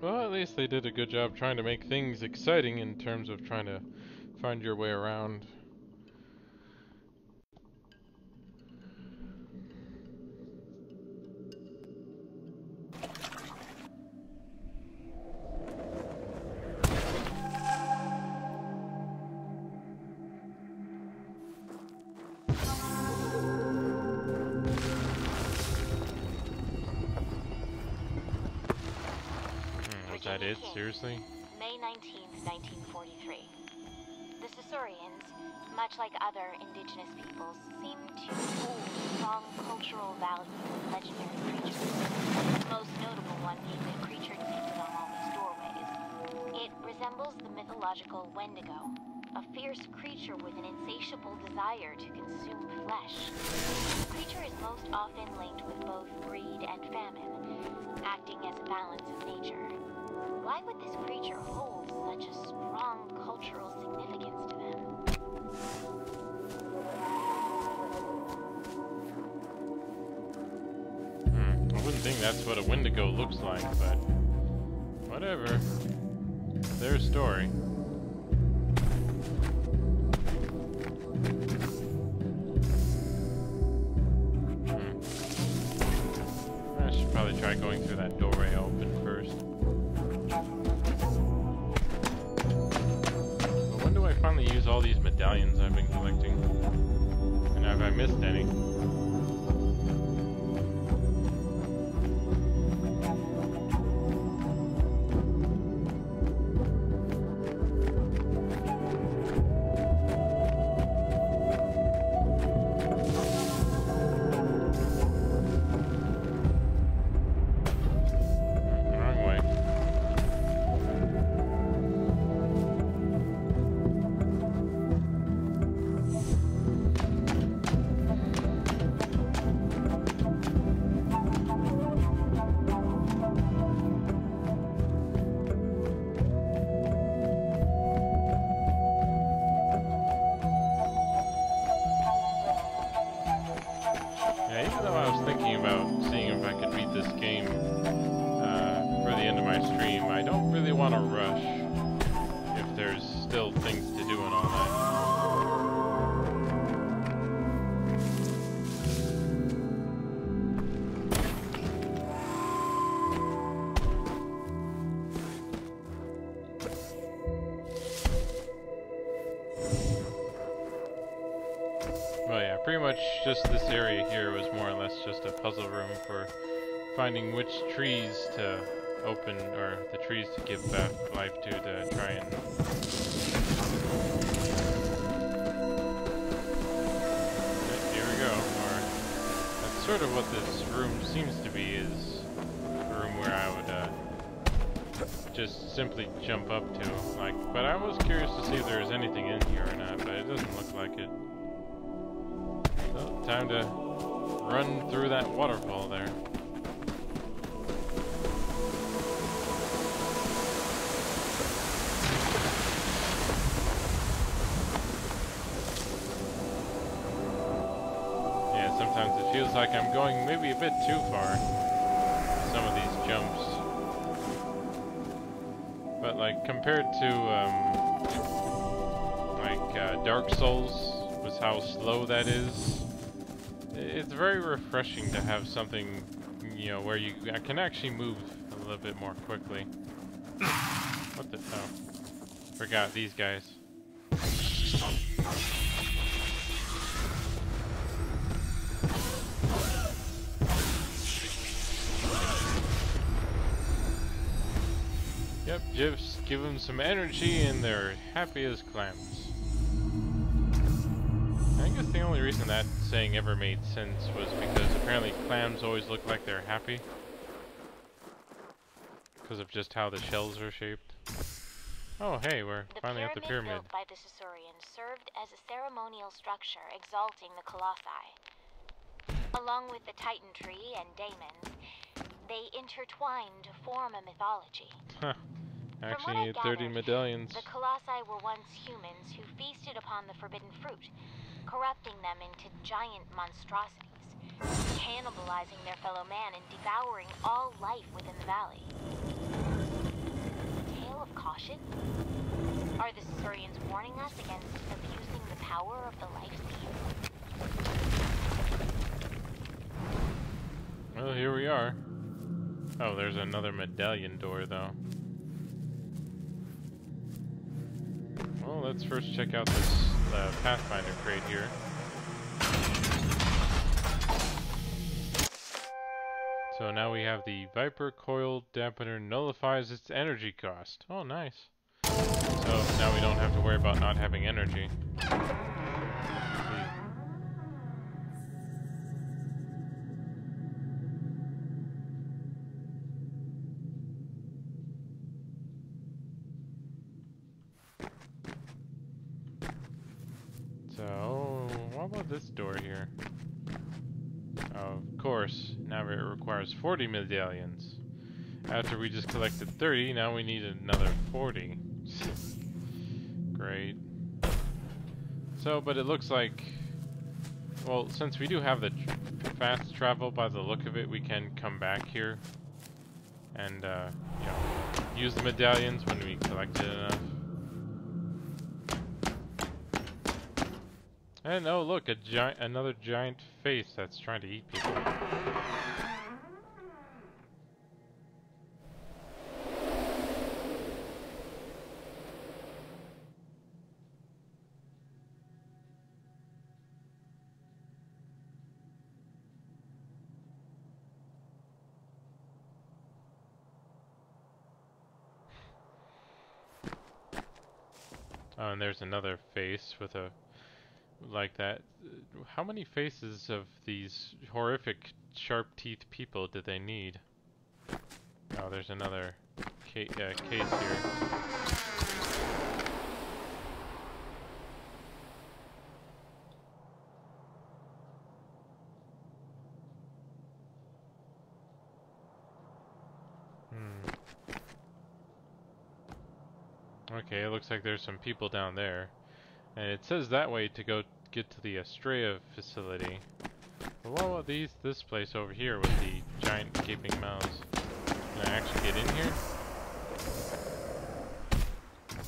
Well, at least they did a good job trying to make things exciting in terms of trying to find your way around. That it? Seriously? May 19th, 1943. The Saurians, much like other indigenous peoples, seem to hold strong cultural value in legendary creatures. The most notable one being the creature depicted on all these doorways. It resembles the mythological Wendigo, a fierce creature with an insatiable desire to consume flesh. The creature is most often linked with both greed and famine, acting as a balance of nature. Why would this creature hold such a strong cultural significance to them? I wouldn't think that's what a Wendigo looks like, but whatever. Their story. I should probably try going through that doorway open first. I finally use all these medallions I've been collecting? And have I missed any? Pretty much just this area here was more or less just a puzzle room for finding which trees to open, or the trees to give back life to try and... Here we go. Or that's sort of what this room seems to be, is a room where I would just simply jump up to. Like, but I was curious to see if there was anything in here or not, but it doesn't look like it. So, time to run through that waterfall there. Yeah, sometimes it feels like I'm going maybe a bit too far. Some of these jumps. But like, compared to Dark Souls, with how slow that is, it's very refreshing to have something, you know, where I can actually move a little bit more quickly. What the hell? Forgot these guys. Yep, just give them some energy and they're happy as clams. I guess the only reason that saying ever made sense was because apparently clams always look like they're happy. Because of just how the shells are shaped. Oh hey, we're finally at the pyramid. Built by the Saurians served as a ceremonial structure exalting the Colossi. Along with the Titan tree and daemons, they intertwined to form a mythology. Huh. Actually need 30 medallions. The Colossi were once humans who feasted upon the forbidden fruit, corrupting them into giant monstrosities, cannibalizing their fellow man and devouring all life within the valley. Tale of caution? Are the Saurians warning us against abusing the power of the life seed? Well, here we are. Oh, there's another medallion door, though. Well, let's first check out this Pathfinder crate here. So now we have the Viper Coil Dampener nullifies its energy cost. Oh, nice. So now we don't have to worry about not having energy. So, what about this door here? Of course, now it requires 40 medallions. After we just collected 30, now we need another 40. Great. So, but it looks like, well, since we do have the fast travel by the look of it, we can come back here and, you know, use the medallions when we collected enough. And oh look, another giant face that's trying to eat people. Oh, and there's another face with a like that. How many faces of these horrific sharp teeth people did they need? Oh, there's another case here. Okay, it looks like there's some people down there. And it says that way to go get to the Estrella facility. But what about this place over here with the giant gaping mouths? Can I actually get in here?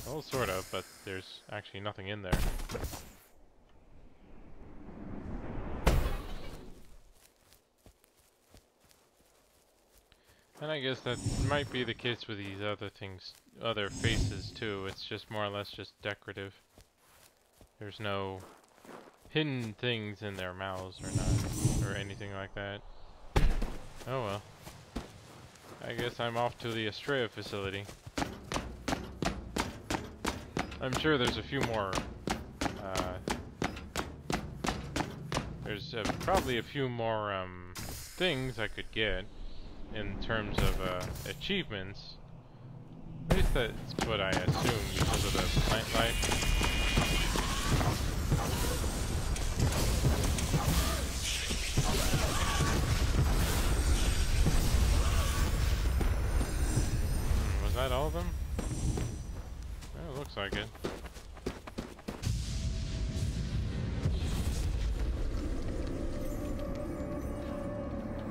Well, sort of, but there's actually nothing in there. And I guess that might be the case with these other things, other faces too. It's just more or less just decorative. There's no hidden things in their mouths or not, or anything like that. Oh well. I guess I'm off to the Estrella facility. I'm sure there's a few more, there's probably a few more things I could get in terms of achievements. At least that's what I assume because of the plant life. Was that all of them? Oh, it looks like it.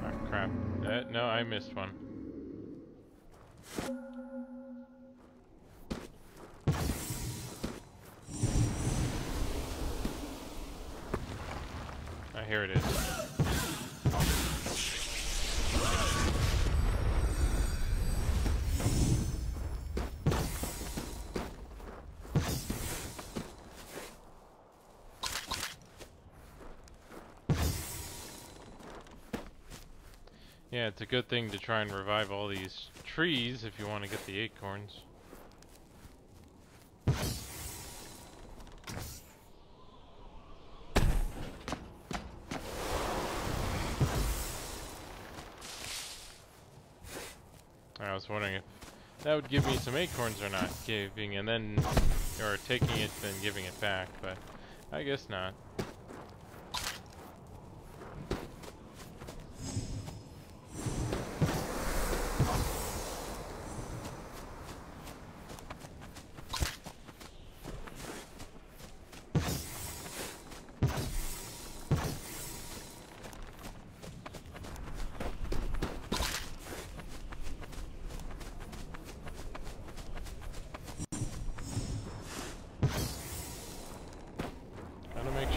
Ah, crap. No, I missed one. Ah, here it is. Yeah, it's a good thing to try and revive all these trees if you want to get the acorns. I was wondering if that would give me some acorns or not, giving and then, or taking it then giving it back, but I guess not.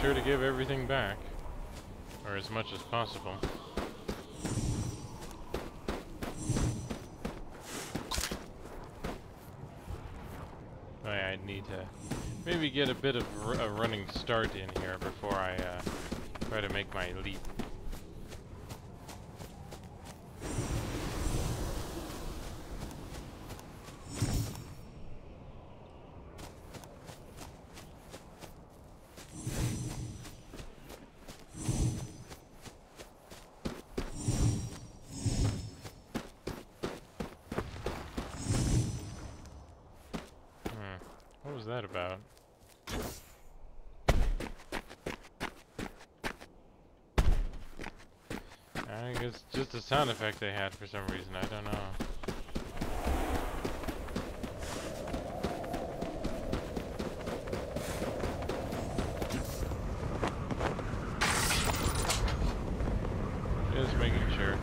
Sure to give everything back, or as much as possible. I need to maybe get a bit of a running start in here before I try to make my leap. What was that about? I guess just a sound effect they had for some reason, I don't know. Just making sure.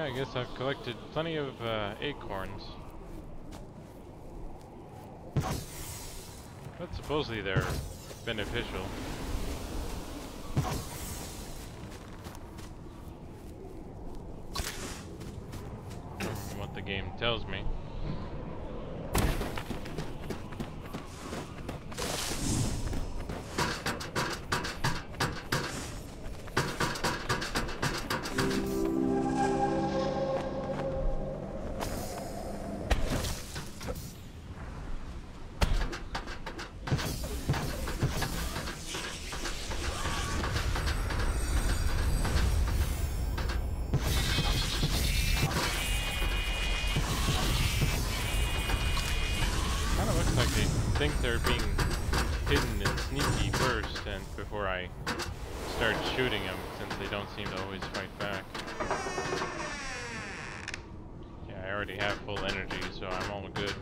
Yeah, I guess I've collected plenty of acorns. But supposedly they're beneficial. From what the game tells me. I think they're being hidden and sneaky first, and before I start shooting them, since they don't seem to always fight back. Yeah, I already have full energy, so I'm all good.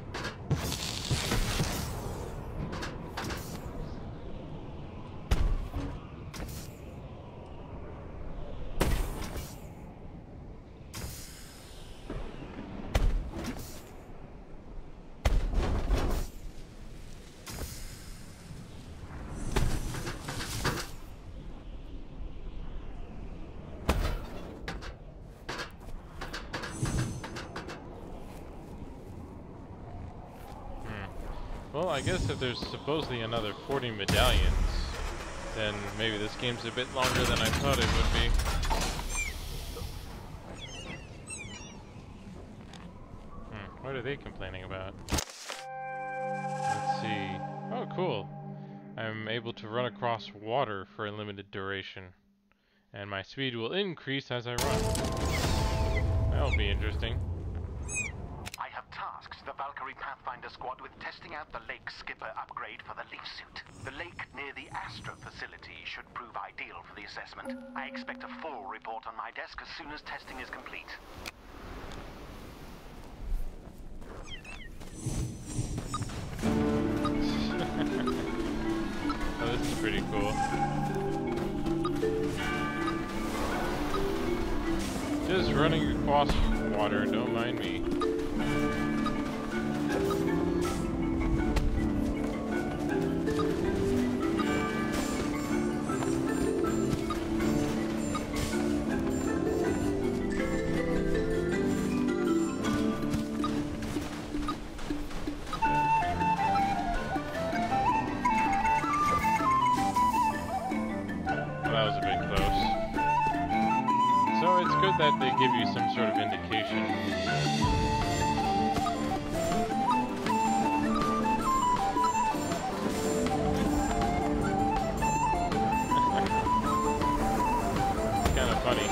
Well, I guess if there's supposedly another 40 medallions, then maybe this game's a bit longer than I thought it would be. What are they complaining about? Let's see. Oh, cool. I'm able to run across water for a limited duration. And my speed will increase as I run. That'll be interesting. I have tasked the Valkyrie Pathfinder squad with testing out the Lake Skipper upgrade for the Leaf Suit. The lake near the Astra facility should prove ideal for the assessment. I expect a full report on my desk as soon as testing is complete. Oh, this is pretty cool. Just running across water, don't mind me. That they give you some sort of indication. It's kind of funny.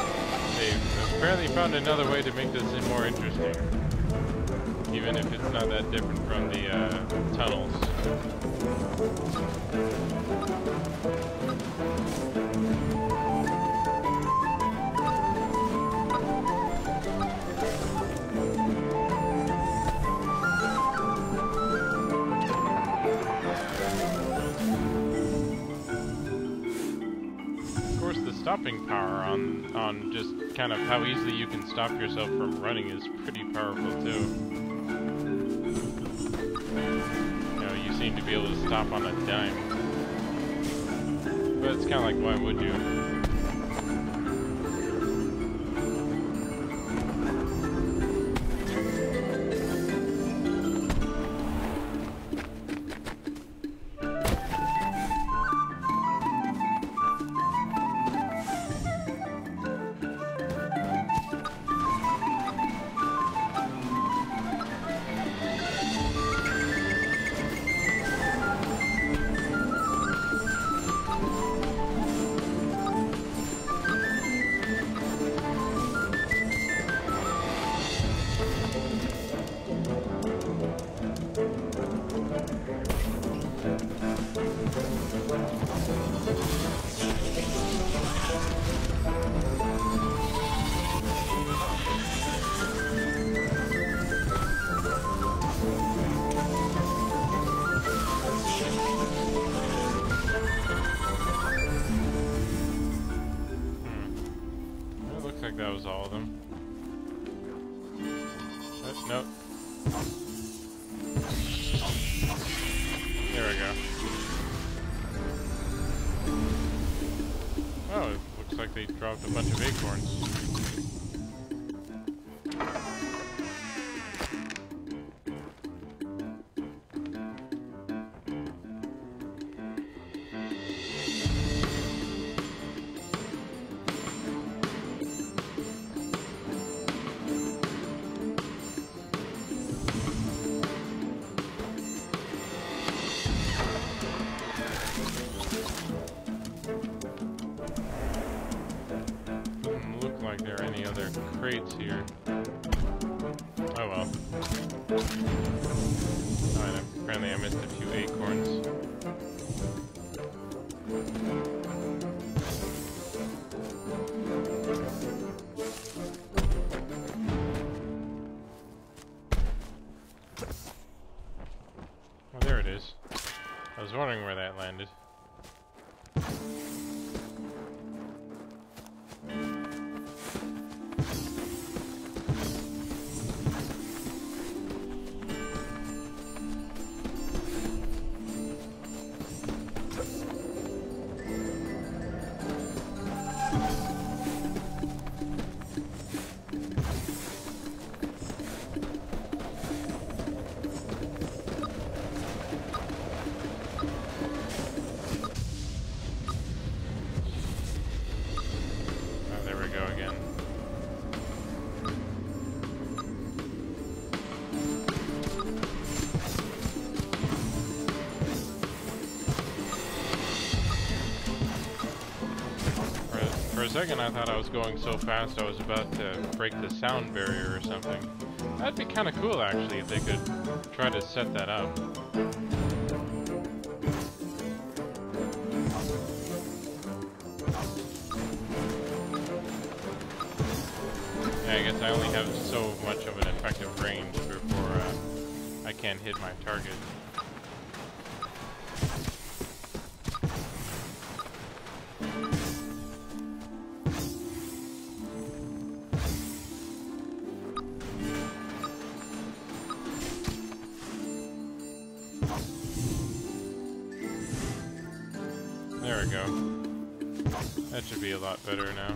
They've apparently found another way to make this more interesting. Even if it's not that different from the tunnels. Stopping power on just kind of how easily you can stop yourself from running is pretty powerful too. You know, you seem to be able to stop on a dime. But it's kind of like, why would you? Nope. There we go. Oh, it looks like they dropped a bunch of acorns. Like there are any other crates here. Oh well. Oh, and apparently I missed a few acorns. Oh, there it is. I was wondering where that landed. For a second I thought I was going so fast I was about to break the sound barrier or something. That'd be kind of cool actually if they could try to set that up. Yeah, I guess I only have so much of an effective range before I can't hit my target. There we go. That should be a lot better now.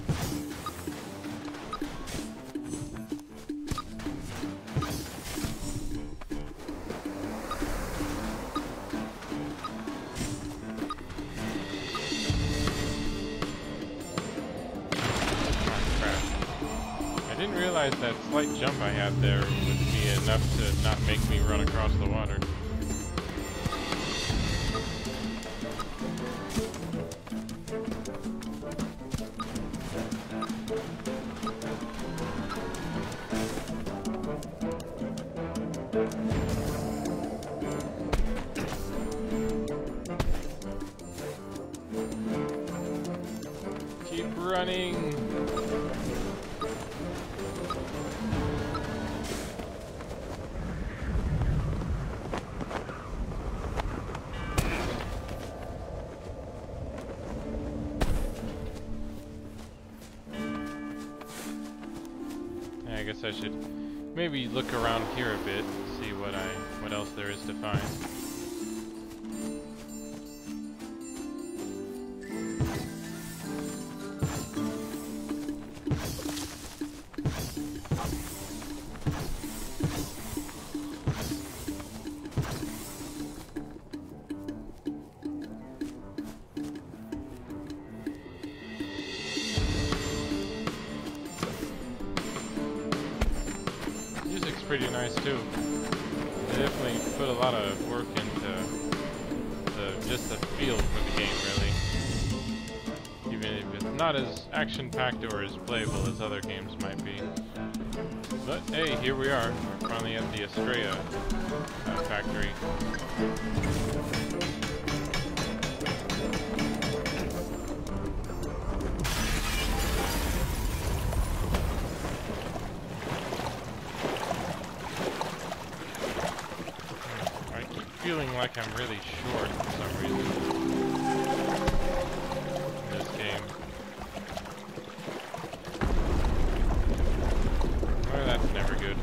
I didn't realize that slight jump I had there would be enough to not make me run across the water. Keep running! I guess I should maybe look around here a bit and see what else there is to find. Pretty nice too. They definitely put a lot of work into just the feel for the game, really. Even if it's not as action-packed or as playable as other games might be. But hey, here we are. We're finally at the Estrella factory. Feeling like I'm really short for some reason in this game. Well, that's never good.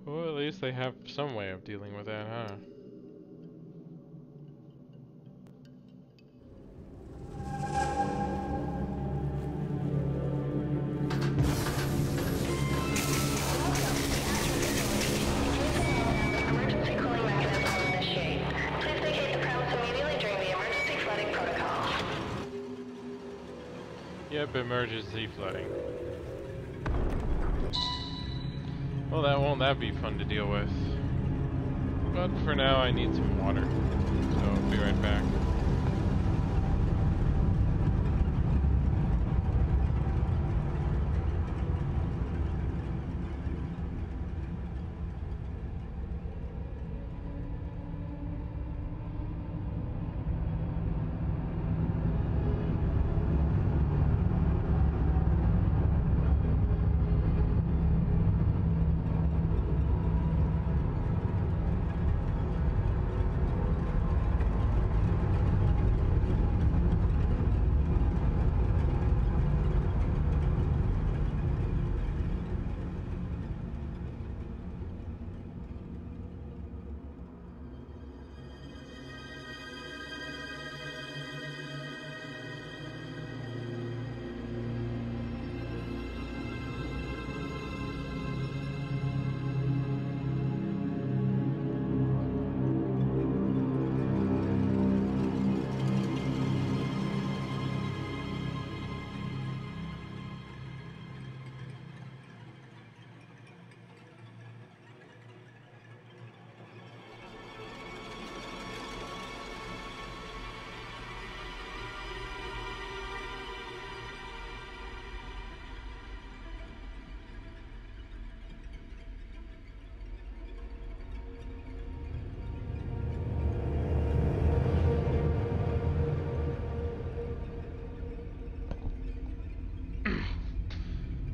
Well, at least they have some way of dealing with that, huh? Emergency cooling mechanism will initiate. Please vacate the premise immediately during the emergency flooding protocol. Yep, emergency flooding. Well, that be fun to deal with. But for now, I need some water. So I'll be right back.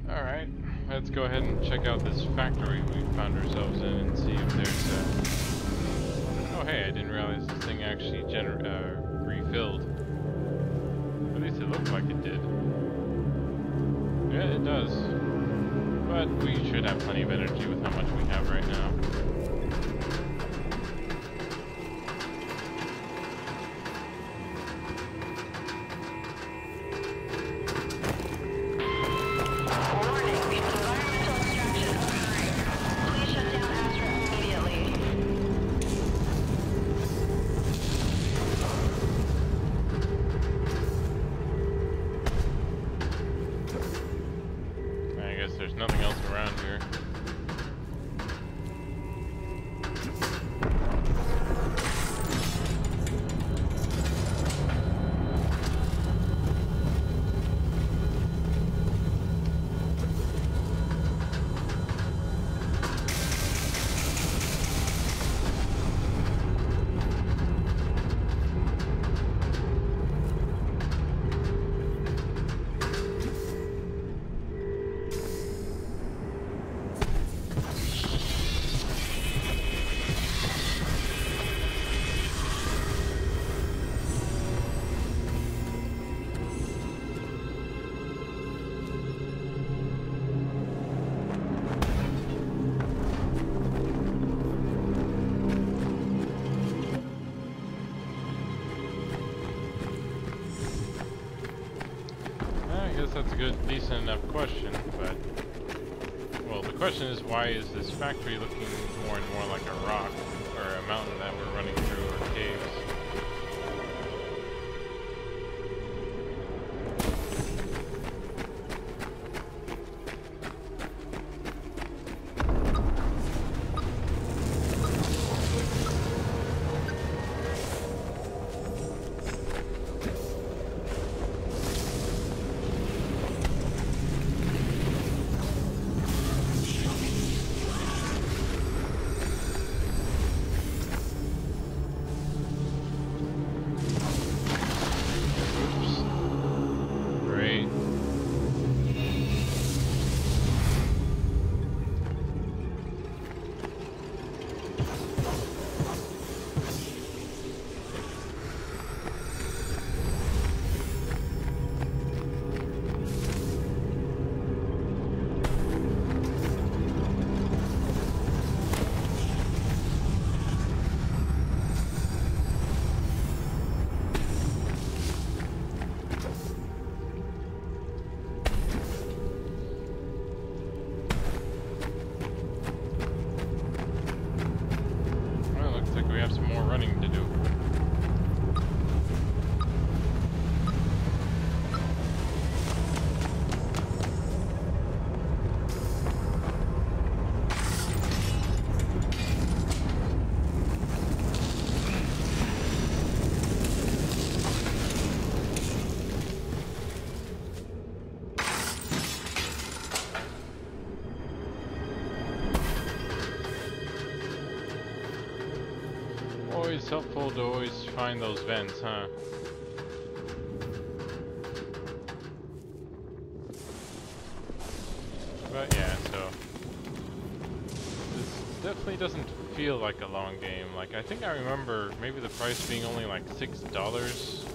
Alright, let's go ahead and check out this factory we found ourselves in and see if there's oh hey, I didn't realize this thing actually refilled. At least it looked like it did. Yeah, it does. But we should have plenty of energy with how much we have right now. There's nothing else around here. That's a good, decent enough question, but, well, the question is, why is this factory looking more and more like a rock, or a mountain that we're running through, or caves? always helpful to always find those vents, huh? But yeah, so this definitely doesn't feel like a long game. Like, I think I remember maybe the price being only like $6.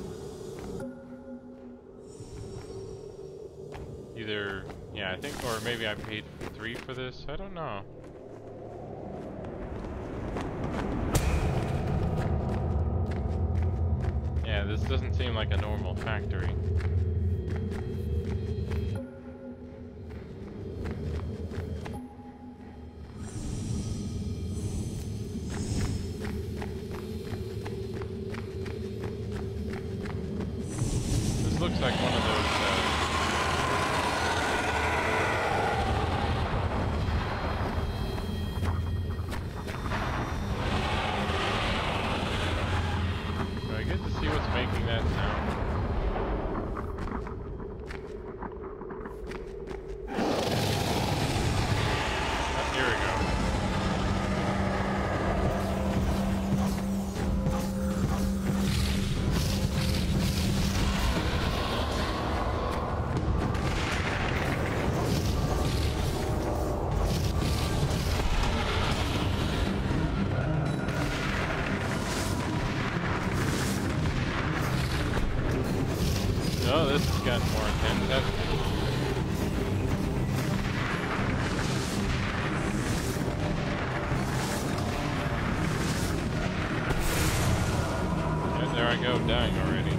Either, yeah, I think, or maybe I paid $3 for this. I don't know. Yeah, this doesn't seem like a normal factory. This looks like one of those making that sound. Oh, here we go. Oh, this has gotten more intense, hasn't it? And there I go, dying already.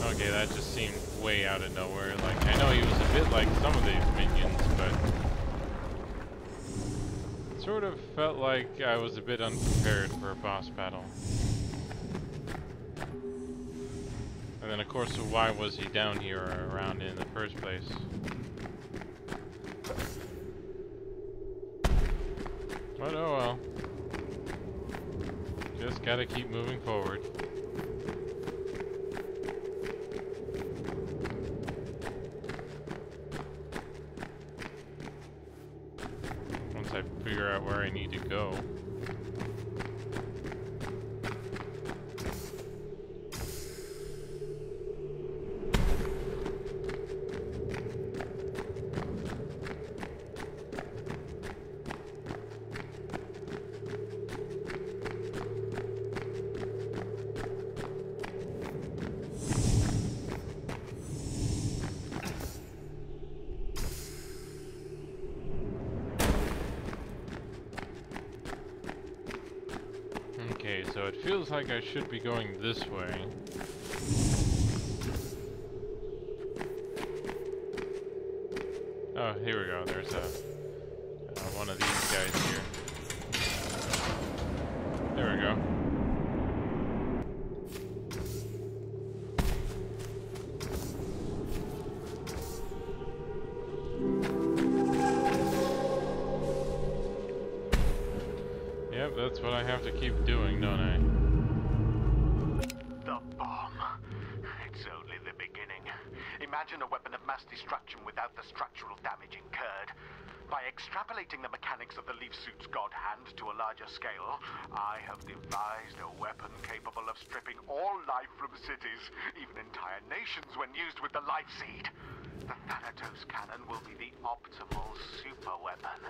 Okay, that just seemed way out of nowhere. Like, I know he was a bit like some of these minions, but it sort of felt like I was a bit unprepared for a boss battle. And then, of course, why was he down here or around in the first place? But oh well. Just gotta keep moving forward. Once I figure out where I need to go. Okay, so it feels like I should be going this way. Oh, here we go. There's one of these guys here. There we go. Yep, that's what I have to keep doing, don't I? The bomb. It's only the beginning. Imagine a weapon of mass destruction without the structural damage incurred. By extrapolating the mechanics of the leaf suit's god hand to a larger scale, I have devised a weapon capable of stripping all life from cities, even entire nations when used with the life seed. The Thanatos cannon will be the optimal super weapon,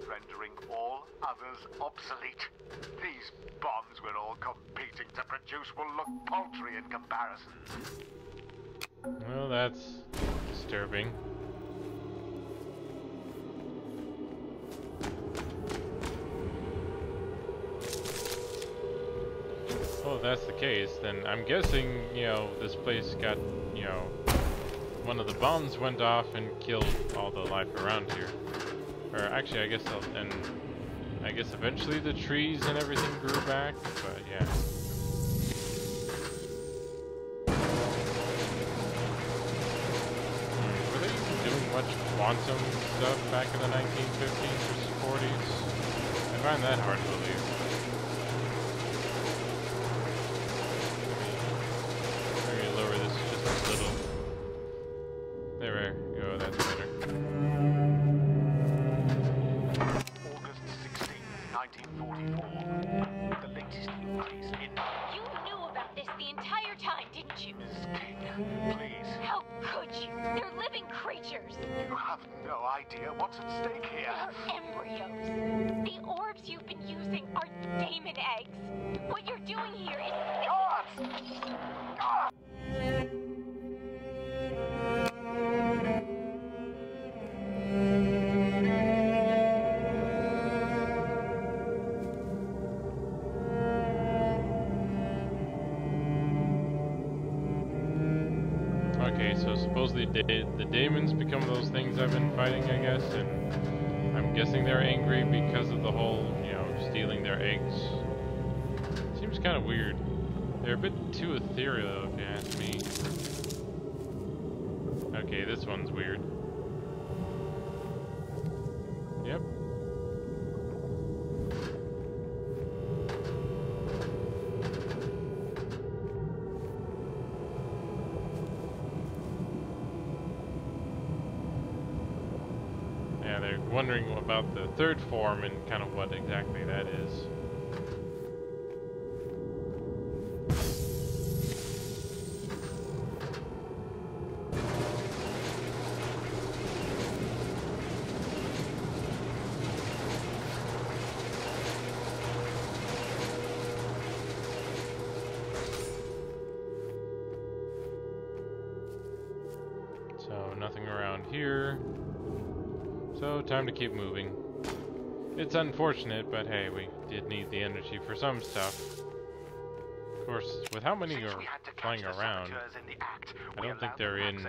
rendering all others obsolete. These bombs we're all competing to produce will look paltry in comparison. Well, that's disturbing. Well, if that's the case, then I'm guessing, you know, this place got, you know, one of the bombs went off and killed all the life around here. Or actually, I guess eventually the trees and everything grew back, but yeah. much quantum stuff back in the 1950s or 40s. I find that hard to believe. Let me lower this just a little. There we go, that's better. August 16, 1944. The latest increase in... You knew about this the entire time, didn't you? Miss King, please. How could you? They're living creatures. You have no idea what's at stake here. They're embryos. The orbs you've been using are daemon eggs. What you're doing here is... God! God! Okay, so supposedly the daemons become those things I've been fighting, I guess, and I'm guessing they're angry because of the whole, you know, stealing their eggs. Seems kind of weird. They're a bit too ethereal, if you ask me. Okay, this one's weird. Yep. Yeah, they're wondering about the third form and kind of what exactly that is. So, nothing around here. So, time to keep moving. It's unfortunate, but hey, we did need the energy for some stuff. Of course, with how many are flying around, I don't think they're in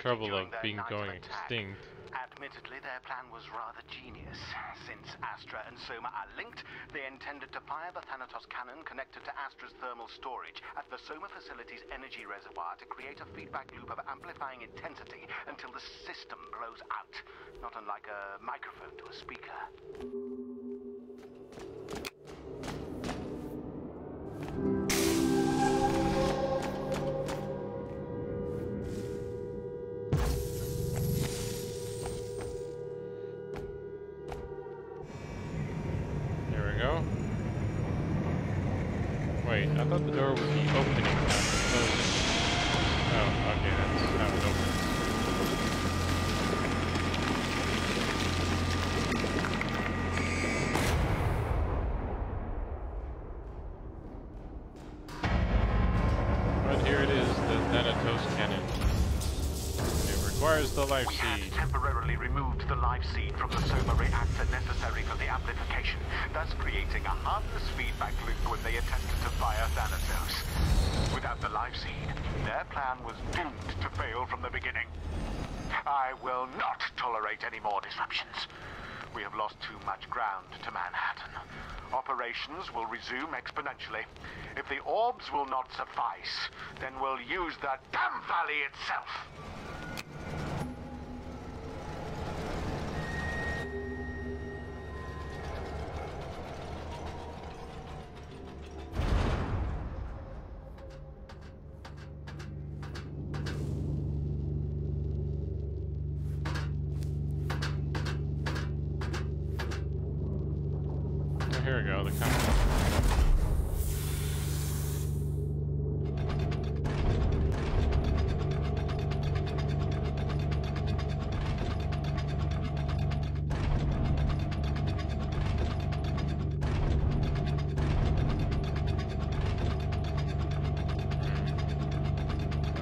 trouble of being going extinct. Admittedly, their plan was rather genius. Since Astra and Soma are linked, they intended to fire the Thanatos cannon connected to Astra's thermal storage at the Soma facility's energy reservoir to create a feedback loop of amplifying intensity until the system blows out. Not unlike a microphone to a speaker. Wait, I thought the door would be opening, not closing. Oh, okay, that's how it opens. But here it is, the Thanatos cannon. It requires the life seed. We had temporarily removed the life seed from the Soma reactor necessary for the amplification, thus creating a harmless feedback loop when they attempted to fire Thanatos. Without the life seed, their plan was doomed to fail from the beginning. I will not tolerate any more disruptions. We have lost too much ground to Manhattan. Operations will resume exponentially. If the orbs will not suffice, then we'll use the damn valley itself. Here we go, the compass.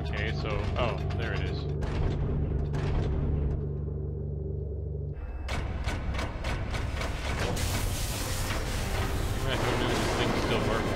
Okay, so, oh, there it is. Who knew this thing still works?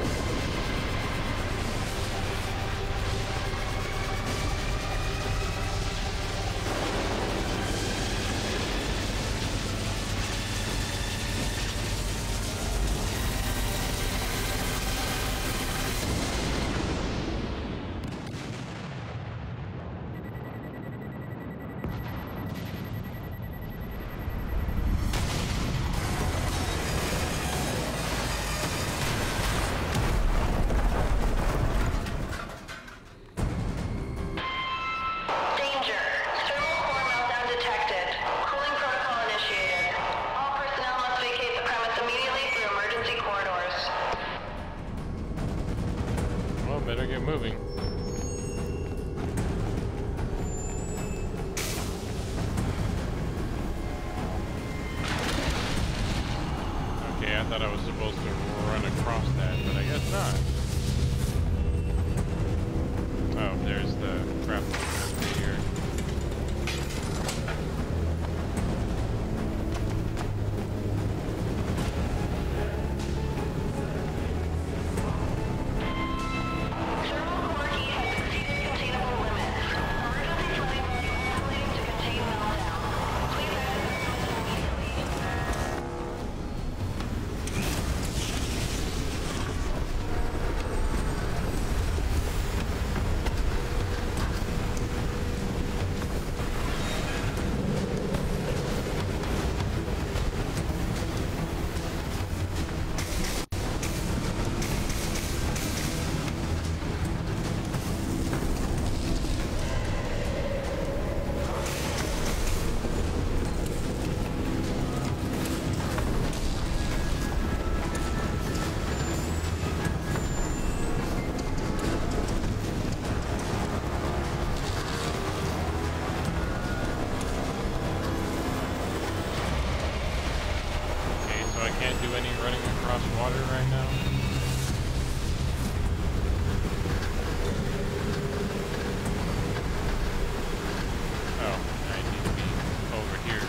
moving. Okay, I thought I was supposed to run across that, but I guess not. Oh, there's the grapple here. Can't do any running across water right now. Oh, I need to be over here.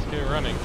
Get running.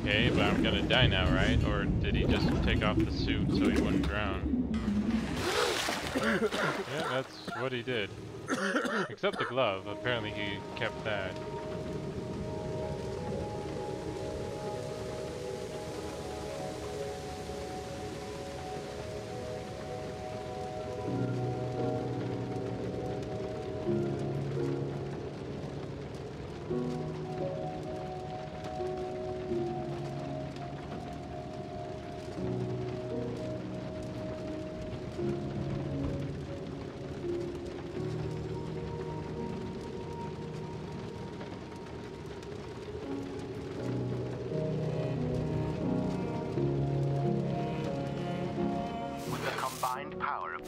Okay, but I'm gonna die now, right? Or did he just take off the suit so he wouldn't drown? Yeah, that's what he did. Except the glove. Apparently he kept that.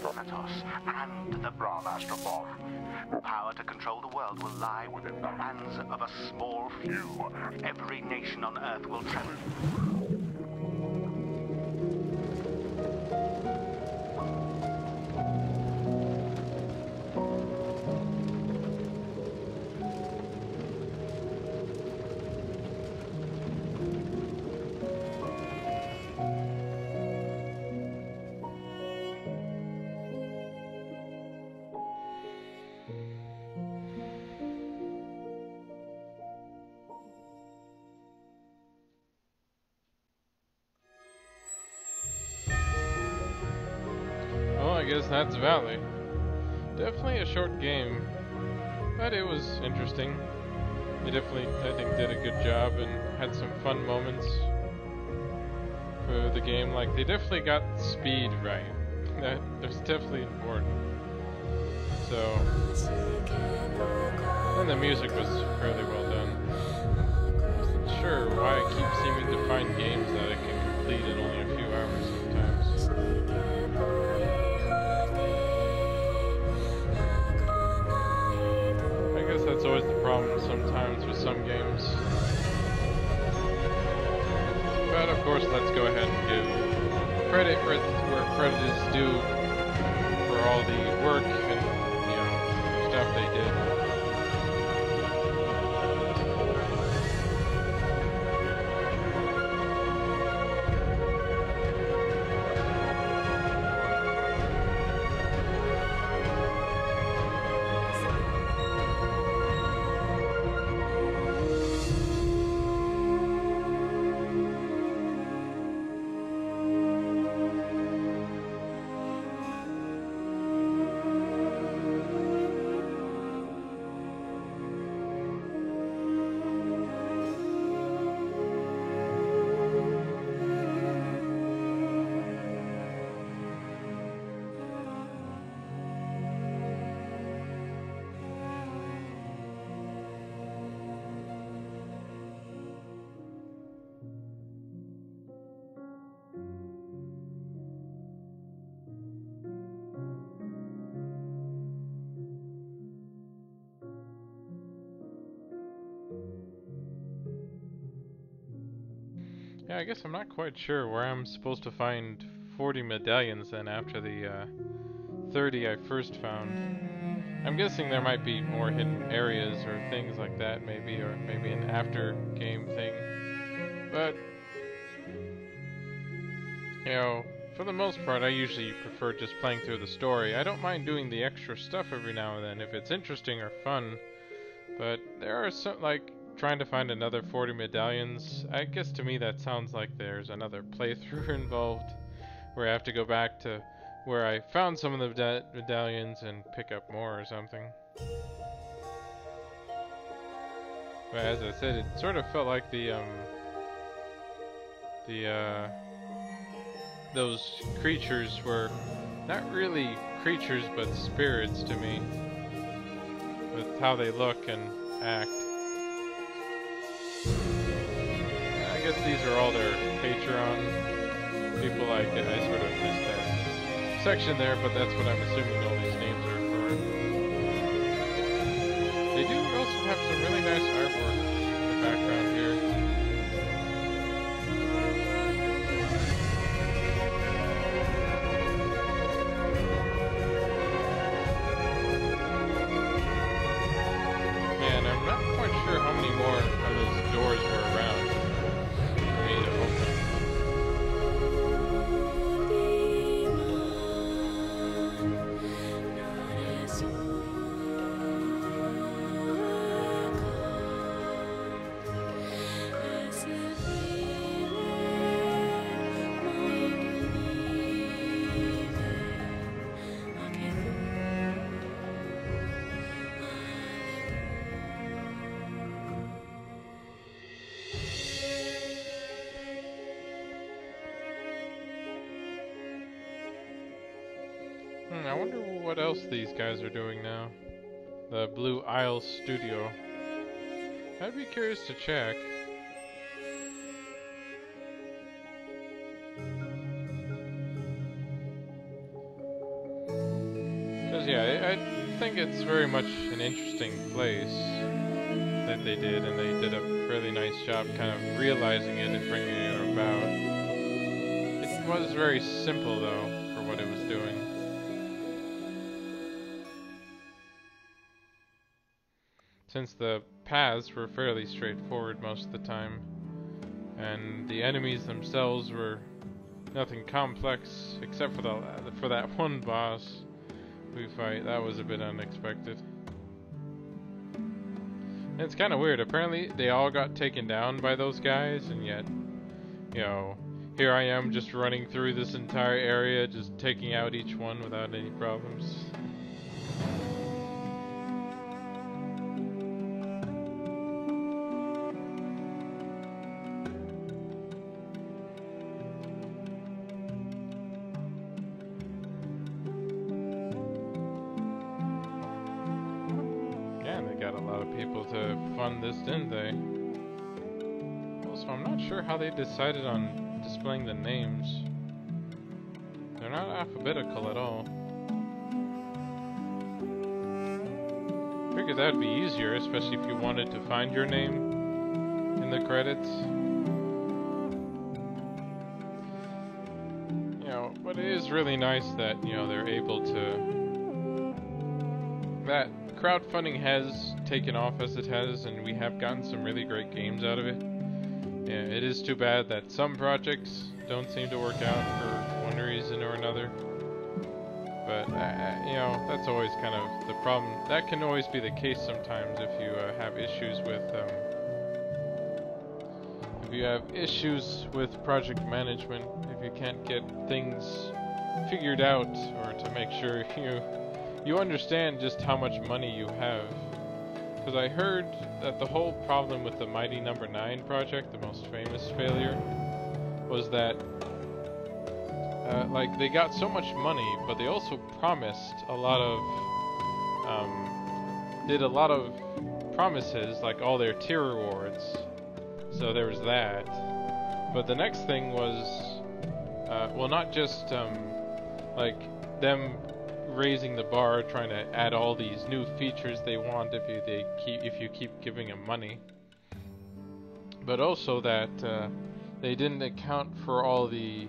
Thanatos and the Brahmastra bomb. Power to control the world will lie within the hands of a small few. Every nation on Earth will travel. I guess that's Valley. Definitely a short game, but it was interesting. They definitely, I think, did a good job and had some fun moments for the game. Like, they definitely got speed right. That's definitely important. So, and the music was fairly well done. I wasn't sure why I keep seeming to find games that I can complete in only a few hours sometimes. I guess that's always the problem sometimes with some games. But of course, let's go ahead and give credit where credit is due for all the work and, you know, stuff they did. Yeah, I guess I'm not quite sure where I'm supposed to find 40 medallions then after the 30 I first found. I'm guessing there might be more hidden areas or things like that maybe, or maybe an after game thing. But, you know, for the most part I usually prefer just playing through the story. I don't mind doing the extra stuff every now and then if it's interesting or fun. But there are some, like, trying to find another 40 medallions. I guess to me that sounds like there's another playthrough involved where I have to go back to where I found some of the medallions and pick up more or something. But as I said, it sort of felt like those creatures were not really creatures but spirits to me, with how they look and act. I guess these are all their Patreon people. I sort of missed that section there, but that's what I'm assuming all these names are for. They do also have some really nice artwork in the background here. And I'm not quite sure how many more of those doors were around for me to open. I wonder what else these guys are doing now. The Blue Isle Studio. I'd be curious to check. I think it's very much an interesting place that they did, and they did a really nice job kind of realizing it and bringing it about. It was very simple, though, for what it was doing. Since the paths were fairly straightforward most of the time, and the enemies themselves were nothing complex except for that one boss we fight. That was a bit unexpected. And it's kind of weird. Apparently they all got taken down by those guys, and yet, you know, here I am just running through this entire area, just taking out each one without any problems. This, didn't they? Also, I'm not sure how they decided on displaying the names. They're not alphabetical at all. Figured that'd be easier, especially if you wanted to find your name in the credits. You know, but it is really nice that, you know, they're able to... that crowdfunding has taken off as it has, and we have gotten some really great games out of it. Yeah, it is too bad that some projects don't seem to work out for one reason or another. But, you know, that's always kind of the problem. That can always be the case sometimes if you have issues with project management, if you can't get things figured out, or to make sure you understand just how much money you have. Because I heard that the whole problem with the Mighty No. 9 project, the most famous failure, was that like they got so much money, but they also promised a lot of did a lot of promises, like all their tier rewards. So there was that. But the next thing was well, not just like them raising the bar, trying to add all these new features they want if you keep giving them money, but also that they didn't account for all the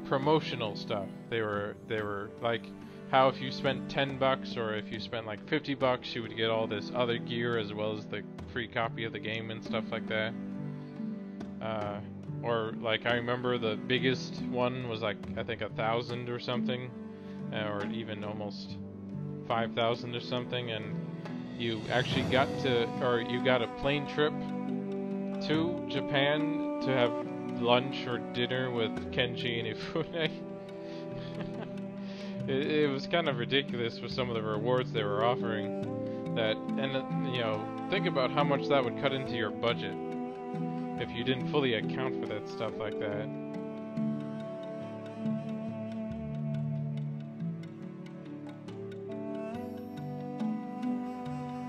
promotional stuff. They were like how if you spent $10 or if you spent like $50, you would get all this other gear as well as the free copy of the game and stuff like that. Or like I remember the biggest one was like I think 1,000 or something. Or even almost 5,000 or something, and you actually got you got a plane trip to Japan to have lunch or dinner with Kenji and Ifune. It was kind of ridiculous for some of the rewards they were offering. And you know, think about how much that would cut into your budget if you didn't fully account for that stuff like that.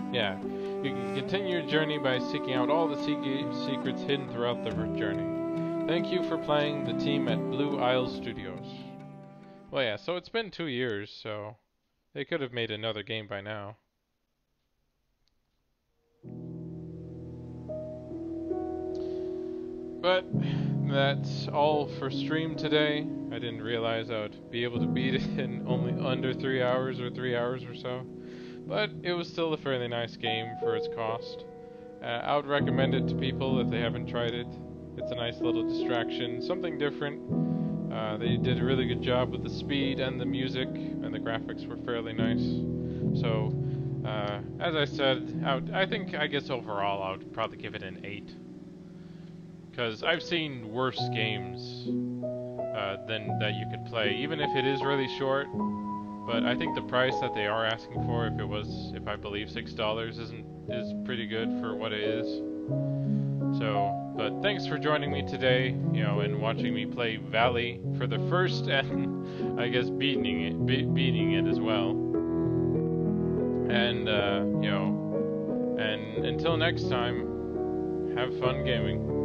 Yeah, you can continue your journey by seeking out all the secrets hidden throughout the journey. Thank you for playing, the team at Blue Isle Studios. Well, yeah, so it's been 2 years, so they could have made another game by now. But that's all for stream today. I didn't realize I would be able to beat it in only under 3 hours or 3 hours or so. But it was still a fairly nice game for its cost. I would recommend it to people if they haven't tried it. It's a nice little distraction, something different. They did a really good job with the speed and the music, and the graphics were fairly nice. So, as I said, I guess overall I would probably give it an 8. Because I've seen worse games than that you could play, even if it is really short. But I think the price that they are asking for, if I believe $6, is pretty good for what it is. So, but thanks for joining me today, you know, and watching me play Valley for the first and I guess beating it as well. And you know, and until next time, have fun gaming.